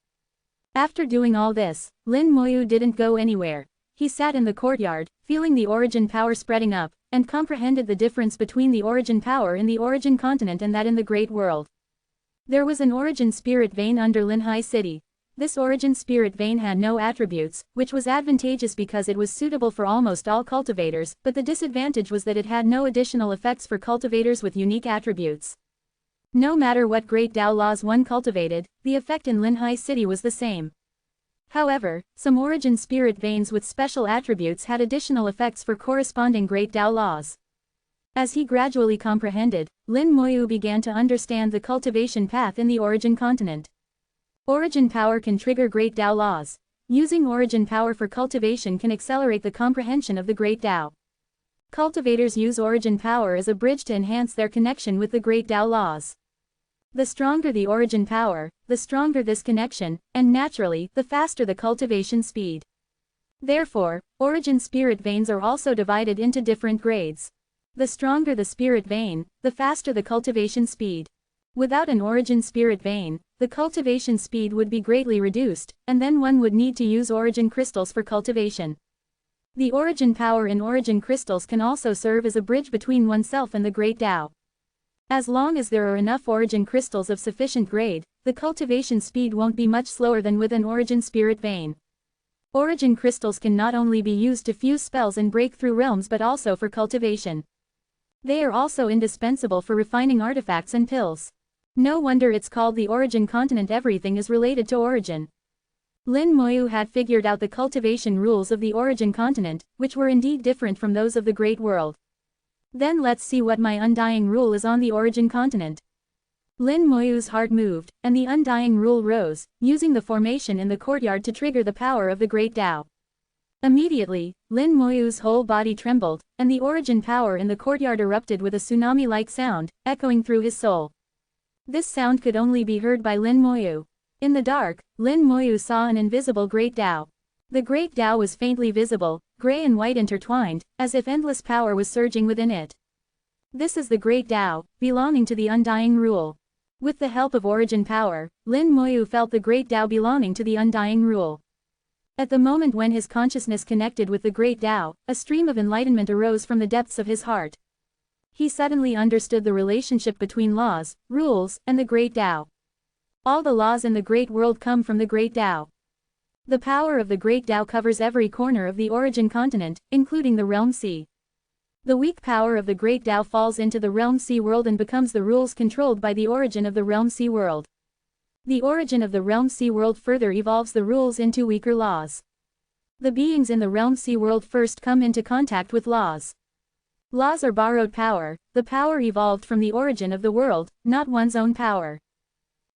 After doing all this, Lin Moyu didn't go anywhere. He sat in the courtyard, feeling the Origin power spreading up, and comprehended the difference between the Origin power in the Origin continent and that in the Great World. There was an Origin Spirit Vein under Linhai City. This Origin Spirit Vein had no attributes, which was advantageous because it was suitable for almost all cultivators, but the disadvantage was that it had no additional effects for cultivators with unique attributes. No matter what great Dao laws one cultivated, the effect in Linhai City was the same. However, some Origin Spirit Veins with special attributes had additional effects for corresponding great Dao laws. As he gradually comprehended, Lin Moyu began to understand the cultivation path in the origin continent. Origin power can trigger great Tao laws. Using origin power for cultivation can accelerate the comprehension of the great Tao. Cultivators use origin power as a bridge to enhance their connection with the great Tao laws. The stronger the origin power, the stronger this connection, and naturally, the faster the cultivation speed. Therefore, origin spirit veins are also divided into different grades. The stronger the spirit vein, the faster the cultivation speed. Without an origin spirit vein, the cultivation speed would be greatly reduced, and then one would need to use origin crystals for cultivation. The origin power in origin crystals can also serve as a bridge between oneself and the great Tao. As long as there are enough origin crystals of sufficient grade, the cultivation speed won't be much slower than with an origin spirit vein. Origin crystals can not only be used to fuse spells and break through realms but also for cultivation. They are also indispensable for refining artifacts and pills. No wonder it's called the origin continent. Everything is related to origin. Lin Moyu had figured out the cultivation rules of the origin continent, which were indeed different from those of the great world. Then let's see what my undying rule is on the origin continent. Lin Moyu's heart moved, and the undying rule rose, using the formation in the courtyard to trigger the power of the great Tao. Immediately, Lin Moyu's whole body trembled, and the origin power in the courtyard erupted with a tsunami-like sound, echoing through his soul. This sound could only be heard by Lin Moyu. In the dark, Lin Moyu saw an invisible great Tao. The great Tao was faintly visible, gray and white intertwined, as if endless power was surging within it. This is the great Tao, belonging to the undying rule. With the help of origin power, Lin Moyu felt the great Tao belonging to the undying rule. At the moment when his consciousness connected with the great Tao, a stream of enlightenment arose from the depths of his heart. He suddenly understood the relationship between laws, rules, and the great Tao. All the laws in the great world come from the great Tao. The power of the great Tao covers every corner of the origin continent, including the realm sea. The weak power of the great Tao falls into the realm sea world and becomes the rules controlled by the origin of the realm sea world. The origin of the realm sea world further evolves the rules into weaker laws. The beings in the realm sea world first come into contact with laws. Laws are borrowed power, the power evolved from the origin of the world, not one's own power.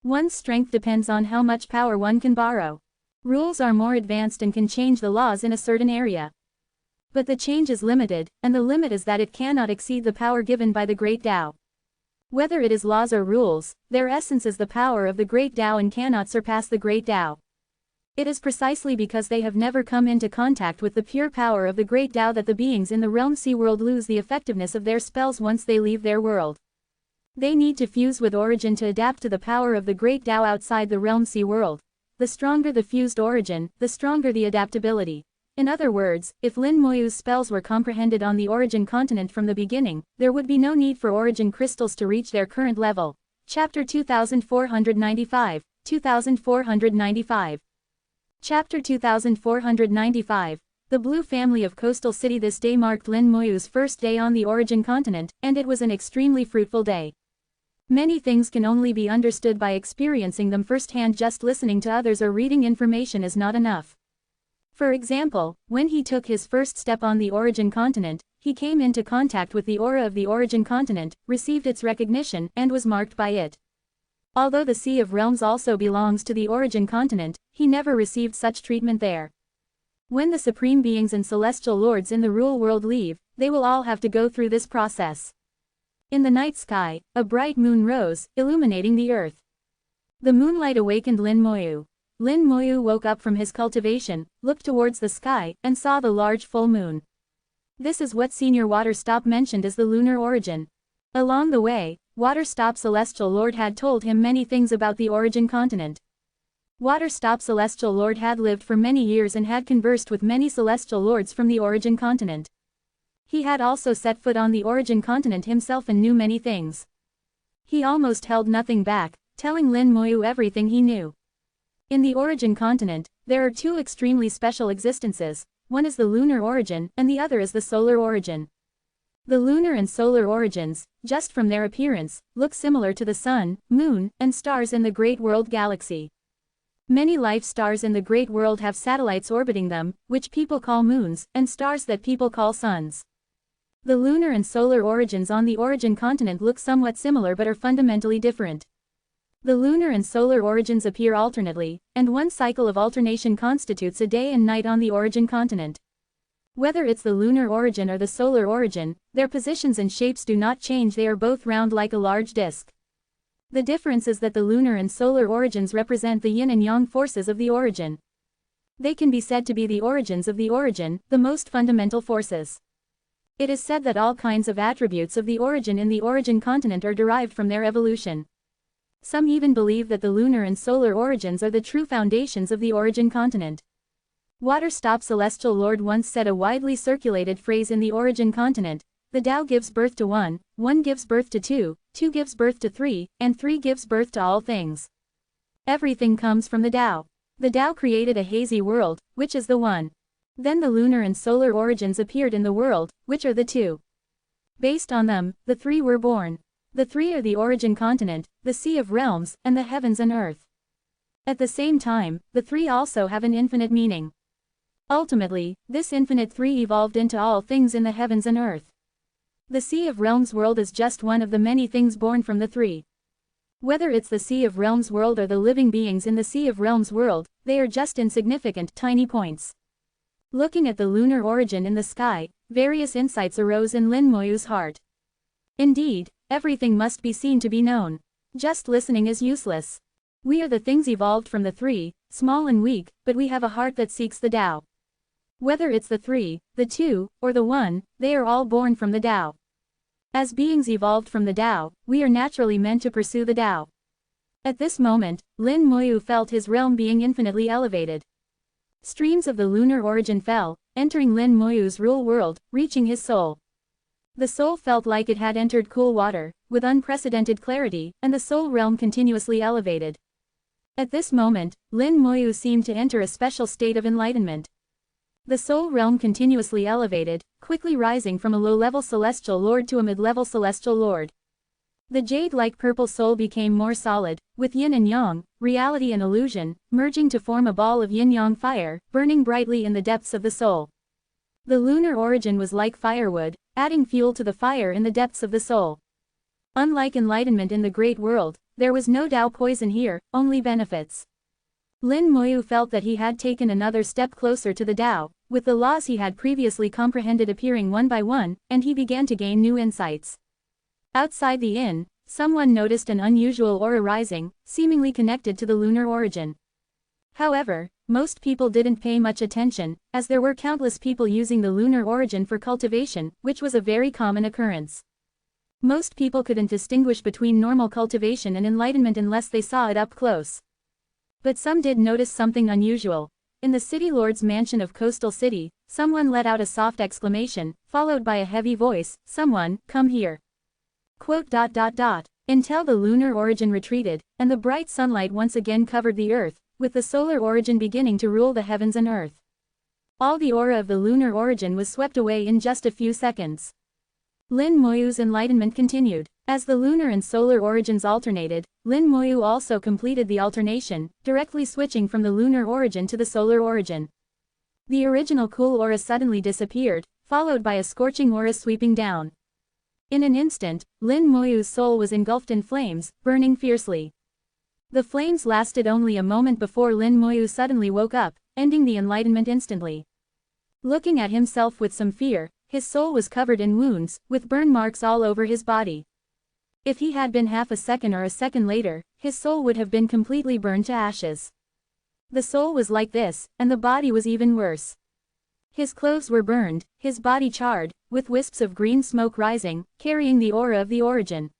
One's strength depends on how much power one can borrow. Rules are more advanced and can change the laws in a certain area. But the change is limited, and the limit is that it cannot exceed the power given by the great Tao. Whether it is laws or rules, their essence is the power of the great Tao and cannot surpass the great Tao. It is precisely because they have never come into contact with the pure power of the great Tao that the beings in the realm sea world lose the effectiveness of their spells once they leave their world. They need to fuse with origin to adapt to the power of the great Tao outside the realm sea world. The stronger the fused origin, the stronger the adaptability. In other words, if Lin Moyu's spells were comprehended on the origin continent from the beginning, there would be no need for origin crystals to reach their current level. Chapter 2495, 2495. Chapter 2495. The Blue Family of Coastal City. This day marked Lin Moyu's first day on the origin continent, and it was an extremely fruitful day. Many things can only be understood by experiencing them firsthand. Just listening to others or reading information is not enough. For example, when he took his first step on the origin continent, he came into contact with the aura of the origin continent, received its recognition, and was marked by it. Although the Sea of Realms also belongs to the origin continent, he never received such treatment there. When the Supreme Beings and Celestial Lords in the Rule World leave, they will all have to go through this process. In the night sky, a bright moon rose, illuminating the earth. The moonlight awakened Lin Moyu. Lin Moyu woke up from his cultivation, looked towards the sky, and saw the large full moon. This is what Senior Waterstop mentioned as the lunar origin. Along the way, Waterstop Celestial Lord had told him many things about the origin continent. Waterstop Celestial Lord had lived for many years and had conversed with many Celestial Lords from the origin continent. He had also set foot on the origin continent himself and knew many things. He almost held nothing back, telling Lin Moyu everything he knew. In the origin continent, there are two extremely special existences, one is the lunar origin and the other is the solar origin. The lunar and solar origins, just from their appearance, look similar to the sun, moon, and stars in the Great World Galaxy. Many life stars in the Great World have satellites orbiting them, which people call moons, and stars that people call suns. The lunar and solar origins on the origin continent look somewhat similar but are fundamentally different. The lunar and solar origins appear alternately, and one cycle of alternation constitutes a day and night on the origin continent. Whether it's the lunar origin or the solar origin, their positions and shapes do not change, they are both round like a large disk. The difference is that the lunar and solar origins represent the yin and yang forces of the origin. They can be said to be the origins of the origin, the most fundamental forces. It is said that all kinds of attributes of the origin in the origin continent are derived from their evolution. Some even believe that the lunar and solar origins are the true foundations of the origin continent. Waterstop Celestial Lord once said a widely circulated phrase in the origin continent: the Tao gives birth to one, one gives birth to two, two gives birth to three, and three gives birth to all things. Everything comes from the Tao. The Tao created a hazy world, which is the one. Then the lunar and solar origins appeared in the world, which are the two. Based on them, the three were born. The three are the origin continent, the sea of realms, and the heavens and earth. At the same time, the three also have an infinite meaning. Ultimately, this infinite three evolved into all things in the heavens and earth. The Sea of Realms world is just one of the many things born from the three. Whether it's the Sea of Realms world or the living beings in the Sea of Realms world, they are just insignificant, tiny points. Looking at the lunar origin in the sky, various insights arose in Lin Moyu's heart. Indeed, everything must be seen to be known. Just listening is useless. We are the things evolved from the three, small and weak, but we have a heart that seeks the Tao. Whether it's the three, the two, or the one, they are all born from the Tao. As beings evolved from the Tao, we are naturally meant to pursue the Tao. At this moment, Lin Moyu felt his realm being infinitely elevated. Streams of the lunar origin fell, entering Lin Moyu's rule world, reaching his soul. The soul felt like it had entered cool water, with unprecedented clarity, and the soul realm continuously elevated. At this moment, Lin Moyu seemed to enter a special state of enlightenment. The soul realm continuously elevated, quickly rising from a low-level celestial lord to a mid-level celestial lord. The jade-like purple soul became more solid, with yin and yang, reality and illusion, merging to form a ball of yin-yang fire, burning brightly in the depths of the soul. The lunar origin was like firewood, adding fuel to the fire in the depths of the soul. Unlike enlightenment in the great world, there was no Tao poison here, only benefits. Lin Moyu felt that he had taken another step closer to the Tao, with the laws he had previously comprehended appearing one by one, and he began to gain new insights. Outside the inn, someone noticed an unusual aura rising, seemingly connected to the lunar origin. However, most people didn't pay much attention, as there were countless people using the lunar origin for cultivation, which was a very common occurrence. Most people couldn't distinguish between normal cultivation and enlightenment unless they saw it up close. But some did notice something unusual. In the city lord's mansion of Coastal City, someone let out a soft exclamation, followed by a heavy voice, "Someone, come here." Until the lunar origin retreated, and the bright sunlight once again covered the earth, with the solar origin beginning to rule the heavens and earth. All the aura of the lunar origin was swept away in just a few seconds. Lin Moyu's enlightenment continued. As the lunar and solar origins alternated, Lin Moyu also completed the alternation, directly switching from the lunar origin to the solar origin. The original cool aura suddenly disappeared, followed by a scorching aura sweeping down. In an instant, Lin Moyu's soul was engulfed in flames, burning fiercely. The flames lasted only a moment before Lin Moyu suddenly woke up, ending the enlightenment instantly. Looking at himself with some fear, his soul was covered in wounds, with burn marks all over his body. If he had been half a second or a second later, his soul would have been completely burned to ashes. The soul was like this, and the body was even worse. His clothes were burned, his body charred, with wisps of green smoke rising, carrying the aura of the origin.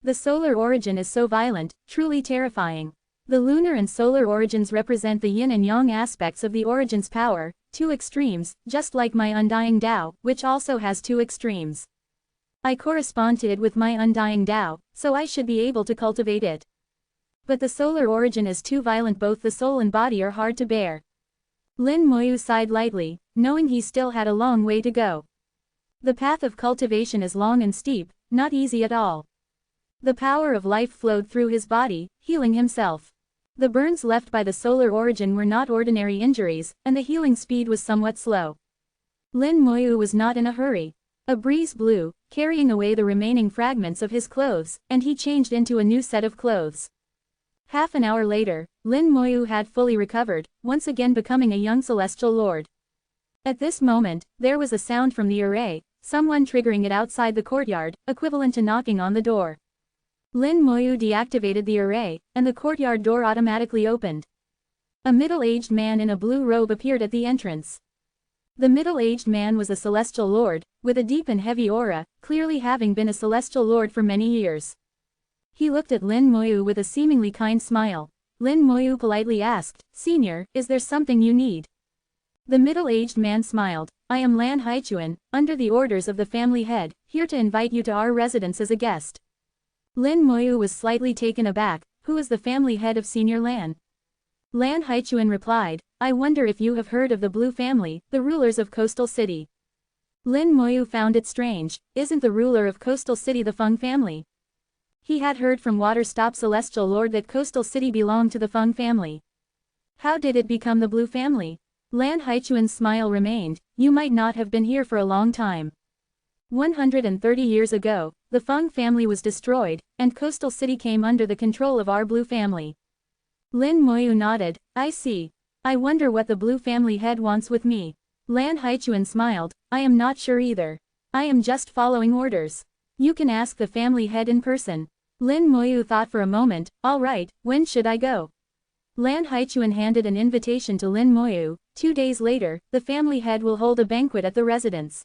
The solar origin is so violent, truly terrifying. The lunar and solar origins represent the yin and yang aspects of the origin's power, two extremes, just like my undying Tao, which also has two extremes. I correspond to it with my undying Tao, so I should be able to cultivate it. But the solar origin is too violent, both the soul and body are hard to bear. Lin Moyu sighed lightly, knowing he still had a long way to go. The path of cultivation is long and steep, not easy at all. The power of life flowed through his body, healing himself. The burns left by the solar origin were not ordinary injuries, and the healing speed was somewhat slow. Lin Moyu was not in a hurry. A breeze blew, carrying away the remaining fragments of his clothes, and he changed into a new set of clothes. Half an hour later, Lin Moyu had fully recovered, once again becoming a young celestial lord. At this moment, there was a sound from the array, someone triggering it outside the courtyard, equivalent to knocking on the door. Lin Moyu deactivated the array, and the courtyard door automatically opened. A middle-aged man in a blue robe appeared at the entrance. The middle-aged man was a celestial lord, with a deep and heavy aura, clearly having been a celestial lord for many years. He looked at Lin Moyu with a seemingly kind smile. Lin Moyu politely asked, "Senior, is there something you need?" The middle-aged man smiled. "I am Lan Haichuan, under the orders of the family head, here to invite you to our residence as a guest." Lin Moyu was slightly taken aback. "Who is the family head of Senior Lan?" Lan Haichuan replied, "I wonder if you have heard of the Blue family, the rulers of Coastal City." Lin Moyu found it strange. Isn't the ruler of Coastal City the Feng family? He had heard from Waterstop Celestial Lord that Coastal City belonged to the Feng family. How did it become the Blue family? Lan Haichuan's smile remained. "You might not have been here for a long time. 130 years ago, the Feng family was destroyed, and Coastal City came under the control of our Blue family." Lin Moyu nodded. "I see. I wonder what the Blue family head wants with me." Lan Haichuan smiled. "I am not sure either. I am just following orders. You can ask the family head in person." Lin Moyu thought for a moment. "All right, when should I go?" Lan Haichuan handed an invitation to Lin Moyu. 2 days later, the family head will hold a banquet at the residence.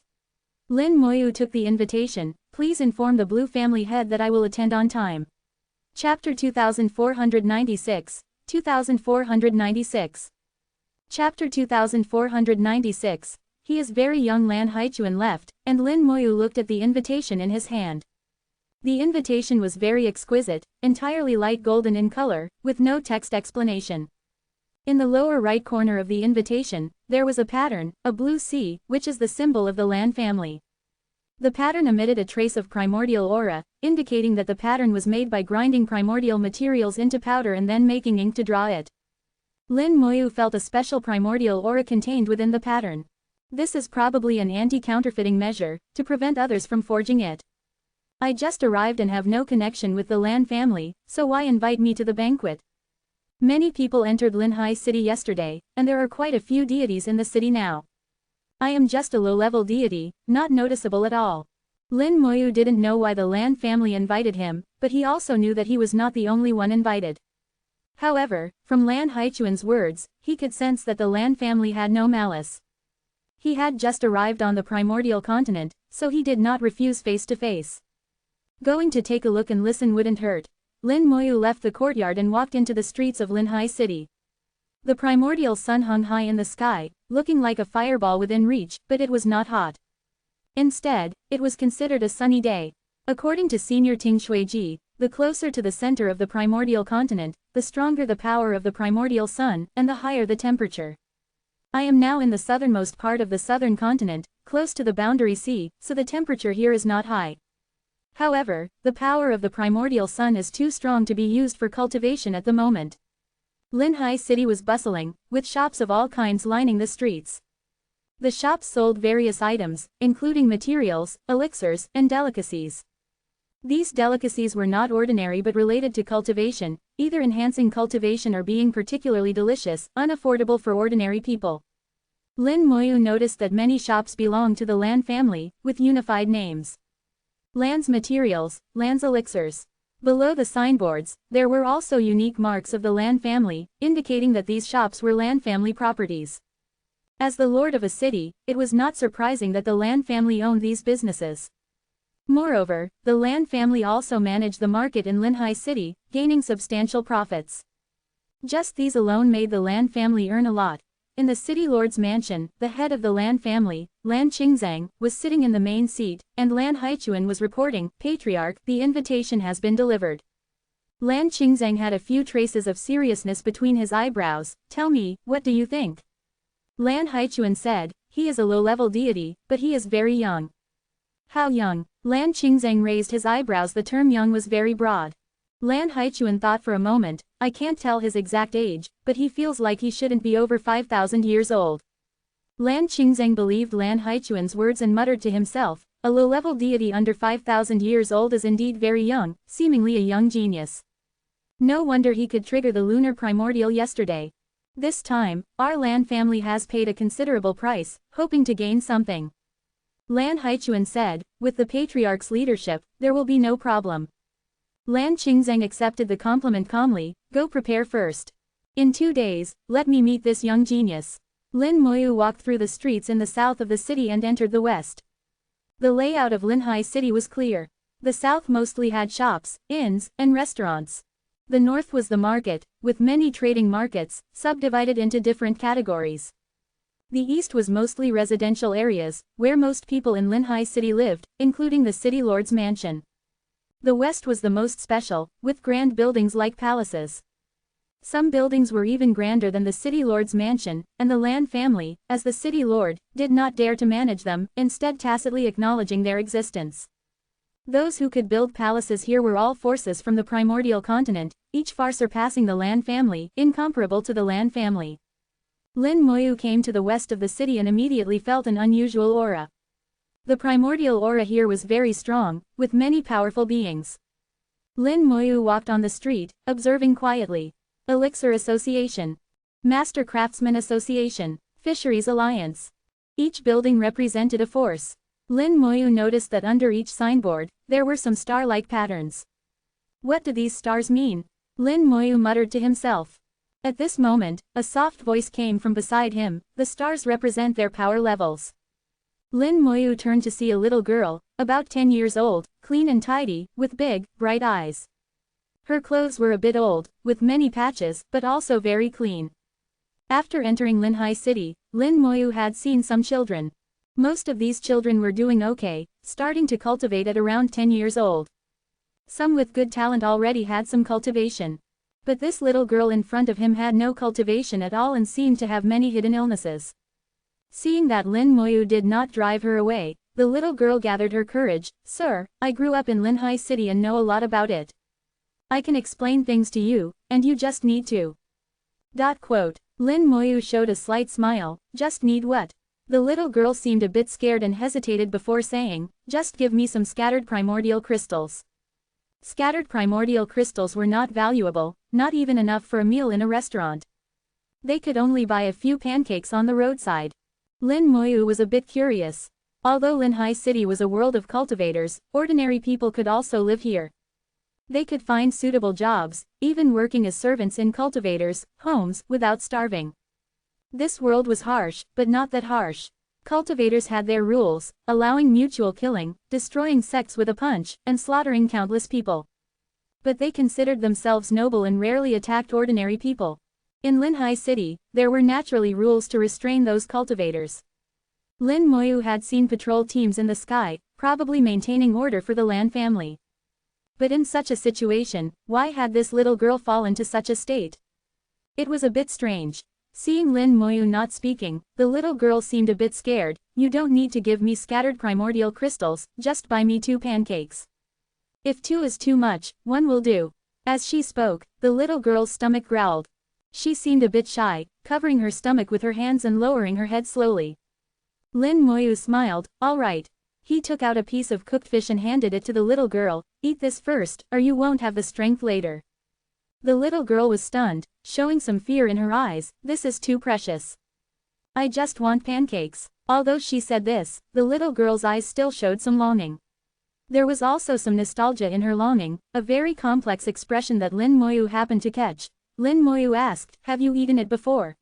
Lin Moyu took the invitation. "Please inform the Blue family head that I will attend on time." Chapter 2496. 2496. Chapter 2496. He is very young. Lan Haichuan left, and Lin Moyu looked at the invitation in his hand. The invitation was very exquisite, entirely light golden in color, with no text explanation. In the lower right corner of the invitation, there was a pattern, a blue sea, which is the symbol of the Lan family. The pattern emitted a trace of primordial aura, indicating that the pattern was made by grinding primordial materials into powder and then making ink to draw it. Lin Moyu felt a special primordial aura contained within the pattern. This is probably an anti-counterfeiting measure, to prevent others from forging it. "I just arrived and have no connection with the Lan family, so why invite me to the banquet? Many people entered Linhai City yesterday, and there are quite a few deities in the city now. I am just a low-level deity, not noticeable at all." Lin Moyu didn't know why the Lan family invited him, but he also knew that he was not the only one invited. However, from Lan Haichuan's words, he could sense that the Lan family had no malice. He had just arrived on the primordial continent, so he did not refuse face-to-face. Going to take a look and listen wouldn't hurt. Lin Moyu left the courtyard and walked into the streets of Linhai City. The primordial sun hung high in the sky, looking like a fireball within reach, but it was not hot. Instead, it was considered a sunny day. According to Senior Ting Shuiji, the closer to the center of the primordial continent, the stronger the power of the primordial sun, and the higher the temperature. I am now in the southernmost part of the southern continent, close to the boundary sea, so the temperature here is not high. However, the power of the primordial sun is too strong to be used for cultivation at the moment. Linhai City was bustling, with shops of all kinds lining the streets. The shops sold various items, including materials, elixirs, and delicacies. These delicacies were not ordinary but related to cultivation, either enhancing cultivation or being particularly delicious, unaffordable for ordinary people. Lin Moyu noticed that many shops belonged to the Lan family, with unified names. Lan's materials, Lan's elixirs. Below the signboards, there were also unique marks of the Lan family, indicating that these shops were Lan family properties. As the lord of a city, it was not surprising that the Lan family owned these businesses. Moreover, the Lan family also managed the market in Linhai City, gaining substantial profits. Just these alone made the Lan family earn a lot. In the city lord's mansion, the head of the Lan family, Lan Qingzang, was sitting in the main seat, and Lan Haichuan was reporting, "Patriarch, the invitation has been delivered." Lan Qingzang had a few traces of seriousness between his eyebrows. "Tell me, what do you think?" Lan Haichuan said, "He is a low-level deity, but he is very young." "How young?" Lan Qingzang raised his eyebrows. The term young was very broad. Lan Haichuan thought for a moment. "I can't tell his exact age, but he feels like he shouldn't be over 5,000 years old." Lan Qingzang believed Lan Haichuan's words and muttered to himself, A low-level deity under 5,000 years old is indeed very young, seemingly a young genius. No wonder he could trigger the lunar primordial yesterday. This time, our Lan family has paid a considerable price, hoping to gain something. Lan Haichuan said, with the patriarch's leadership, there will be no problem. Lan Qingzheng accepted the compliment calmly, go prepare first. In 2 days, let me meet this young genius. Lin Moyu walked through the streets in the south of the city and entered the west. The layout of Linhai City was clear. The south mostly had shops, inns, and restaurants. The north was the market, with many trading markets, subdivided into different categories. The east was mostly residential areas, where most people in Linhai City lived, including the city lord's mansion. The west was the most special, with grand buildings like palaces. Some buildings were even grander than the city lord's mansion, and the Lan family, as the city lord, did not dare to manage them, instead tacitly acknowledging their existence. Those who could build palaces here were all forces from the primordial continent, each far surpassing the Lan family, incomparable to the Lan family. Lin Moyu came to the west of the city and immediately felt an unusual aura. The primordial aura here was very strong, with many powerful beings. Lin Moyu walked on the street, observing quietly. Elixir Association, Master Craftsman Association, Fisheries Alliance. Each building represented a force. Lin Moyu noticed that under each signboard, there were some star-like patterns. What do these stars mean? Lin Moyu muttered to himself. At this moment, a soft voice came from beside him, the stars represent their power levels. Lin Moyu turned to see a little girl, about 10 years old, clean and tidy, with big, bright eyes. Her clothes were a bit old, with many patches, but also very clean. After entering Linhai City, Lin Moyu had seen some children. Most of these children were doing okay, starting to cultivate at around 10 years old. Some with good talent already had some cultivation. But this little girl in front of him had no cultivation at all and seemed to have many hidden illnesses. Seeing that Lin Moyu did not drive her away, the little girl gathered her courage. Sir, I grew up in Linhai City and know a lot about it. I can explain things to you, and you just need to. Lin Moyu showed a slight smile, just need what? The little girl seemed a bit scared and hesitated before saying, just give me some scattered primordial crystals. Scattered primordial crystals were not valuable, not even enough for a meal in a restaurant. They could only buy a few pancakes on the roadside. Lin Moyu was a bit curious. Although Linhai City was a world of cultivators, ordinary people could also live here. They could find suitable jobs, even working as servants in cultivators' homes, without starving. This world was harsh, but not that harsh. Cultivators had their rules, allowing mutual killing, destroying sects with a punch, and slaughtering countless people. But they considered themselves noble and rarely attacked ordinary people. In Linhai City, there were naturally rules to restrain those cultivators. Lin Moyu had seen patrol teams in the sky, probably maintaining order for the Lan family. But in such a situation, why had this little girl fallen to such a state? It was a bit strange. Seeing Lin Moyu not speaking, the little girl seemed a bit scared. You don't need to give me scattered primordial crystals, just buy me 2 pancakes. If 2 is too much, 1 will do. As she spoke, the little girl's stomach growled. She seemed a bit shy, covering her stomach with her hands and lowering her head slowly. Lin Moyu smiled, all right. He took out a piece of cooked fish and handed it to the little girl. Eat this first, or you won't have the strength later. The little girl was stunned, showing some fear in her eyes. This is too precious. I just want pancakes. Although she said this, the little girl's eyes still showed some longing. There was also some nostalgia in her longing, a very complex expression that Lin Moyu happened to catch. Lin Moyu asked, have you eaten it before?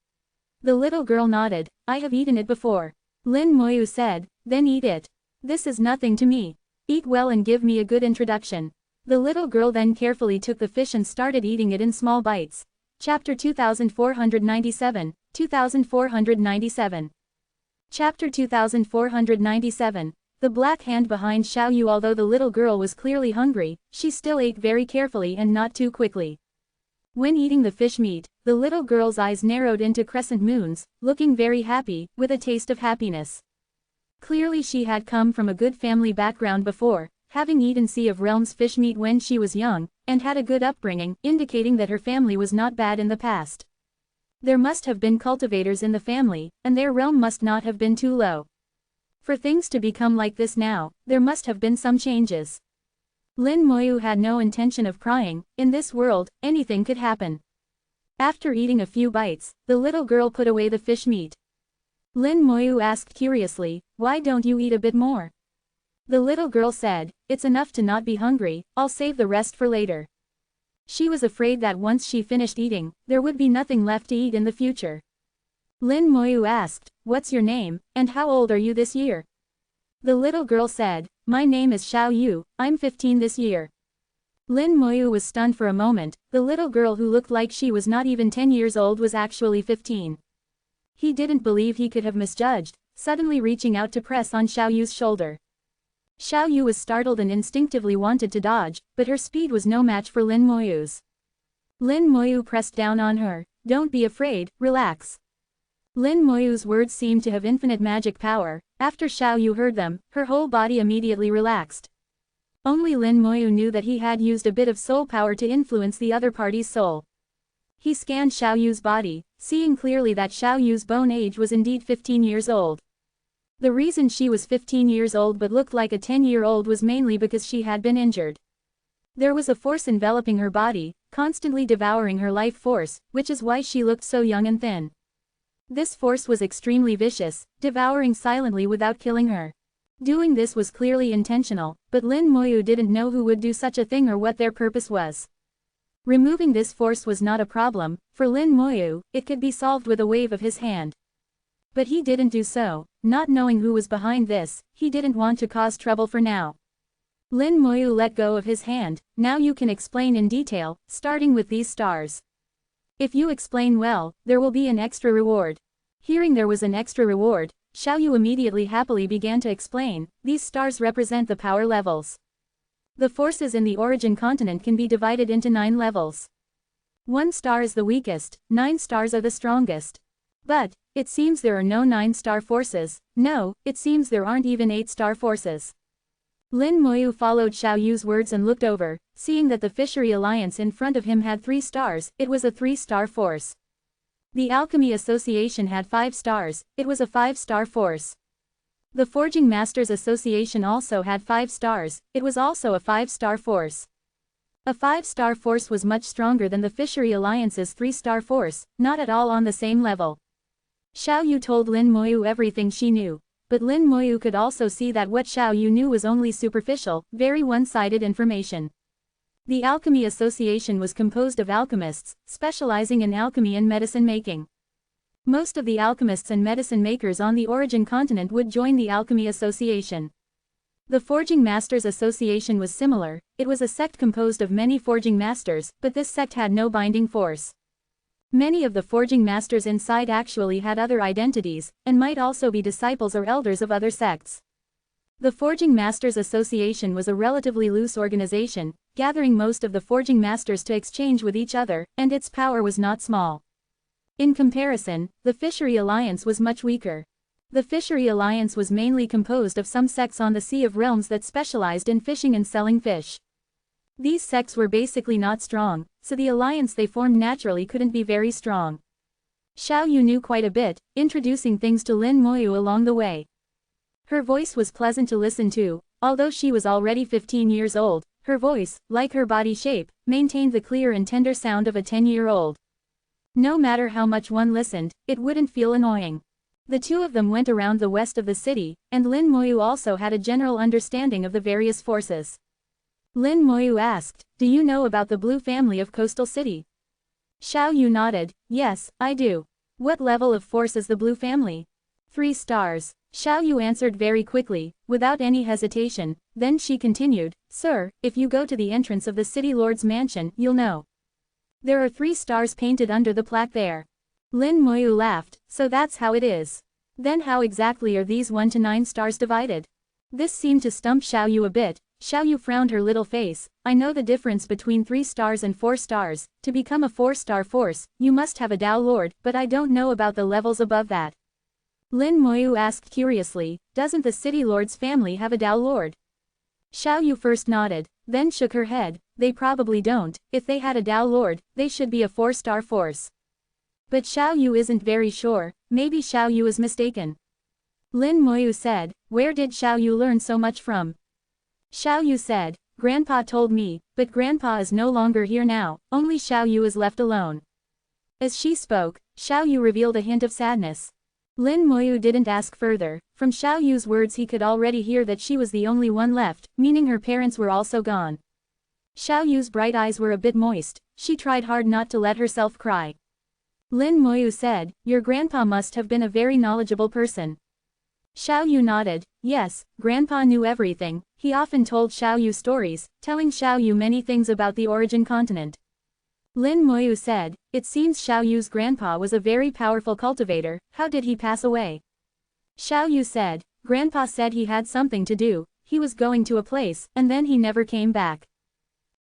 The little girl nodded, I have eaten it before. Lin Moyu said, then eat it. This is nothing to me. Eat well and give me a good introduction. The little girl then carefully took the fish and started eating it in small bites. Chapter 2497, 2497. Chapter 2497. The black hand behind Xiao Yu. Although the little girl was clearly hungry, she still ate very carefully and not too quickly. When eating the fish meat, the little girl's eyes narrowed into crescent moons, looking very happy, with a taste of happiness. Clearly she had come from a good family background before, having eaten Sea of Realms fish meat when she was young, and had a good upbringing, indicating that her family was not bad in the past. There must have been cultivators in the family, and their realm must not have been too low. For things to become like this now, there must have been some changes. Lin Moyu had no intention of crying. In this world, anything could happen. After eating a few bites, the little girl put away the fish meat. Lin Moyu asked curiously, "Why don't you eat a bit more?" The little girl said, "It's enough to not be hungry, I'll save the rest for later." She was afraid that once she finished eating, there would be nothing left to eat in the future. Lin Moyu asked, "What's your name, and how old are you this year?" The little girl said, "My name is Xiao Yu, I'm 15 this year." Lin Moyu was stunned for a moment. The little girl who looked like she was not even 10 years old was actually 15. He didn't believe he could have misjudged, suddenly reaching out to press on Xiao Yu's shoulder. Xiao Yu was startled and instinctively wanted to dodge, but her speed was no match for Lin Moyu's. Lin Moyu pressed down on her. "Don't be afraid, relax." Lin Moyu's words seemed to have infinite magic power. After Xiao Yu heard them, her whole body immediately relaxed. Only Lin Moyu knew that he had used a bit of soul power to influence the other party's soul. He scanned Xiao Yu's body, seeing clearly that Xiao Yu's bone age was indeed 15 years old. The reason she was 15 years old but looked like a 10-year-old was mainly because she had been injured. There was a force enveloping her body, constantly devouring her life force, which is why she looked so young and thin. This force was extremely vicious, devouring silently without killing her. Doing this was clearly intentional, but Lin Moyu didn't know who would do such a thing or what their purpose was. Removing this force was not a problem. For Lin Moyu, it could be solved with a wave of his hand. But he didn't do so. Not knowing who was behind this, he didn't want to cause trouble for now. Lin Moyu let go of his hand. "Now you can explain in detail, starting with these stars. If you explain well, there will be an extra reward." Hearing there was an extra reward, Xiao Yu immediately happily began to explain. "These stars represent the power levels. The forces in the origin continent can be divided into 9 levels. 1 star is the weakest, 9 stars are the strongest. But, it seems there are no 9-star forces. No, it seems there aren't even 8-star forces." Lin Moyu followed Xiao Yu's words and looked over, seeing that the fishery alliance in front of him had 3 stars, it was a 3-star force. The Alchemy Association had 5 stars, it was a 5-star force. The Forging Masters Association also had 5 stars, it was also a 5-star force. A 5-star force was much stronger than the Fishery Alliance's 3-star force, not at all on the same level. Xiao Yu told Lin Moyu everything she knew. But Lin Moyu could also see that what Xiao Yu knew was only superficial, very one-sided information. The Alchemy Association was composed of alchemists, specializing in alchemy and medicine making. Most of the alchemists and medicine makers on the origin continent would join the Alchemy Association. The Forging Masters Association was similar. It was a sect composed of many forging masters, but this sect had no binding force. Many of the forging masters inside actually had other identities, and might also be disciples or elders of other sects. The Forging Masters Association was a relatively loose organization, gathering most of the forging masters to exchange with each other, and its power was not small. In comparison, the Fishery Alliance was much weaker. The Fishery Alliance was mainly composed of some sects on the Sea of Realms that specialized in fishing and selling fish. These sects were basically not strong, so the alliance they formed naturally couldn't be very strong. Xiao Yu knew quite a bit, introducing things to Lin Moyu along the way. Her voice was pleasant to listen to. Although she was already 15 years old, her voice, like her body shape, maintained the clear and tender sound of a 10-year-old. No matter how much one listened, it wouldn't feel annoying. The two of them went around the west of the city, and Lin Moyu also had a general understanding of the various forces. Lin Moyu asked, "Do you know about the Blue family of Coastal City?" Xiao Yu nodded. "Yes, I do. What level of force is the Blue family?" 3 stars. Xiao Yu answered very quickly, without any hesitation. Then she continued, "Sir, if you go to the entrance of the City Lord's mansion, you'll know. There are 3 stars painted under the plaque there." Lin Moyu laughed. "So that's how it is. Then how exactly are these 1 to 9 stars divided?" This seemed to stump Xiao Yu a bit. Xiao Yu frowned her little face. "I know the difference between 3 stars and 4 stars. To become a 4-star force, you must have a Tao Lord, but I don't know about the levels above that." Lin Moyu asked curiously, "Doesn't the City Lord's family have a Tao Lord?" Xiao Yu first nodded, then shook her head. "They probably don't. If they had a Tao Lord, they should be a 4-star force." But Xiao Yu isn't very sure. Maybe Xiao Yu is mistaken. Lin Moyu said, "Where did Xiao Yu learn so much from?" Xiao Yu said, "Grandpa told me, but Grandpa is no longer here now, only Xiao Yu is left alone." As she spoke, Xiao Yu revealed a hint of sadness. Lin Moyu didn't ask further. From Xiao Yu's words he could already hear that she was the only one left, meaning her parents were also gone. Xiao Yu's bright eyes were a bit moist. She tried hard not to let herself cry. Lin Moyu said, "Your grandpa must have been a very knowledgeable person." Xiao Yu nodded. Yes, Grandpa knew everything. He often told Xiao Yu stories, telling Xiao Yu many things about the origin continent. Lin Moyu said, "It seems Xiao Yu's grandpa was a very powerful cultivator. How did he pass away?" Xiao Yu said, "Grandpa said he had something to do, he was going to a place, and then he never came back."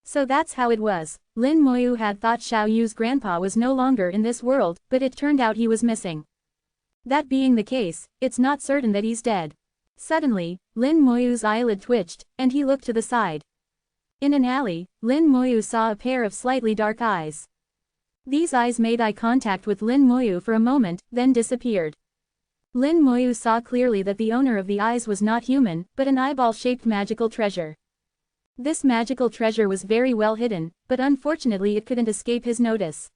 So that's how it was. Lin Moyu had thought Xiao Yu's grandpa was no longer in this world, but it turned out he was missing. That being the case, it's not certain that he's dead. Suddenly, Lin Moyu's eyelid twitched, and he looked to the side. In an alley, Lin Moyu saw a pair of slightly dark eyes. These eyes made eye contact with Lin Moyu for a moment, then disappeared. Lin Moyu saw clearly that the owner of the eyes was not human, but an eyeball-shaped magical treasure. This magical treasure was very well hidden, but unfortunately it couldn't escape his notice.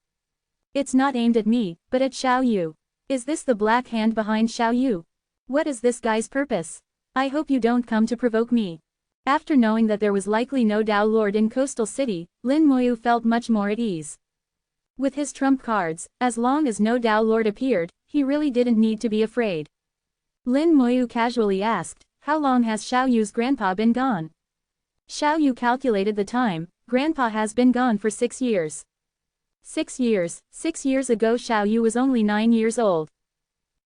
"It's not aimed at me, but at Xiao Yu. Is this the black hand behind Xiao Yu? What is this guy's purpose? I hope you don't come to provoke me." After knowing that there was likely no Dao Lord in Coastal City, Lin Moyu felt much more at ease. With his trump cards, as long as no Dao Lord appeared, he really didn't need to be afraid. Lin Moyu casually asked, "How long has Xiao Yu's grandpa been gone?" Xiao Yu calculated the time. "Grandpa has been gone for 6 years. 6 years. 6 years ago Xiao Yu was only 9 years old.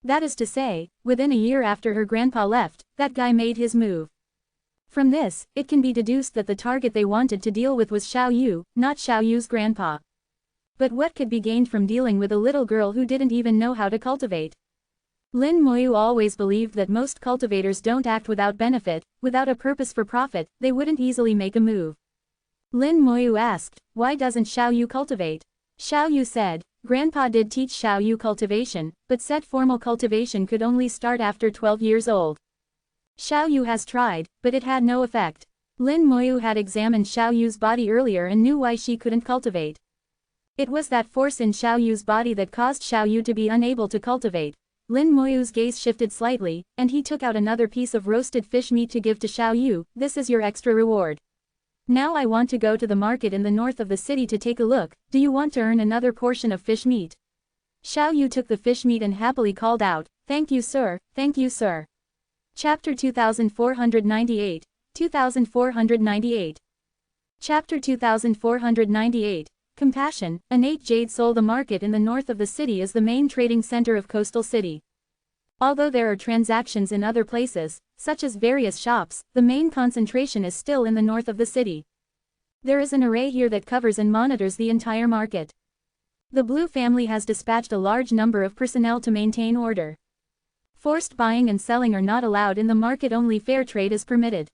That is to say, within a year after her grandpa left, that guy made his move." From this, it can be deduced that the target they wanted to deal with was Xiao Yu, not Xiao Yu's grandpa. But what could be gained from dealing with a little girl who didn't even know how to cultivate? Lin Moyu always believed that most cultivators don't act without benefit, without a purpose for profit, they wouldn't easily make a move. Lin Moyu asked, "Why doesn't Xiao Yu cultivate?" Xiao Yu said, "Grandpa did teach Xiao Yu cultivation, but said formal cultivation could only start after 12 years old. Xiao Yu has tried, but it had no effect." Lin Moyu had examined Xiao Yu's body earlier and knew why she couldn't cultivate. It was that force in Xiao Yu's body that caused Xiao Yu to be unable to cultivate. Lin Moyu's gaze shifted slightly, and he took out another piece of roasted fish meat to give to Xiao Yu. "This is your extra reward. Now I want to go to the market in the north of the city to take a look. Do you want to earn another portion of fish meat?" Xiao Yu took the fish meat and happily called out, "Thank you sir, thank you sir." Chapter 2498, 2498. Chapter 2498. Compassion. Innate Jade Soul. The market in the north of the city is the main trading center of Coastal City. Although there are transactions in other places, such as various shops, the main concentration is still in the north of the city. There is an array here that covers and monitors the entire market. The Blue family has dispatched a large number of personnel to maintain order. Forced buying and selling are not allowed in the market, only fair trade is permitted.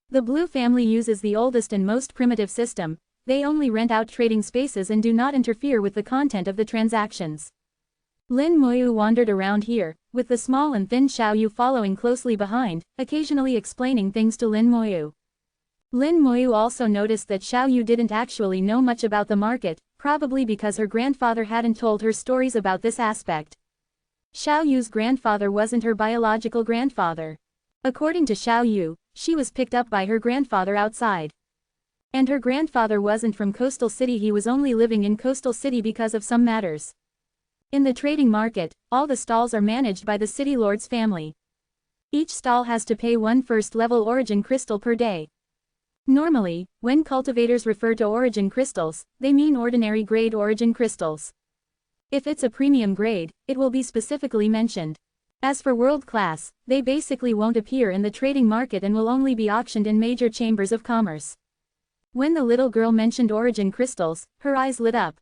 The Blue family uses the oldest and most primitive system. They only rent out trading spaces and do not interfere with the content of the transactions. Lin Moyu wandered around here, with the small and thin Xiao Yu following closely behind, occasionally explaining things to Lin Moyu. Lin Moyu also noticed that Xiao Yu didn't actually know much about the market, probably because her grandfather hadn't told her stories about this aspect. Xiao Yu's grandfather wasn't her biological grandfather. According to Xiao Yu, she was picked up by her grandfather outside. And her grandfather wasn't from Coastal City, he was only living in Coastal City because of some matters. In the trading market, all the stalls are managed by the city lord's family. Each stall has to pay 1 first-level origin crystal per day. Normally, when cultivators refer to origin crystals, they mean ordinary grade origin crystals. If it's a premium grade, it will be specifically mentioned. As for world class, they basically won't appear in the trading market and will only be auctioned in major chambers of commerce. When the little girl mentioned origin crystals, her eyes lit up.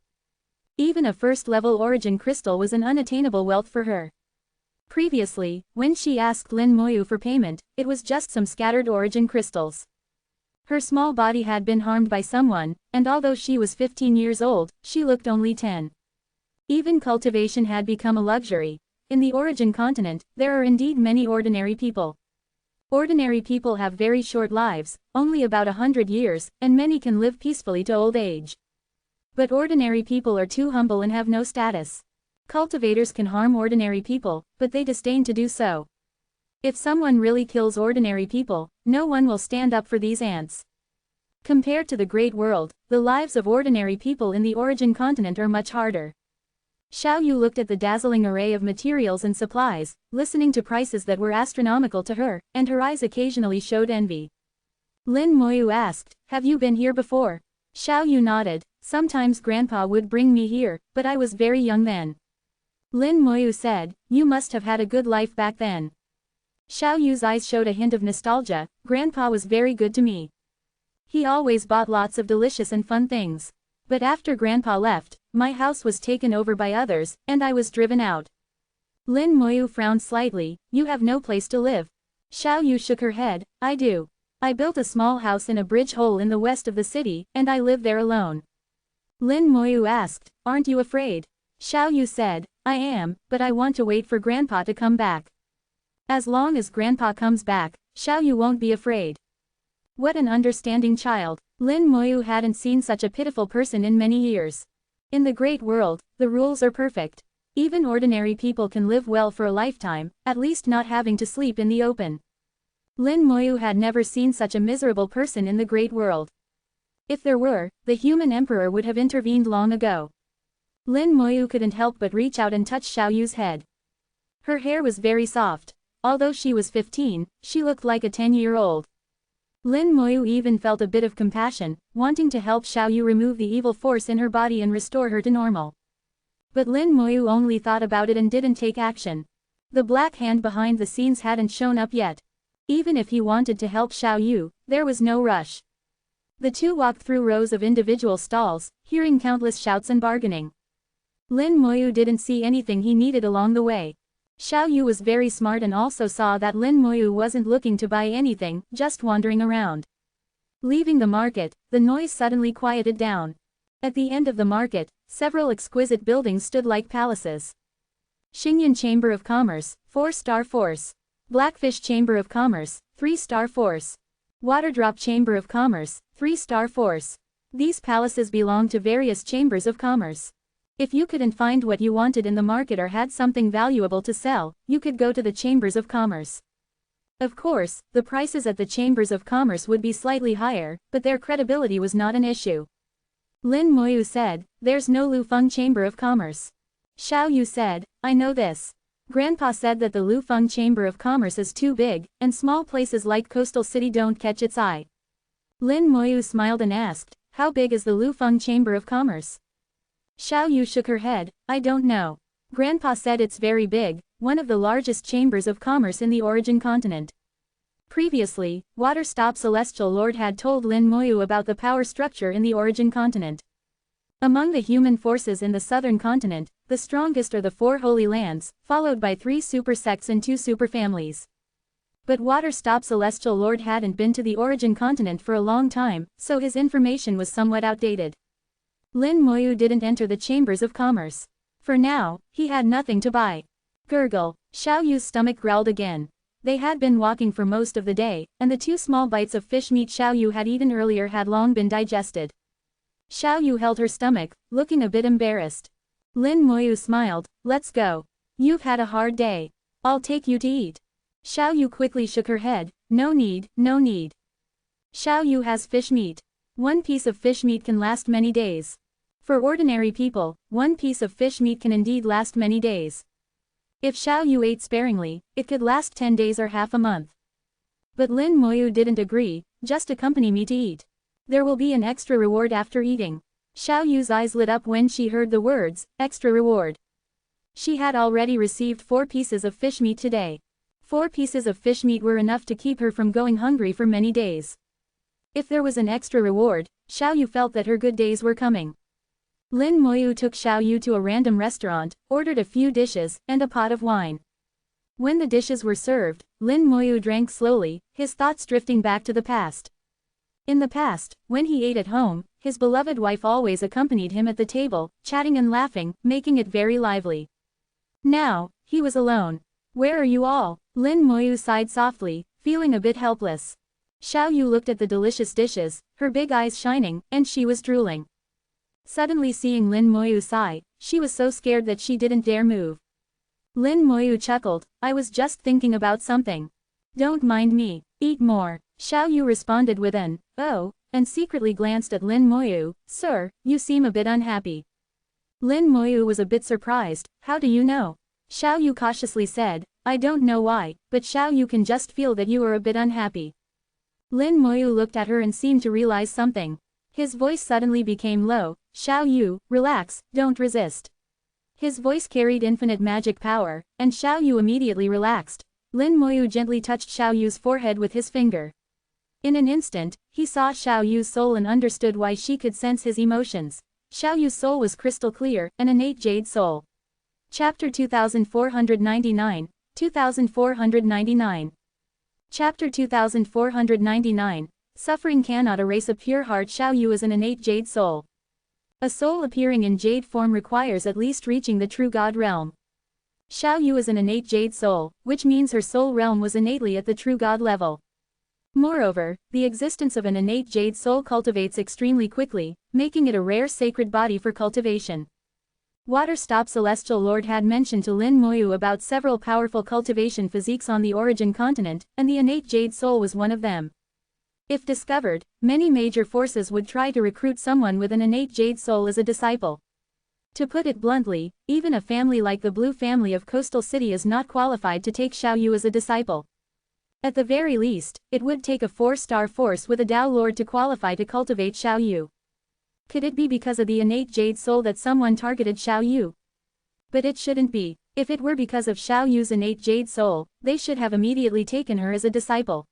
Even a first-level origin crystal was an unattainable wealth for her. Previously, when she asked Lin Moyu for payment, it was just some scattered origin crystals. Her small body had been harmed by someone, and although she was 15 years old, she looked only 10. Even cultivation had become a luxury. in the origin continent, there are indeed many ordinary people. Ordinary people have very short lives, only about 100 years, and many can live peacefully to old age. But ordinary people are too humble and have no status. Cultivators can harm ordinary people, but they disdain to do so. If someone really kills ordinary people, no one will stand up for these ants. Compared to the great world, the lives of ordinary people in the origin continent are much harder. Xiao Yu looked at the dazzling array of materials and supplies, listening to prices that were astronomical to her, and her eyes occasionally showed envy. Lin Moyu asked, "Have you been here before?" Xiao Yu nodded. "Sometimes Grandpa would bring me here, but I was very young then." Lin Moyu said, "You must have had a good life back then." Xiao Yu's eyes showed a hint of nostalgia. "Grandpa was very good to me. He always bought lots of delicious and fun things. But after Grandpa left, my house was taken over by others, and I was driven out." Lin Moyu frowned slightly. "You have no place to live." Xiao Yu shook her head. "I do. I built a small house in a bridge hole in the west of the city, and I live there alone." Lin Moyu asked, "Aren't you afraid?" Xiao Yu said, "I am, but I want to wait for Grandpa to come back." As long as Grandpa comes back, Xiao Yu won't be afraid. What an understanding child. Lin Moyu hadn't seen such a pitiful person in many years. In the great world, the rules are perfect. Even ordinary people can live well for a lifetime, at least not having to sleep in the open. Lin Moyu had never seen such a miserable person in the great world. If there were, the human emperor would have intervened long ago. Lin Moyu couldn't help but reach out and touch Xiao Yu's head. Her hair was very soft. Although she was 15, she looked like a 10-year-old. Lin Moyu even felt a bit of compassion, wanting to help Xiao Yu remove the evil force in her body and restore her to normal. But Lin Moyu only thought about it and didn't take action. The black hand behind the scenes hadn't shown up yet. Even if he wanted to help Xiao Yu, there was no rush. The two walked through rows of individual stalls, hearing countless shouts and bargaining. Lin Moyu didn't see anything he needed along the way. Xiao Yu was very smart and also saw that Lin Moyu wasn't looking to buy anything, just wandering around. Leaving the market, the noise suddenly quieted down. At the end of the market, several exquisite buildings stood like palaces. Xingyan Chamber of Commerce, 4-star force. Blackfish Chamber of Commerce, 3-star force. Waterdrop Chamber of Commerce, 3-star force. These palaces belong to various chambers of commerce. If you couldn't find what you wanted in the market or had something valuable to sell, you could go to the chambers of commerce. Of course, the prices at the chambers of commerce would be slightly higher, but their credibility was not an issue. Lin Moyu said, "There's no Lufeng Chamber of Commerce." Xiao Yu said, "I know this. Grandpa said that the Lufeng Chamber of Commerce is too big, and small places like Coastal City don't catch its eye." Lin Moyu smiled and asked, "How big is the Lufeng Chamber of Commerce?" Xiao Yu shook her head, "I don't know. Grandpa said it's very big, one of the largest chambers of commerce in the origin continent." Previously, Waterstop Celestial Lord had told Lin Moyu about the power structure in the origin continent. Among the human forces in the southern continent, the strongest are the 4 holy lands, followed by 3 super sects and 2 super families. But Waterstop Celestial Lord hadn't been to the origin continent for a long time, so his information was somewhat outdated. Lin Moyu didn't enter the chambers of commerce. For now, he had nothing to buy. Gurgle. Xiao Yu's stomach growled again. They had been walking for most of the day, and the 2 small bites of fish meat Xiao Yu had eaten earlier had long been digested. Xiao Yu held her stomach, looking a bit embarrassed. Lin Moyu smiled, "Let's go. You've had a hard day. I'll take you to eat." Xiao Yu quickly shook her head, "No need, no need. Xiao Yu has fish meat. One piece of fish meat can last many days. For ordinary people, one piece of fish meat can indeed last many days. If Xiao Yu ate sparingly, it could last 10 days or half a month." But Lin Moyu didn't agree, "Just accompany me to eat. There will be an extra reward after eating." Xiao Yu's eyes lit up when she heard the words, "extra reward." She had already received 4 pieces of fish meat today. 4 pieces of fish meat were enough to keep her from going hungry for many days. If there was an extra reward, Xiao Yu felt that her good days were coming. Lin Moyu took Xiao Yu to a random restaurant, ordered a few dishes, and a pot of wine. When the dishes were served, Lin Moyu drank slowly, his thoughts drifting back to the past. In the past, when he ate at home, his beloved wife always accompanied him at the table, chatting and laughing, making it very lively. Now, he was alone. Where are you all? Lin Moyu sighed softly, feeling a bit helpless. Xiao Yu looked at the delicious dishes, her big eyes shining, and she was drooling. Suddenly seeing Lin Moyu sigh, she was so scared that she didn't dare move. Lin Moyu chuckled, I was just thinking about something. Don't mind me, eat more. Xiao Yu responded with an, oh, and secretly glanced at Lin Moyu, sir, you seem a bit unhappy. Lin Moyu was a bit surprised, how do you know? Xiao Yu cautiously said, I don't know why, but Xiao Yu can just feel that you are a bit unhappy. Lin Moyu looked at her and seemed to realize something. His voice suddenly became low, Xiao Yu, relax, don't resist. His voice carried infinite magic power, and Xiao Yu immediately relaxed. Lin Moyu gently touched Xiao Yu's forehead with his finger. In an instant, he saw Xiao Yu's soul and understood why she could sense his emotions. Xiao Yu's soul was crystal clear, an innate jade soul. Chapter 2499, 2499. Chapter 2499. Suffering cannot erase a pure heart. Xiao Yu is an innate jade soul. A soul appearing in jade form requires at least reaching the true God realm. Xiao Yu is an innate jade soul, which means her soul realm was innately at the true God level. Moreover, the existence of an innate jade soul cultivates extremely quickly, making it a rare sacred body for cultivation. Waterstop Celestial Lord had mentioned to Lin Moyu about several powerful cultivation physiques on the origin continent, and the innate jade soul was one of them. If discovered, many major forces would try to recruit someone with an innate jade soul as a disciple. To put it bluntly, even a family like the Blue family of Coastal City is not qualified to take Xiao Yu as a disciple. At the very least, it would take a 4-star force with a Tao Lord to qualify to cultivate Xiao Yu. Could it be because of the innate jade soul that someone targeted Xiao Yu? But it shouldn't be. If it were because of Xiao Yu's innate jade soul, they should have immediately taken her as a disciple.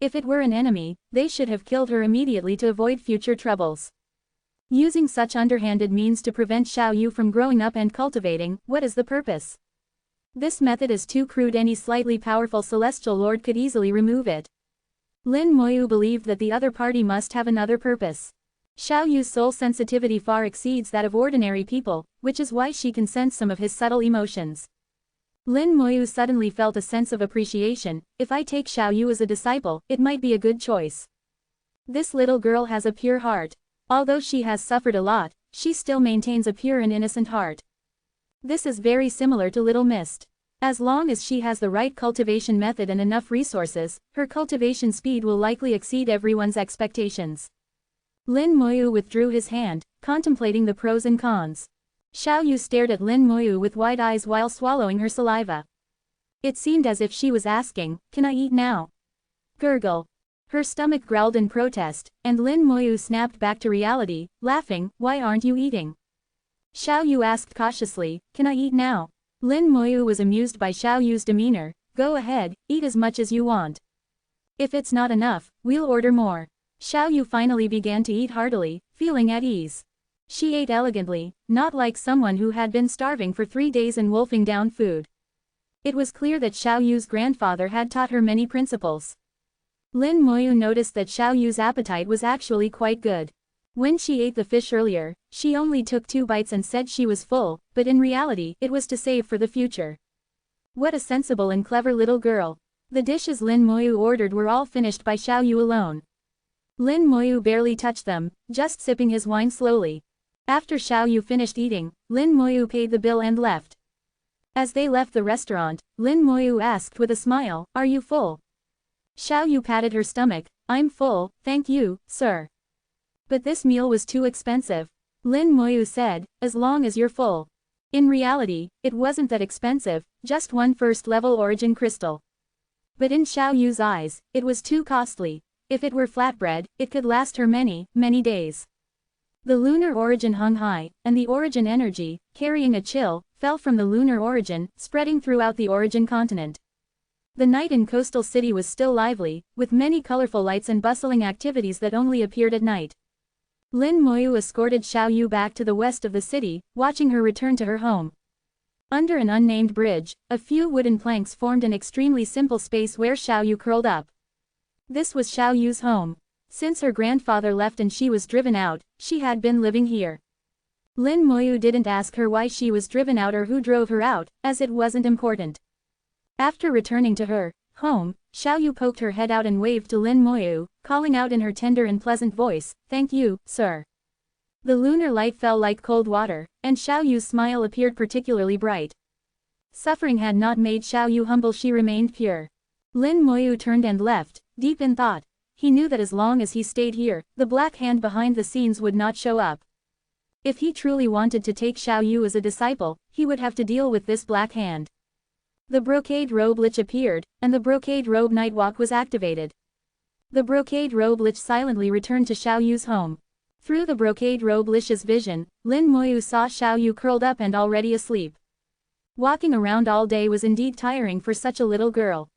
If it were an enemy, they should have killed her immediately to avoid future troubles. Using such underhanded means to prevent Xiao Yu from growing up and cultivating, what is the purpose? This method is too crude. Any slightly powerful celestial lord could easily remove it. Lin Moyu believed that the other party must have another purpose. Xiao Yu's soul sensitivity far exceeds that of ordinary people, which is why she can sense some of his subtle emotions. Lin Moyu suddenly felt a sense of appreciation. If I take Xiao Yu as a disciple, it might be a good choice. This little girl has a pure heart. Although she has suffered a lot, she still maintains a pure and innocent heart. This is very similar to Little Mist. As long as she has the right cultivation method and enough resources, her cultivation speed will likely exceed everyone's expectations. Lin Moyu withdrew his hand, contemplating the pros and cons. Xiao Yu stared at Lin Moyu with wide eyes while swallowing her saliva. It seemed as if she was asking, can I eat now? Gurgle. Her stomach growled in protest, and Lin Moyu snapped back to reality, laughing, why aren't you eating? Xiao Yu asked cautiously, can I eat now? Lin Moyu was amused by Xiao Yu's demeanor, go ahead, eat as much as you want. If it's not enough, we'll order more. Xiao Yu finally began to eat heartily, feeling at ease. She ate elegantly, not like someone who had been starving for 3 days and wolfing down food. It was clear that Xiao Yu's grandfather had taught her many principles. Lin Moyu noticed that Xiao Yu's appetite was actually quite good. When she ate the fish earlier, she only took 2 bites and said she was full, but in reality, it was to save for the future. What a sensible and clever little girl. The dishes Lin Moyu ordered were all finished by Xiao Yu alone. Lin Moyu barely touched them, just sipping his wine slowly. After Xiao Yu finished eating, Lin Moyu paid the bill and left. As they left the restaurant, Lin Moyu asked with a smile, are you full? Xiao Yu patted her stomach, I'm full, thank you, sir. But this meal was too expensive. Lin Moyu said, as long as you're full. In reality, it wasn't that expensive, just 1 first-level origin crystal. But in Xiao Yu's eyes, it was too costly. If it were flatbread, it could last her many, many days. The lunar origin hung high, and the origin energy, carrying a chill, fell from the lunar origin, spreading throughout the origin continent. The night in Coastal City was still lively, with many colorful lights and bustling activities that only appeared at night. Lin Moyu escorted Xiao Yu back to the west of the city, watching her return to her home. Under an unnamed bridge, a few wooden planks formed an extremely simple space where Xiao Yu curled up. This was Xiao Yu's home. Since her grandfather left and she was driven out, she had been living here. Lin Moyu didn't ask her why she was driven out or who drove her out, as it wasn't important. After returning to her home, Xiao Yu poked her head out and waved to Lin Moyu, calling out in her tender and pleasant voice, "Thank you, sir." The lunar light fell like cold water, and Xiao Yu's smile appeared particularly bright. Suffering had not made Xiao Yu humble, she remained pure. Lin Moyu turned and left, deep in thought. He knew that as long as he stayed here, the black hand behind the scenes would not show up. If he truly wanted to take Xiao Yu as a disciple, he would have to deal with this black hand. The brocade robe lich appeared, and the brocade robe nightwalk was activated. The brocade robe lich silently returned to Xiao Yu's home. Through the brocade robe lich's vision, Lin Moyu saw Xiao Yu curled up and already asleep. Walking around all day was indeed tiring for such a little girl.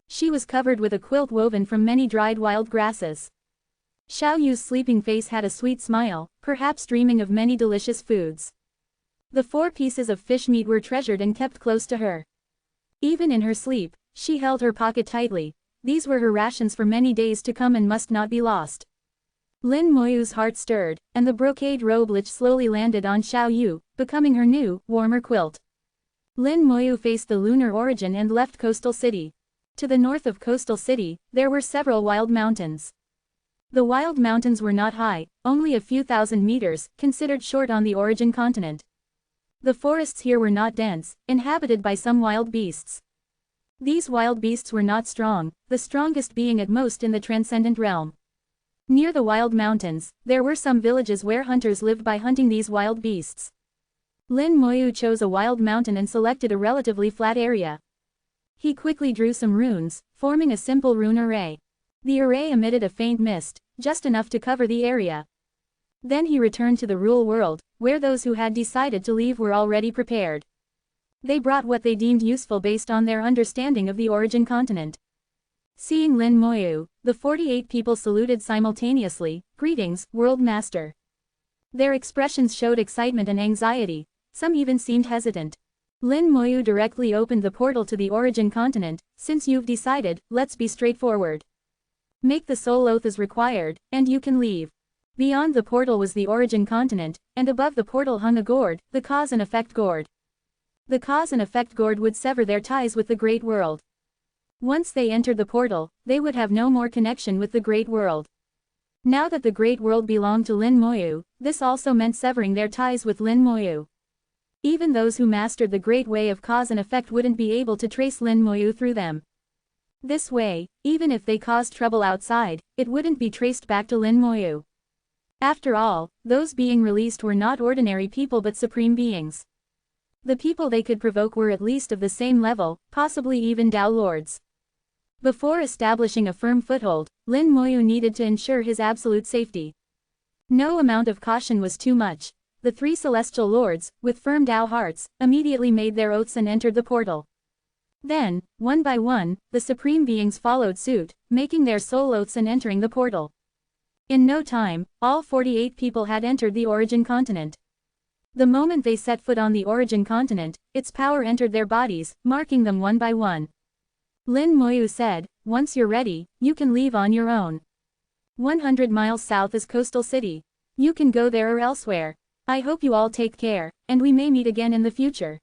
She was covered with a quilt woven from many dried wild grasses. Xiao Yu's sleeping face had a sweet smile, perhaps dreaming of many delicious foods. The 4 pieces of fish meat were treasured and kept close to her. Even in her sleep, she held her pocket tightly. These were her rations for many days to come and must not be lost. Lin Moyu's heart stirred, and the brocade robe lich slowly landed on Xiao Yu, becoming her new, warmer quilt. Lin Moyu faced the lunar origin and left Coastal City. To the north of Coastal City, there were several wild mountains. The wild mountains were not high, only a few thousand meters, considered short on the origin continent. The forests here were not dense, inhabited by some wild beasts. These wild beasts were not strong, the strongest being at most in the transcendent realm. Near the wild mountains, there were some villages where hunters lived by hunting these wild beasts. Lin Moyu chose a wild mountain and selected a relatively flat area. He quickly drew some runes, forming a simple rune array. The array emitted a faint mist, just enough to cover the area. Then he returned to the real world, where those who had decided to leave were already prepared. They brought what they deemed useful based on their understanding of the origin continent. Seeing Lin Moyu, the 48 people saluted simultaneously, "Greetings, World Master." Their expressions showed excitement and anxiety, some even seemed hesitant. Lin Moyu directly opened the portal to the origin continent. "Since you've decided, let's be straightforward. Make the soul oath as required, and you can leave." Beyond the portal was the origin continent, and above the portal hung a gourd, the cause and effect gourd. The cause and effect gourd would sever their ties with the great world. Once they entered the portal, they would have no more connection with the great world. Now that the great world belonged to Lin Moyu, this also meant severing their ties with Lin Moyu. Even those who mastered the great way of cause and effect wouldn't be able to trace Lin Moyu through them. This way, even if they caused trouble outside, it wouldn't be traced back to Lin Moyu. After all, those being released were not ordinary people but supreme beings. The people they could provoke were at least of the same level, possibly even Tao Lords. Before establishing a firm foothold, Lin Moyu needed to ensure his absolute safety. No amount of caution was too much. The 3 celestial lords, with firm Tao hearts, immediately made their oaths and entered the portal. Then, one by one, the supreme beings followed suit, making their soul oaths and entering the portal. In no time, all 48 people had entered the origin continent. The moment they set foot on the origin continent, its power entered their bodies, marking them one by one. Lin Moyu said, "Once you're ready, you can leave on your own. 100 miles south is Coastal City. You can go there or elsewhere. I hope you all take care, and we may meet again in the future."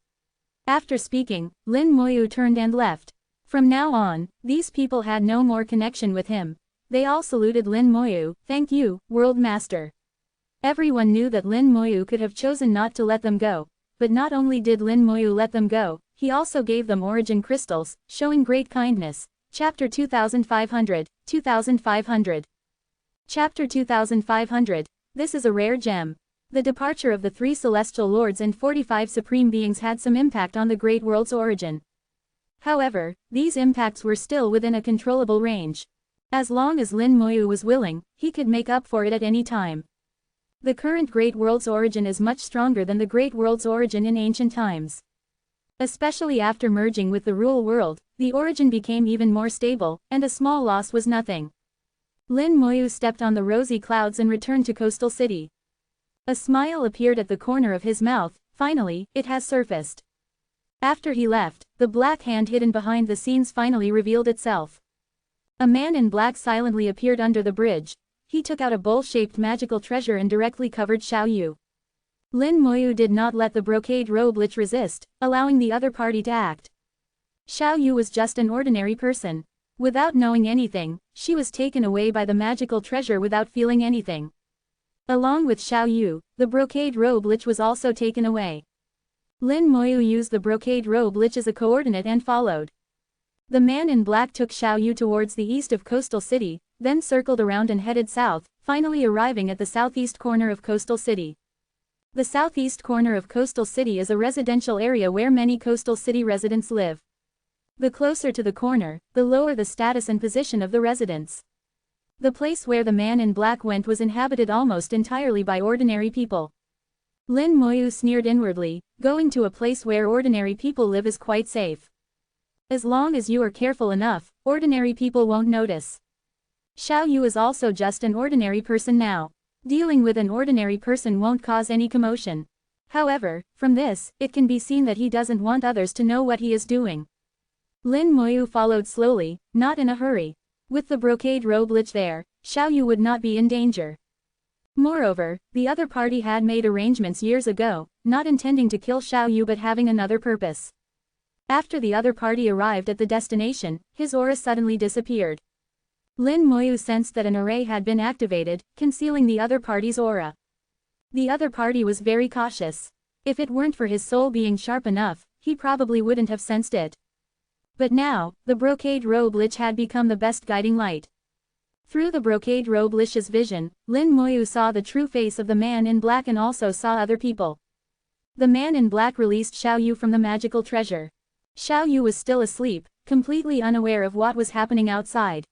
After speaking, Lin Moyu turned and left. From now on, these people had no more connection with him. They all saluted Lin Moyu, "Thank you, World Master." Everyone knew that Lin Moyu could have chosen not to let them go, but not only did Lin Moyu let them go, he also gave them origin crystals, showing great kindness. Chapter 2500, 2500. Chapter 2500. This is a rare gem. The departure of the 3 celestial lords and 45 supreme beings had some impact on the great world's origin. However, these impacts were still within a controllable range. As long as Lin Moyu was willing, he could make up for it at any time. The current great world's origin is much stronger than the great world's origin in ancient times. Especially after merging with the real world, the origin became even more stable, and a small loss was nothing. Lin Moyu stepped on the rosy clouds and returned to Coastal City. A smile appeared at the corner of his mouth. Finally, it has surfaced. After he left, the black hand hidden behind the scenes finally revealed itself. A man in black silently appeared under the bridge. He took out a bowl-shaped magical treasure and directly covered Xiao Yu. Lin Moyu did not let the brocade robe lich resist, allowing the other party to act. Xiao Yu was just an ordinary person. Without knowing anything, she was taken away by the magical treasure without feeling anything. Along with Xiao Yu, the brocade robe lich was also taken away. Lin Moyu used the brocade robe lich as a coordinate and followed. The man in black took Xiao Yu towards the east of Coastal City, then circled around and headed south, finally arriving at the southeast corner of Coastal City. The southeast corner of Coastal City is a residential area where many Coastal City residents live. The closer to the corner, the lower the status and position of the residents. The place where the man in black went was inhabited almost entirely by ordinary people. Lin Moyu sneered inwardly, going to a place where ordinary people live is quite safe. As long as you are careful enough, ordinary people won't notice. Xiao Yu is also just an ordinary person now. Dealing with an ordinary person won't cause any commotion. However, from this, it can be seen that he doesn't want others to know what he is doing. Lin Moyu followed slowly, not in a hurry. With the brocade robe lich there, Xiao Yu would not be in danger. Moreover, the other party had made arrangements years ago, not intending to kill Xiao Yu but having another purpose. After the other party arrived at the destination, his aura suddenly disappeared. Lin Moyu sensed that an array had been activated, concealing the other party's aura. The other party was very cautious. If it weren't for his soul being sharp enough, he probably wouldn't have sensed it. But now, the brocade robe lich had become the best guiding light. Through the brocade robe lich's vision, Lin Moyu saw the true face of the man in black and also saw other people. The man in black released Xiao Yu from the magical treasure. Xiao Yu was still asleep, completely unaware of what was happening outside.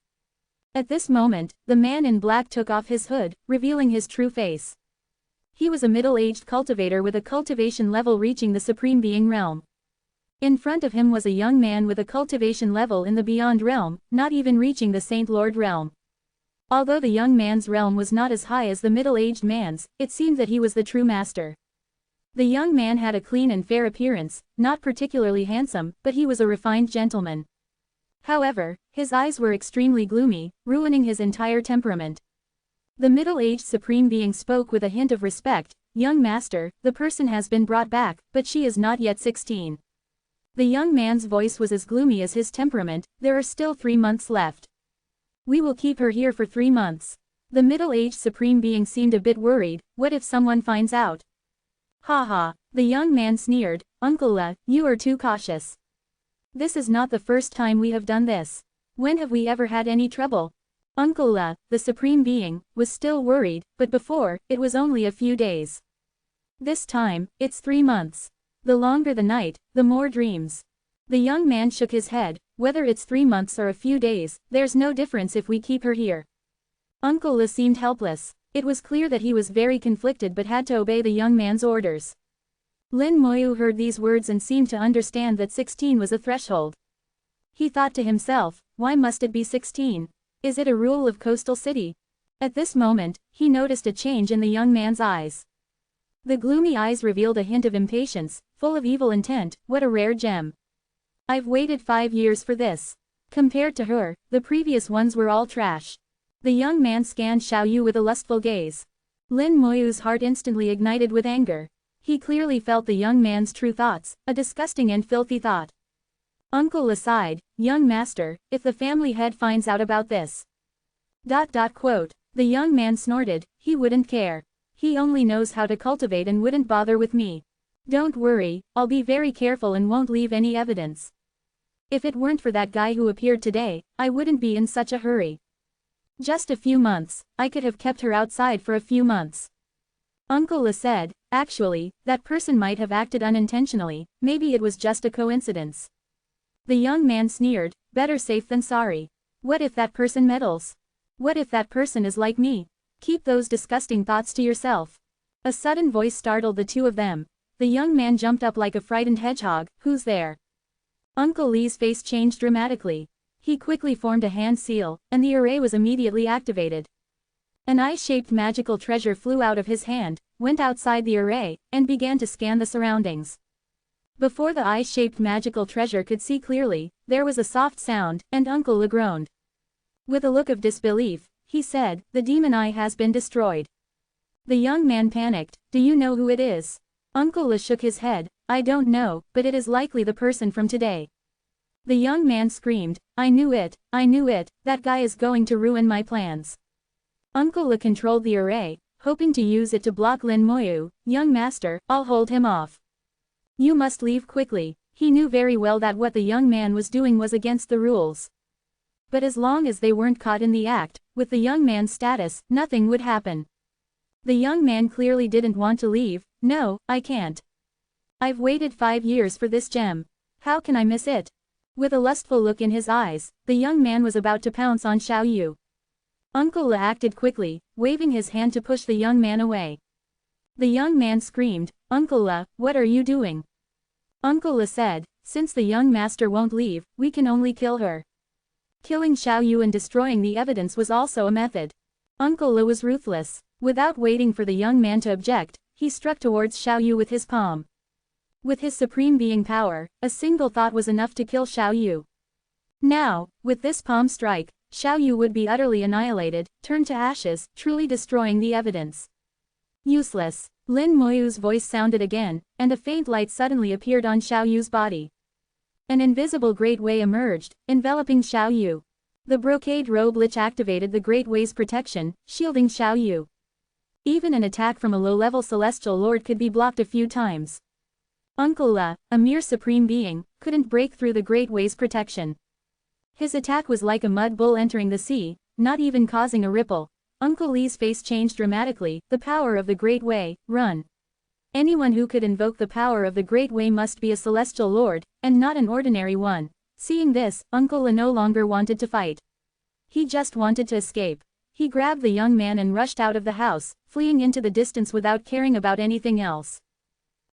At this moment, the man in black took off his hood, revealing his true face. He was a middle-aged cultivator with a cultivation level reaching the Supreme Being realm. In front of him was a young man with a cultivation level in the Beyond realm, not even reaching the Saint Lord realm. Although the young man's realm was not as high as the middle-aged man's, it seemed that he was the true master. The young man had a clean and fair appearance, not particularly handsome, but he was a refined gentleman. However, his eyes were extremely gloomy, ruining his entire temperament. The middle-aged Supreme Being spoke with a hint of respect. "Young master, the person has been brought back, but she is not yet 16. The young man's voice was as gloomy as his temperament. "There are still 3 months left. We will keep her here for 3 months. The middle-aged Supreme Being seemed a bit worried. "What if someone finds out?" "Ha ha," the young man sneered. "Uncle La, you are too cautious. This is not the first time we have done this. When have we ever had any trouble?" Uncle La, the Supreme Being, was still worried, but before, it was only a few days. This time, it's 3 months. The longer the night, the more dreams. The young man shook his head. "Whether it's 3 months or a few days, there's no difference if we keep her here." Uncle La seemed helpless. It was clear that he was very conflicted but had to obey the young man's orders. Lin Moyu heard these words and seemed to understand that 16 was a threshold. He thought to himself, why must it be 16? Is it a rule of Coastal City? At this moment, he noticed a change in the young man's eyes. The gloomy eyes revealed a hint of impatience, full of evil intent. "What a rare gem. I've waited 5 years for this. Compared to her, the previous ones were all trash." The young man scanned Xiao Yu with a lustful gaze. Lin Moyu's heart instantly ignited with anger. He clearly felt the young man's true thoughts, a disgusting and filthy thought. Uncle aside, "Young master, if the family head finds out about this." Quote. The young man snorted. "He wouldn't care. He only knows how to cultivate and wouldn't bother with me. Don't worry, I'll be very careful and won't leave any evidence. If it weren't for that guy who appeared today, I wouldn't be in such a hurry. Just a few months, I could have kept her outside for a few months." Uncle La said, "Actually, that person might have acted unintentionally, maybe it was just a coincidence." The young man sneered. "Better safe than sorry. What if that person meddles? What if that person is like me? Keep those disgusting thoughts to yourself." A sudden voice startled the two of them. The young man jumped up like a frightened hedgehog. "Who's there?" Uncle Lee's face changed dramatically. He quickly formed a hand seal, and the array was immediately activated. An eye-shaped magical treasure flew out of his hand, went outside the array, and began to scan the surroundings. Before the eye-shaped magical treasure could see clearly, there was a soft sound, and Uncle Le groaned. With a look of disbelief, he said, "The demon eye has been destroyed." The young man panicked. Do you know who it is? Uncle La shook his head. I don't know, but it is likely the person from today. The young man screamed. I knew it, that guy is going to ruin my plans. Uncle La controlled the array, hoping to use it to block Lin Moyu. Young master, I'll hold him off. You must leave quickly. He knew very well that what the young man was doing was against the rules. But as long as they weren't caught in the act, with the young man's status, nothing would happen. The young man clearly didn't want to leave. No, I can't. I've waited 5 years for this gem. How can I miss it? With a lustful look in his eyes, the young man was about to pounce on Xiao Yu. Uncle La acted quickly, waving his hand to push the young man away. The young man screamed, Uncle La, what are you doing? Uncle La said, since the young master won't leave, we can only kill her. Killing Xiao Yu and destroying the evidence was also a method. Uncle La was ruthless. Without waiting for the young man to object, he struck towards Xiao Yu with his palm. With his supreme being power, a single thought was enough to kill Xiao Yu. Now, with this palm strike, Xiao Yu would be utterly annihilated, turned to ashes, truly destroying the evidence. Useless. Lin Moyu's voice sounded again, and a faint light suddenly appeared on Xiao Yu's body. An invisible Great Way emerged, enveloping Xiao Yu. The brocade robe lich activated the Great Way's protection, shielding Xiao Yu. Even an attack from a low-level celestial lord could be blocked a few times. Uncle La, a mere supreme being, couldn't break through the Great Way's protection. His attack was like a mud bull entering the sea, not even causing a ripple. Uncle Lee's face changed dramatically. The power of the Great Way, run. Anyone who could invoke the power of the Great Way must be a celestial lord, and not an ordinary one. Seeing this, Uncle La no longer wanted to fight. He just wanted to escape. He grabbed the young man and rushed out of the house, fleeing into the distance without caring about anything else.